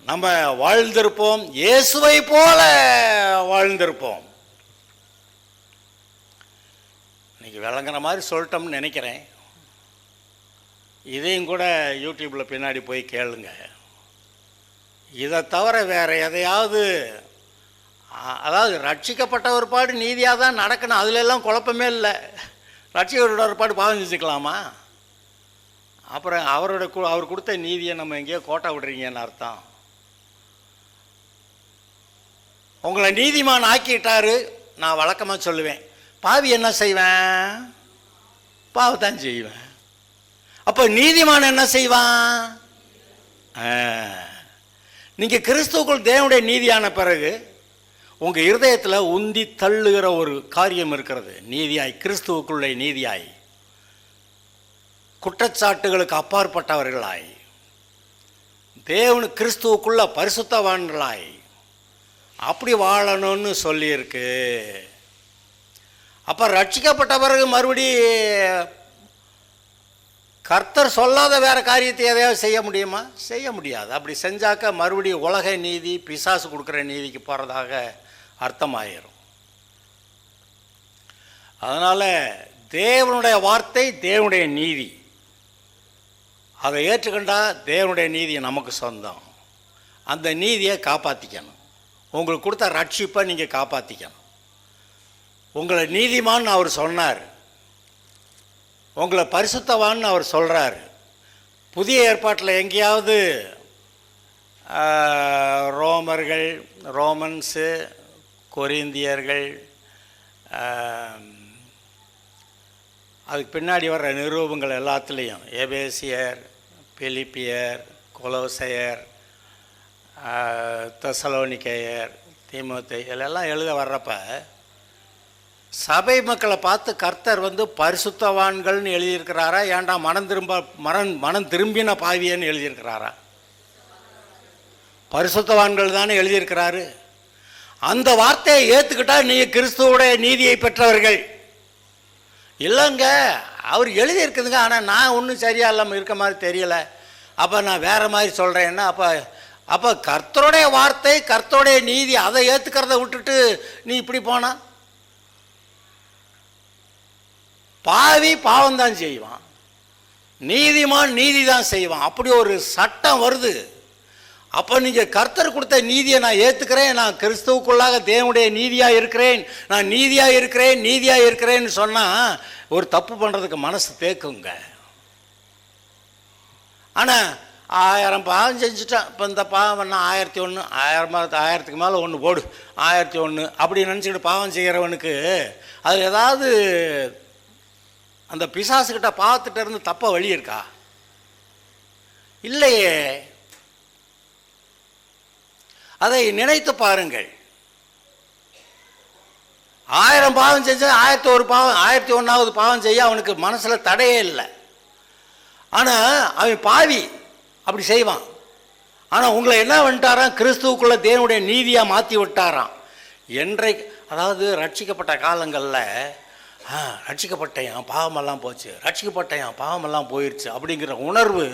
நம்ம வாழ்ந்திருப்போம், இயேசுவை போல வாழ்ந்திருப்போம். இன்னைக்கு விளங்குற மாதிரி சொல்லிட்டோம்னு நினைக்கிறேன். இதையும் கூட யூடியூப்பில் பின்னாடி போய் கேளுங்க. இதை தவிர வேறு எதையாவது, அதாவது ரட்சிக்கப்பட்ட ஒரு பாடு நீதியாக தான் நடக்கணும், அதுலெல்லாம் குழப்பமே இல்லை. ரட்சிக்கப்பட்ட ஒரு பாடு பாவம் செஞ்சுக்கலாமா? அப்புறம் அவர் கொடுத்த நீதியை நம்ம எங்கேயோ கோட்டை விடுறீங்கன்னு அர்த்தம். உங்களை நீதிமான் ஆக்கிட்டாரு. நான் வழக்கமாக சொல்லுவேன், பாவி என்ன செய்வேன்? பாவத்தான் செய்வேன். அப்போ நீதிமான் என்ன செய்வான்? நீங்கள் கிறிஸ்துவுக்குள் தேவனுடைய நீதியான பிறகு உங்கள் இருதயத்தில் உந்தி தள்ளுகிற ஒரு காரியம் இருக்கிறது. நீதியாய், கிறிஸ்துவுக்குள்ளே நீதியாய், குற்றச்சாட்டுகளுக்கு அப்பாற்பட்டவர்களாய், தேவனு கிறிஸ்துவுக்குள்ள பரிசுத்தவான்களாய் அப்படி வாழணும்னு சொல்லியிருக்கு. அப்போ ரட்சிக்கப்பட்ட பிறகு மறுபடி கர்த்தர் சொல்லாத வேறு காரியத்தை எதையாவது செய்ய முடியுமா? செய்ய முடியாது. அப்படி செஞ்சாக்க மறுபடியும் உலக நீதி, பிசாசு கொடுக்குற நீதிக்கு போகிறதாக அர்த்தமாயிரும். அதனால் தேவனுடைய வார்த்தை தேவனுடைய நீதி, அதை ஏற்றுக்கொண்டா தேவனுடைய நீதி நமக்கு சொந்தம். அந்த நீதியை காப்பாற்றிக்கணும். உங்களுக்கு கொடுத்த ரட்சிப்பை நீங்கள் காப்பாற்றிக்கணும். உங்களை நீதிமான்னு அவர் சொன்னார், உங்களை பரிசுத்தவான்னு அவர் சொல்கிறார். புதிய ஏற்பாட்டில் எங்கேயாவது ரோமன்ஸு, கொரிந்தியர்கள், அதுக்கு பின்னாடி வர்ற நிரூபங்கள் எல்லாத்துலேயும் எபேசியர், பிலிப்பியர், கொலோசையர், தெசலோனிக்கேயர், தீமோத்தேயு இதெல்லாம் எழுத வர்றப்ப சபை மக்களை பார்த்து கர்த்தர் பரிசுத்தவான்கள்னு எழுதியிருக்கிறாரா? ஏன்டா மனம் திரும்பின பாவியன்னு எழுதியிருக்கிறாரா? பரிசுத்தவான்கள் தானே எழுதியிருக்கிறாரு. அந்த வார்த்தையை ஏற்றுக்கிட்டா நீங்கள் கிறிஸ்துவோடைய நீதியை பெற்றவர்கள். இல்லைங்க, அவர் எழுதியிருக்குதுங்க, ஆனால் நான் ஒன்றும் சரியாக இல்லாமல் இருக்க மாதிரி தெரியலை, அப்போ நான் வேறு மாதிரி சொல்கிறேன்னா, அப்போ கர்த்தருடைய வார்த்தை, கர்த்தருடைய நீதி, அதை ஏற்றுக்கிறத விட்டுட்டு நீ இப்படி போனா, பாவி பாவம்தான் செய்வான், நீதிமான் நீதி தான் செய்வான். அப்படி ஒரு சட்டம் வருது. அப்போ நீங்கள் கர்த்தர் கொடுத்த நீதியை நான் ஏற்றுக்கிறேன், நான் கிறிஸ்துவுக்குள்ளாக தேவனுடைய நீதியாக இருக்கிறேன், நான் நீதியாக இருக்கிறேன், நீதியாக இருக்கிறேன்னு சொன்னால் ஒரு தப்பு பண்ணுறதுக்கு மனசு தேக்குங்க. ஆனால் 1000 பாவம் செஞ்சுட்டான், இப்போ இந்த பாவம் நான் 1001, 1000க்கு மேலே ஒன்று போடு, 1001 அப்படி நினச்சிக்கிட்டு பாவம் செய்கிறவனுக்கு அது ஏதாவது அந்த பிசாசுக்கிட்ட பாவத்திட்ட இருந்து தப்ப வழி இருக்கா? இல்லையே. அதை நினைத்து பாருங்கள். 1000 பாவம் செஞ்ச 1001வது பாவம் செய்ய அவனுக்கு மனசில் தடையே இல்லை. ஆனால் அவன் பாவி, அப்படி செய்வான். ஆனால் உங்களை என்ன பண்ணிட்டாராம், கிறிஸ்துவுக்குள்ள தேவனுடைய நீதியாக மாற்றி விட்டாராம். அதாவது ரட்சிக்கப்பட்ட காலங்களில் ரட்சிக்கப்பட்டேன் பாவமெல்லாம் போச்சு, ரட்சிக்கப்பட்டேன் பாவமெல்லாம் போயிடுச்சு அப்படிங்கிற உணர்வு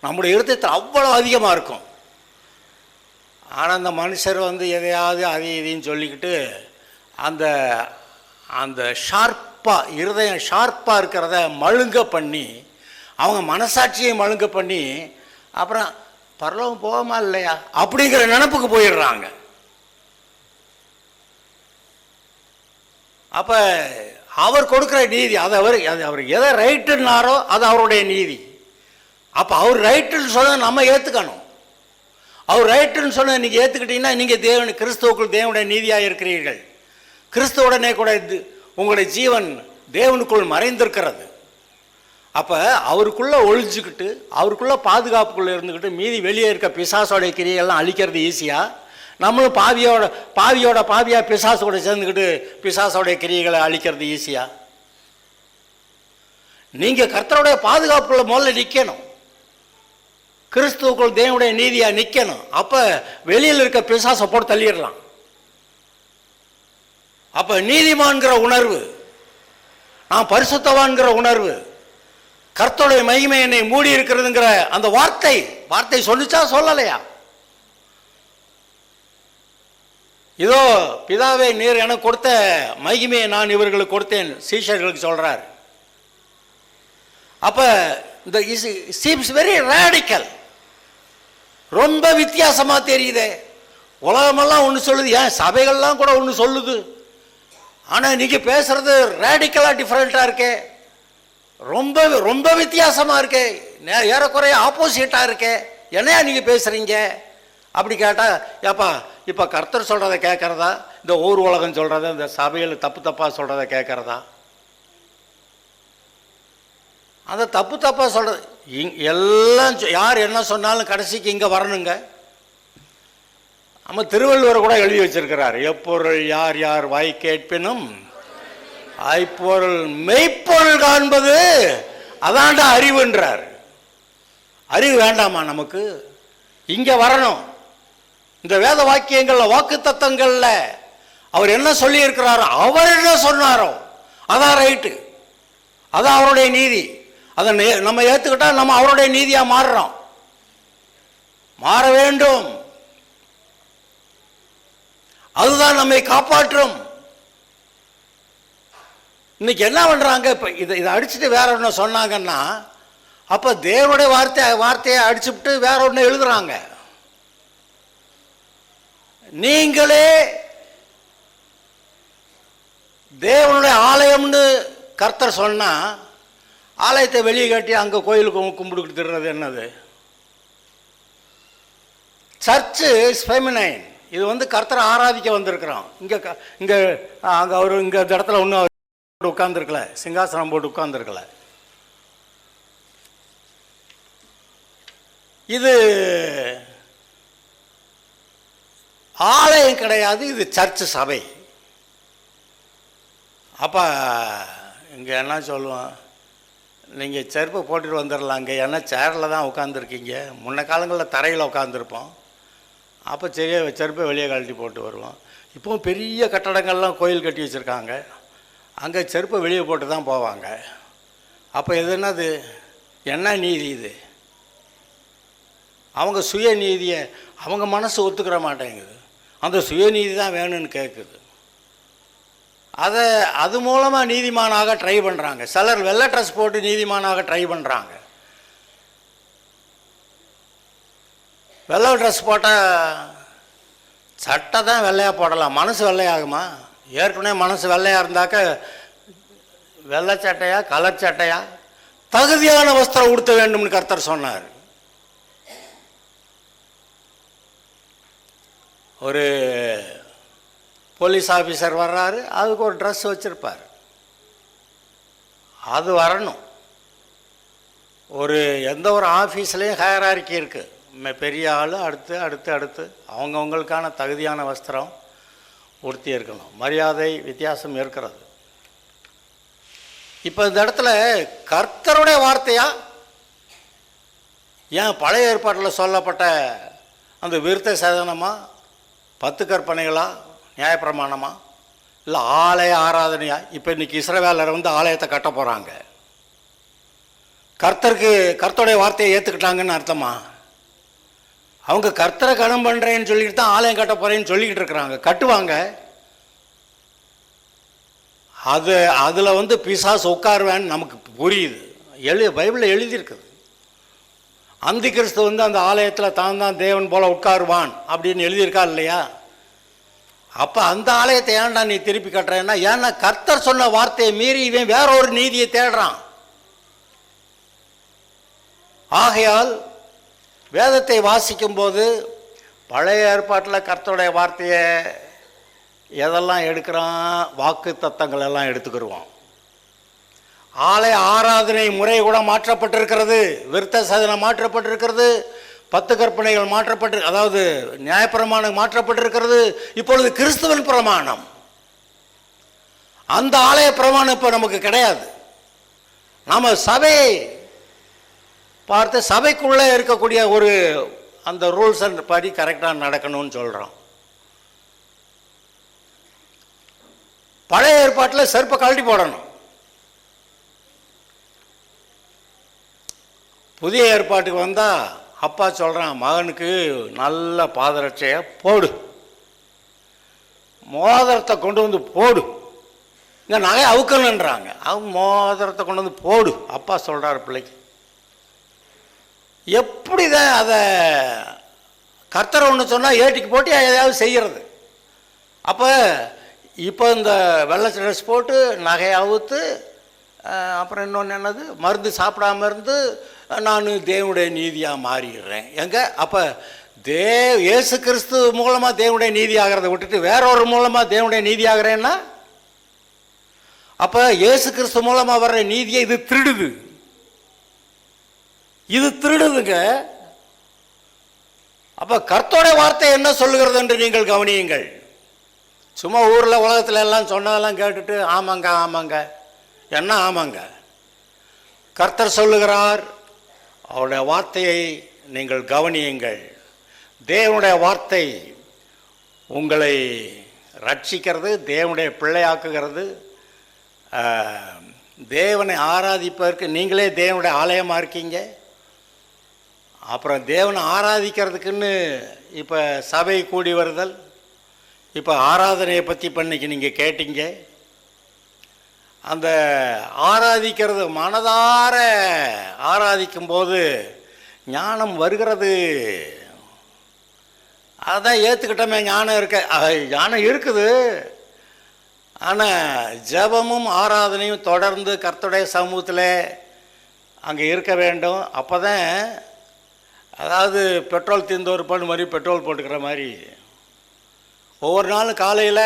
நம்முடைய இருதயத்தில் அவ்வளோ அதிகமாக இருக்கும். ஆனால் அந்த மனுஷர் எதையாவது அதையும் இதையும் சொல்லிக்கிட்டு அந்த அந்த ஷார்ப்பாக, இருதயம் ஷார்ப்பாக இருக்கிறத மழுங்க பண்ணி, அவங்க மனசாட்சியை மழுங்க பண்ணி, அப்புறம் பரலோகம் போகாமா இல்லையா அப்படிங்கிற நினப்புக்கு போயிடுறாங்க. அப்போ அவர் கொடுக்குற நீதி, அவர் எதை ரைட்டுன்னாரோ அது அவருடைய நீதி. அப்போ அவர் ரைட்டுன்னு சொன்ன நம்ம ஏற்றுக்கணும். அவர் ரைட்டுன்னு சொன்ன நீங்கள் ஏற்றுக்கிட்டீங்கன்னா நீங்கள் கிறிஸ்துவுக்குள் தேவனுடைய நீதியாக இருக்கிறீர்கள். கிறிஸ்துவுடனே கூட உங்களுடைய ஜீவன் தேவனுக்குள் மறைந்திருக்கிறது. அப்போ அவருக்குள்ளே ஒழிஞ்சுக்கிட்டு, அவருக்குள்ளே பாதுகாப்புக்குள்ளே இருந்துக்கிட்டு மீதி வெளியே இருக்க பிசாசோடைய கிரியெல்லாம் அழிக்கிறது ஈஸியாக, நம்மளும் பாவியாக பிசாசோட சேர்ந்துக்கிட்டு பிசாசோடைய கிரியைகளை அழிக்கிறது ஈஸியாக. நீங்கள் கர்த்தருடைய பாதுகாப்புக்குள்ள முதல்ல நிற்கணும், கிறிஸ்துவுக்குள் தேவனுடைய நீதியாக நிற்கணும். அப்போ வெளியில் இருக்க பிசாசை போட்டு தள்ளிடலாம். அப்போ நீதிமான்கிற உணர்வு, நான் பரிசுத்தவான்கிற உணர்வு, கர்த்தருடைய மகிமை என்னை மூடி இருக்கிறதுங்கிற அந்த வார்த்தை சொல்லிச்சா சொல்லலையா? இதோ பிதாவே நீர் எனக்கு கொடுத்த மகிமையை நான் இவர்களுக்கு கொடுத்தேன் சீஷர்களுக்கு சொல்றார். அப்ப இந்த சீம்ஸ் வெரி ரேடிக்கல், ரொம்ப வித்தியாசமா தெரியுதே. உலகமெல்லாம் ஒன்று சொல்லுது, ஏன் சபைகள்லாம் கூட ஒன்று சொல்லுது, ஆனால் நீங்க பேசுறது ரேடிக்கலா டிஃபரெண்டா இருக்கே, ரொம்ப ரொம்ப வித்தியாசமா இருக்கே, ஏறக்குறைய ஆப்போசிட்டா இருக்கே, என்னையா நீங்க பேசுறீங்க அப்படி கேட்டா, ஏப்பா இப்போ கர்த்தர் சொல்றதை கேட்கறதா, இந்த ஊர் உலகம் சொல்றத, இந்த சபையில் தப்பா சொல்றதை கேட்கறதா? அந்த தப்பா சொல்றது எல்லாம் யார் என்ன சொன்னாலும் கடைசிக்கு இங்கே வரணுங்க. நம்ம திருவள்ளுவர் கூட எழுதி வச்சிருக்கிறார், எப்பொருள் யார் யார் வாய் கேட்பினும் ஐப்பொருள் மெய்ப்பொருள் காண்பது அதான்டா அறிவுன்றார். அறிவு வேண்டாமா நமக்கு? இங்க வரணும். இந்த வேத வாக்கியங்கள்ல, வாக்கு தத்தங்கள்ல அவர் என்ன சொல்லி இருக்கிறாரோ, அவர் என்ன சொன்னாரோ அதான் ரைட்டு, அதான் அவருடைய நீதி. அதை நம்ம ஏத்துக்கிட்டா நம்ம அவருடைய நீதியா மாறுறோம். மாற வேண்டும், அதுதான் நம்மை காப்பாற்றும். இன்னைக்கு என்ன பண்றாங்க, இப்ப இதை அடிச்சுட்டு வேற ஒன்று சொன்னாங்கன்னா, அப்ப தேவனுடைய வார்த்தையை அடிச்சுட்டு வேற ஒன்று எழுதுறாங்க. நீங்களே தேவனுடைய ஆலயம்னு கர்த்தர் சொன்னா, ஆலயத்தை வெளியே கட்டி அங்க கோயிலுக்கு கும்பிட்டுக்கிட்டு திடுறது என்னது? Church is feminine. இது கர்த்தரை ஆராதிக்க வந்திருக்கிறோம். இங்க அங்க அவரு இங்க இடத்துல ஒன்றும் உட்கார்ந்துருக்கல, சிங்காசனம் போட்டு உட்கார்ந்துருக்கல. இது ஆலயம் கிடையாது, இது சர்ச்சு சபை. அப்போ இங்கே என்ன சொல்லுவோம், நீங்கள் செருப்பு போட்டுட்டு வந்துடலாங்க, ஏன்னா சேரில் தான் உட்காந்துருக்கீங்க. முன்ன காலங்களில் தரையில் உட்காந்துருப்போம், அப்போ சரியாக செருப்பை வெளியே கழட்டி போட்டு வருவோம். இப்போவும் பெரிய கட்டடங்கள்லாம் கோயில் கட்டி வச்சுருக்காங்க, அங்கே செருப்பை வெளியே போட்டு தான் போவாங்க. அப்போ இது என்னது, என்ன நீதி இது? அவங்க சுயநீதியை அவங்க மனசு ஒத்துக்கிற மாட்டேங்குது, அந்த சுயநீதி தான் வேணும்னு கேட்குது. அது மூலமாக நீதிமானாக ட்ரை பண்ணுறாங்க. சிலர் வெள்ளை ட்ரெஸ் போட்டு நீதிமானாக ட்ரை பண்ணுறாங்க. வெள்ளை ட்ரெஸ் போட்டால் சட்டை தான் வெள்ளையாக போடலாம், மனசு வெள்ளையாகுமா? ஏற்கனவே மனசு வெள்ளையாக இருந்தாக்க வெள்ளை சட்டையா கலர் சட்டையா? தகுதியான வஸ்திரம் உடுத்த வேண்டும்னு கர்த்தர் சொன்னார். ஒரு போலீஸ் ஆஃபீஸர் வர்றாரு, அதுக்கு ஒரு ட்ரெஸ் வச்சுருப்பார், அது வரணும். எந்த ஒரு ஆஃபீஸ்லேயும் ஹையரார்கி இருக்குது. பெரிய ஆள் அடுத்து அடுத்து அடுத்து அவங்கவுங்களுக்கான தகுதியான வஸ்திரம் உடுத்தி இருக்கணும். மரியாதை வித்தியாசம் இருக்கிறது. இப்போ இந்த இடத்துல கர்த்தருடைய வார்த்தையா, ஏன் பழைய ஏற்பாட்டில் சொல்லப்பட்ட அந்த விருத்த சேதனமா, 10 கற்பனைகளா, நியாயப்பிரமாணமா, இல்லை ஆலய ஆராதனையா? இப்போ இன்றைக்கி இஸ்ரவேலர் ஆலயத்தை கட்ட போகிறாங்க. கர்த்தருடைய வார்த்தையை ஏற்றுக்கிட்டாங்கன்னு அர்த்தமா? அவங்க கர்த்தரை கனம் பண்ணுறேன்னு சொல்லிட்டு தான் ஆலயம் கட்ட போகிறேன்னு சொல்லிக்கிட்டு இருக்கிறாங்க. கட்டுவாங்க. அதில் பிசாசு உட்காருவேன்னு நமக்கு புரியுது. பைபிளில் எழுதியிருக்குது. அந்தி கிறிஸ்து அந்த ஆலயத்தில் தான் தேவன் போல உட்காருவான் அப்படின்னு எழுதியிருக்கா இல்லையா? அப்போ அந்த ஆலயத்தை ஏன்டா நீ திருப்பி கட்டுறேன்னா, ஏன்னா கர்த்தர் சொன்ன வார்த்தையை மீறி இவன் வேற ஒரு நீதியை தேடுறான். ஆகையால் வேதத்தை வாசிக்கும் போது பழைய ஏற்பாட்டில் கர்த்தருடைய வார்த்தையை எதெல்லாம் எடுக்கிறான், வாக்கு தத்தங்கள் எல்லாம் எடுத்துக்கிடுவோம். ஆலய ஆராதனை முறை கூட மாற்றப்பட்டிருக்கிறது, விருத்த சேதனம் மாற்றப்பட்டிருக்கிறது, 10 கற்பனைகள் அதாவது நியாயப்பிரமாணம் மாற்றப்பட்டிருக்கிறது. இப்பொழுது கிறிஸ்துவின் பிரமாணம். அந்த ஆலய பிரமாணம் இப்போ நமக்கு கிடையாது. நாம் சபையை பார்த்து சபைக்குள்ளே இருக்கக்கூடிய அந்த ரூல்ஸ் அண்ட் படி கரெக்டாக நடக்கணும்னு சொல்கிறோம். பழைய ஏற்பாட்டில் செருப்பை கழட்டி போடணும். புதிய ஏற்பாட்டுக்கு வந்தால் அப்பா சொல்கிறான், மகனுக்கு நல்ல பாதரட்சையை போடு, மோதிரத்தை கொண்டு போடு. இங்கே நகை அவுக்கணுன்றாங்க, அவங்க மோதிரத்தை கொண்டு போடு. அப்பா சொல்கிறார் பிள்ளைக்கு. எப்படி தான் அதை கர்த்தரை ஒன்று சொன்னால் ஏட்டிக்கு போட்டு எதையாவது செய்கிறது. அப்போ இப்போ இந்த வெள்ளை ட்ரெஸ் போட்டு நகையை அவுத்து, அப்புறம் இன்னொன்று என்னது, மருந்து சாப்பிடாம இருந்து நான் தேவனுடைய நீதியாக மாறிடுறேன். எங்க அப்போ இயேசு கிறிஸ்து மூலமாக தேவனுடைய நீதி ஆகிறத விட்டுட்டு வேற ஒரு மூலமாக தேவனுடைய நீதி ஆகிறேன்னா, அப்போ இயேசு கிறிஸ்து மூலமாக வர்ற நீதியை இது திருடுதுங்க. அப்போ கர்த்தருடைய வார்த்தை என்ன சொல்லுகிறது என்று நீங்கள் கவனியுங்கள். சும்மா ஊரில் உலகத்தில் எல்லாம் சொன்னதெல்லாம் கேட்டுட்டு ஆமாங்க ஆமாங்க என்ன ஆமாங்க. கர்த்தர் சொல்லுகிறார், அவருடைய வார்த்தையை நீங்கள் கவனியுங்கள். தேவனுடைய வார்த்தை உங்களை ரட்சிக்கிறது, தேவனுடைய பிள்ளையாக்குகிறது. தேவனை ஆராதிப்பதற்கு நீங்களே தேவனுடைய ஆலயமாக இருக்கீங்க. அப்புறம் தேவனை ஆராதிக்கிறதுக்குன்னு இப்போ சபை கூடி வருதல், இப்போ ஆராதனையை பற்றி பண்ணிக்கு நீங்கள் கேட்டீங்க. அந்த ஆராதிக்கிறது, மனதார ஆராதிக்கும்போது ஞானம் வருகிறது. அதான் ஏற்றுக்கிட்டோமே, ஞானம் இருக்குது. ஆனால் ஜெபமும் ஆராதனையும் தொடர்ந்து கர்த்தருடைய சமூகத்தில் அங்கே இருக்க வேண்டும். அப்போ தான், அதாவது பெட்ரோல் தீர்ந்து ஒரு பண்ணு மாதிரி பெட்ரோல் போட்டுக்கிற மாதிரி ஒவ்வொரு நாளும் காலையில்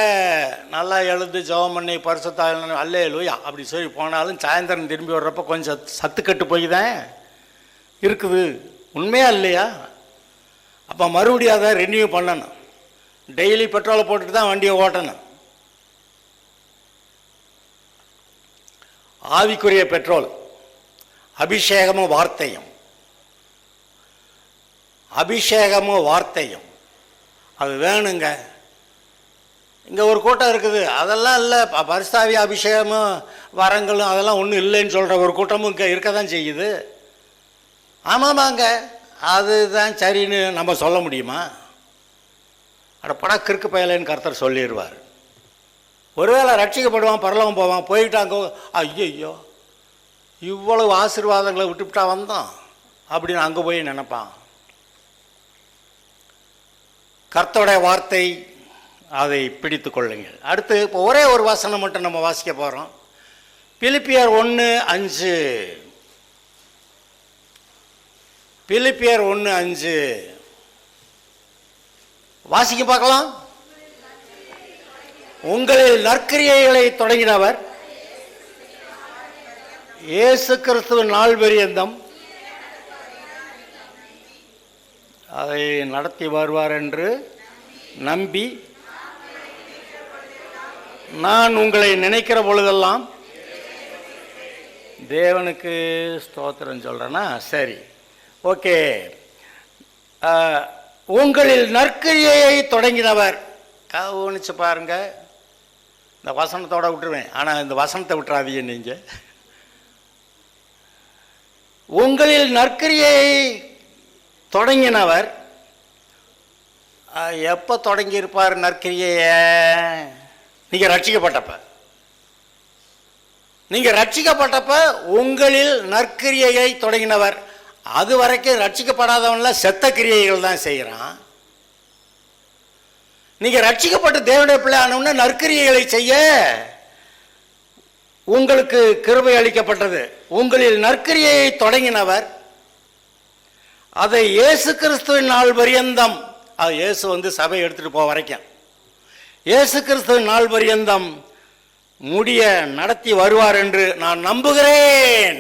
நல்லா எழுந்து ஜெபம் பண்ணி பரிசுத்த அல்லேலூயா அப்படி சொல்லி போனாலும் சாயந்தரம் திரும்பி வர்றப்போ கொஞ்சம் சத்துக்கட்டு போய் தான் இருக்குது. உண்மையா இல்லையா? அப்போ மறுபடியும் அதை ரெனியூ பண்ணணும். டெய்லி பெட்ரோலை போட்டுட்டு தான் வண்டியை ஓட்டணும். ஆவிக்குரிய பெட்ரோல் அபிஷேகமும் வார்த்தையும். அது வேணுங்க. இங்கே ஒரு கூட்டம் இருக்குது, அதெல்லாம் இல்லை, பரிசுத்தாவி அபிஷேகமும் வரங்களும் அதெல்லாம் ஒன்றும் இல்லைன்னு சொல்கிற ஒரு கூட்டமும் இங்கே இருக்க தான் செய்யுது. ஆமாமாங்க, அதுதான் சரின்னு நம்ம சொல்ல முடியுமா? அட படா கிறுக்கு பயலேன்னு கர்த்தர் சொல்லிடுவார். ஒருவேளை ரட்சிக்கப்படுவான், பரலோகம் போவான், போயிட்டாங்க, ஐயோ இவ்வளவு ஆசீர்வாதங்களை விட்டுவிட்டா வந்தோம் அப்படின்னு அங்கே போய் நினைப்பான். கர்த்தருடைய வார்த்தை, அதை பிடித்து கொள்ளுங்கள். அடுத்து இப்போ ஒரே ஒரு வசனம் மட்டும் நம்ம வாசிக்க போகிறோம். பிலிப்பியர் 1:5. பிலிப்பியர் 1:5 வாசிக்க பார்க்கலாம். உங்களில் நற்கிரியைகளை தொடங்கினவர் இயேசு கிறிஸ்துவின் நாள் பரியந்தம் அதை நடத்தி வருவார் என்று நம்பி நான் உங்களை நினைக்கிற பொழுதெல்லாம் தேவனுக்கு ஸ்தோத்திரம் சொல்கிறேன்னா சரி, ஓகே. உங்களில் நற்கிரியையை தொடங்கினவர், கவனிச்சு பாருங்க. இந்த வசனத்தோட விட்டுருவேன், ஆனால் இந்த வசனத்தை விட்டுறாதீங்க நீங்கள். உங்களில் நற்கிரியையை தொடங்கினவர் எப்போ தொடங்கியிருப்பார் நற்கிரியையை? நீங்கள் ரட்சிக்கப்பட்டப்ப உங்களில் நற்கிரியையை தொடங்கினவர். அது வரைக்கும் ரட்சிக்கப்படாதவன்ல செத்த கிரியைகள் தான் செய்கிறான். நீங்கள் ரட்சிக்கப்பட்டு தேவனுடைய பிள்ளை ஆனவுடனே நற்கிரியைகளை செய்ய உங்களுக்கு கிருபை அளிக்கப்பட்டது. உங்களில் நற்கிரியையை தொடங்கினவர் அதை இயேசு கிறிஸ்துவின் நாள் பரியந்தம், அது இயேசு சபை எடுத்துகிட்டு போக வரைக்கும் இயேசு கிறிஸ்துவின் நாள் பரியந்தம் முடிய நடத்தி வருவார் என்று நான் நம்புகிறேன்.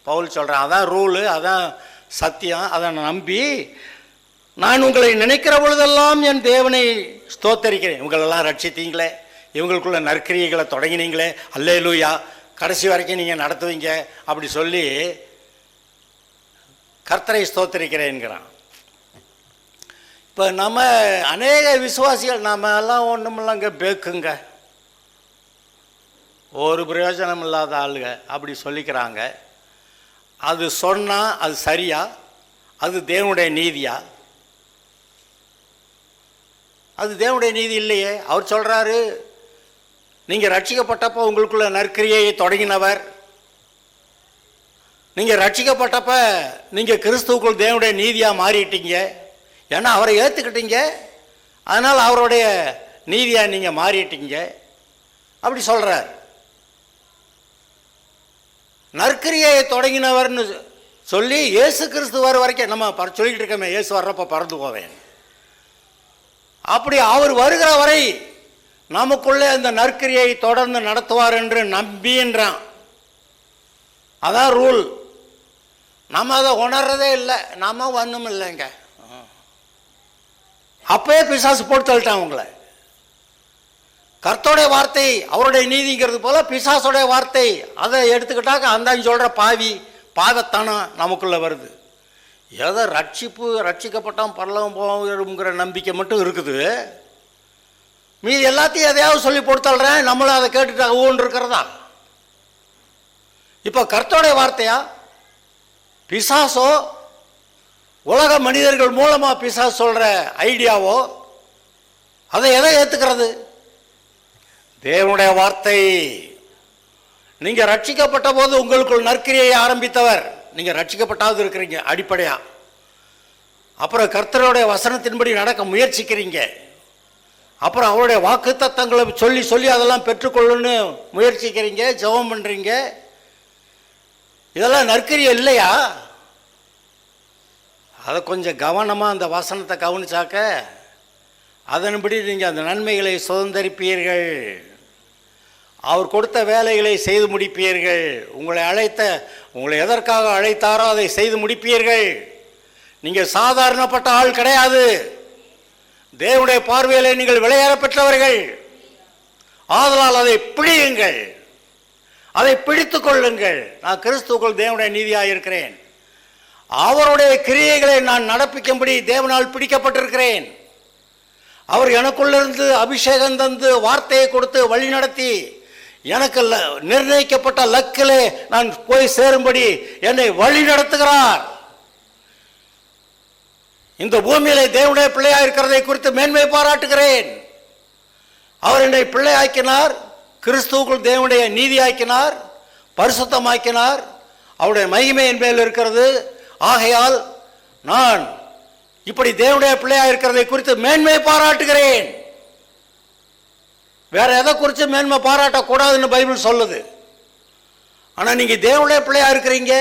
பவுல் சொல்கிறேன், அதான் ரூலு, அதான் சத்தியம். அதை நம்பி நான் உங்களை நினைக்கிற பொழுதெல்லாம் என் தேவனை ஸ்தோத்தரிக்கிறேன். இவங்களெல்லாம் ரட்சித்தீங்களே, இவங்களுக்குள்ள நற்கிரியைகளை தொடங்கினீங்களே, அல்லேலூயா, கடைசி வரைக்கும் நீங்கள் நடத்துவீங்க அப்படி சொல்லி கர்த்தரை ஸ்தோத்தரிக்கிறேன்கிறான். இப்போ நம்ம அநேக விசுவாசிகள் நாம எல்லாம் ஒன்றுமில்லங்க பேக்குங்க, ஒரு பிரயோஜனம் இல்லாத ஆளுங்க அப்படி சொல்லிக்கிறாங்க. அது சொன்னால் அது சரியா? அது தேவனுடைய நீதியா? அது தேவனுடைய நீதி இல்லையே. அவர் சொல்கிறாரு, நீங்கள் ரட்சிக்கப்பட்டப்போ உங்களுக்குள்ள நற்கிரியையை தொடங்கினவர். நீங்கள் ரட்சிக்கப்பட்டப்ப நீங்கள் கிறிஸ்துவுக்குள் தேவனுடைய நீதியாக மாறிட்டீங்க. ஏன்னா அவரை ஏற்றுக்கிட்டீங்க, அதனால் அவருடைய நீதியாக நீங்கள் மாறிட்டீங்க அப்படி சொல்கிறார். நற்கிரியையை தொடங்கினவர்னு சொல்லி இயேசு கிறிஸ்து வர வரைக்கும் நம்ம சொல்லிக்கிட்டு இருக்கோமே, இயேசு வர்றப்ப பறந்து போவேன். அப்படி அவர் வருகிற வரை நமக்குள்ளே அந்த நற்கிரியை தொடர்ந்து நடத்துவார் என்று நம்பின்றான். அதான் ரூல். நம்ம அதை உணர்றதே இல்லை, நாம ஒன்றும் இல்லைங்க. அப்பயே பிசாசு போட்டு தள்ளிட்டான் உங்களை. கர்த்தருடைய வார்த்தை அவருடைய நீதிங்கிறது போல பிசாசுடைய வார்த்தை அதை எடுத்துக்கிட்டாக்க அந்த சொல்கிற பாவத்தனம் நமக்குள்ளே வருது. ஏதோ ரட்சிக்கப்பட்டான் பரலோகம் போகிற நம்பிக்கை மட்டும் இருக்குது. மீதி எல்லாத்தையும் எதையாவது சொல்லி போடுத்தாள்றேன், நம்மளும் அதை கேட்டுட்டு ஊன்னு இருக்கிறதா? இப்போ கர்த்தருடைய வார்த்தையா பிசாசோ உலக மனிதர்கள் மூலமாக பிசாசு சொல்கிற ஐடியாவோ, அதை எதை ஏற்றுக்கிறது? தேவனுடைய வார்த்தை. நீங்கள் ரட்சிக்கப்பட்ட போது உங்களுக்குள் நற்கிரியை ஆரம்பித்தவர். நீங்கள் ரட்சிக்கப்பட்டாவது இருக்கிறீங்க அடிப்படையாக. அப்புறம் கர்த்தருடைய வசனத்தின்படி நடக்க முயற்சிக்கிறீங்க. அப்புறம் அவருடைய வாக்கு தத்தங்களை சொல்லி சொல்லி அதெல்லாம் பெற்றுக்கொள்ளணும்னு முயற்சிக்கிறீங்க, ஜெபம் பண்ணுறீங்க. இதெல்லாம் நற்கிரியை இல்லையா? அதை கொஞ்சம் கவனமாக அந்த வசனத்தை கவனிச்சாக்க அதன்படி நீங்கள் அந்த நன்மைகளை சுதந்திரிப்பீர்கள். அவர் கொடுத்த வேலைகளை செய்து முடிப்பீர்கள். உங்களை எதற்காக அழைத்தாரோ அதை செய்து முடிப்பீர்கள். நீங்கள் சாதாரணப்பட்ட ஆள் கிடையாது. தேவனுடைய பார்வையிலே நீங்கள் விளையாட பெற்றவர்கள். ஆதலால் அதை பிடியுங்கள், அதை பிடித்து கொள்ளுங்கள். நான் கிறிஸ்துவுக்குள் தேவனுடைய நீதியாக இருக்கிறேன். அவருடைய கிரியைகளை நான் நடப்பிக்கும்படி தேவனால் பிடிக்கப்பட்டிருக்கிறேன். அவர் எனக்குள்ளிருந்து அபிஷேகம் தந்து வார்த்தையை கொடுத்து வழி நடத்தி எனக்கு நிர்ணயிக்கப்பட்ட லக்கிலே நான் போய் சேரும்படி என்னை வழி நடத்துகிறார். இந்த பூமியிலே தேவனுடைய பிள்ளையா இருக்கிறதை குறித்து மேன்மை பாராட்டுகிறேன். அவர் என்னை பிள்ளையாக்கினார், கிறிஸ்துவுக்குள் தேவனுடைய நீதியாக்கினார், பரிசுத்தமாக்கினார். அவருடைய மகிமை என் மேல் இருக்கிறது. ஆகையால் நான் இப்படி தேவனுடைய பிள்ளையா இருக்கிறதை குறித்து மேன்மை பாராட்டுகிறேன். வேற எதை குறித்து மேன்மை பாராட்டக்கூடாதுன்னு பைபிள் சொல்லுது. ஆனால் நீங்கள் தேவனுடைய பிள்ளையா இருக்கிறீங்க,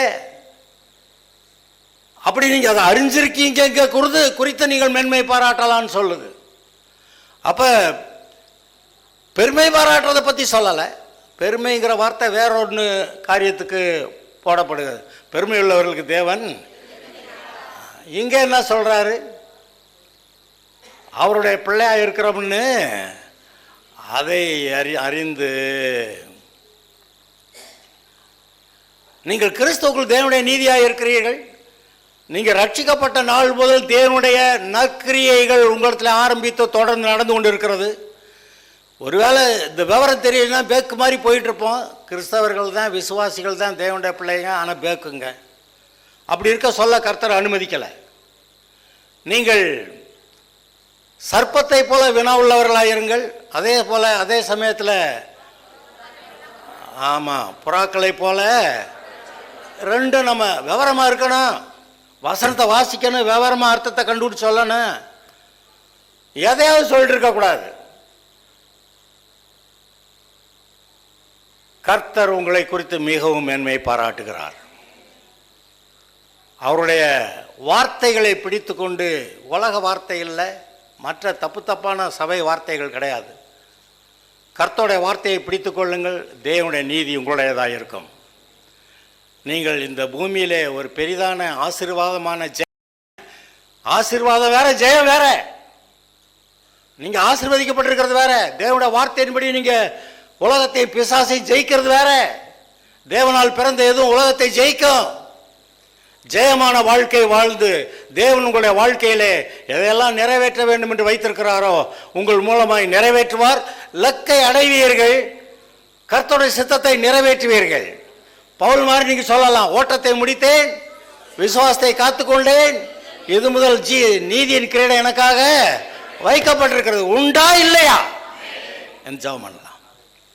அப்படி நீங்கள் அதை அறிஞ்சிருக்கீங்க குறித்து நீங்கள் மேன்மை பாராட்டலான்னு சொல்லுது. அப்போ பெருமை பாராட்டுறதை பற்றி சொல்லலை. பெருமைங்கிற வார்த்தை வேறொன்று காரியத்துக்கு போடப்படுகிறது. பெருமை உள்ளவர்களுக்கு தேவன் இங்கே என்ன சொல்கிறாரு? அவருடைய பிள்ளையாக இருக்கிறோம்னு அதை அறிந்து நீங்கள் கிறிஸ்துவுக்குள் தேவனுடைய நீதியாக இருக்கிறீர்கள். நீங்கள் ரட்சிக்கப்பட்ட நாள் முதல் தேவனுடைய நற்கிரியைகள் உங்களிடத்தில் ஆரம்பித்து தொடர்ந்து நடந்து கொண்டு இருக்கிறது. ஒருவேளை இந்த விவரம் தெரியலன்னா பேக்கு மாதிரி போயிட்டுருப்போம். கிறிஸ்தவர்கள் தான், விசுவாசிகள் தான் தேவனுடைய பிள்ளைங்க, ஆனால் பேக்குங்க. அப்படி இருக்க சொல்ல கர்த்தர் அனுமதிக்கலை. நீங்கள் சர்ப்பத்தை போல வினா உள்ளவர்களாக இருங்கள், அதே சமயத்தில் ஆமாம் புறாக்களை போல ரெண்டும் நம்ம விவரமாக இருக்கணும். வசனத்தை வாசிக்கணும், விவரமாக அர்த்தத்தை கண்டுபிடிச்சு சொல்லணும். எதையாவது சொல்லிட்டு இருக்கக்கூடாது. கர்த்தர் உங்களை குறித்து மிகவும் மேன்மை பாராட்டுகிறார். அவருடைய வார்த்தைகளை பிடித்து கொண்டு, உலக வார்த்தை இல்லை, மற்ற தப்பான சபை வார்த்தைகள் கிடையாது. கர்த்தருடைய வார்த்தையை பிடித்து கொள்ளுங்கள், தேவனுடைய நீதி உங்களுடையதாக இருக்கும். நீங்கள் இந்த பூமியிலே ஒரு பெரிதான ஆசீர்வாதமான ஆசீர்வாதம் வேற, ஜெயம் வேற. நீங்கள் ஆசீர்வதிக்கப்பட்டிருக்கிறது வேற. தேவனுடைய வார்த்தையின்படி நீங்கள் உலகத்தை பிசாசை ஜெயிக்கிறது வேற. தேவனால் பிறந்த எதுவும் உலகத்தை ஜெயிக்கும். ஜெயமான வாழ்க்கை வாழ்ந்து தேவன் உங்களுடைய வாழ்க்கையிலே எதையெல்லாம் நிறைவேற்ற வேண்டும் என்று வைத்திருக்கிறாரோ உங்கள் மூலமாய் நிறைவேற்றுவார். லக்கை அடைவீர்கள், கர்த்தருடைய சித்தத்தை நிறைவேற்றுவீர்கள். பவுல் மாதிரி நீங்க சொல்லலாம், ஓட்டத்தை முடித்தேன், விசுவாசத்தை காத்துக்கொண்டேன், இது முதல் நீதியின் கிரீடம் எனக்காக வைக்கப்பட்டிருக்கிறது. உண்டா இல்லையா? ஜெபம் பண்ணலாம்.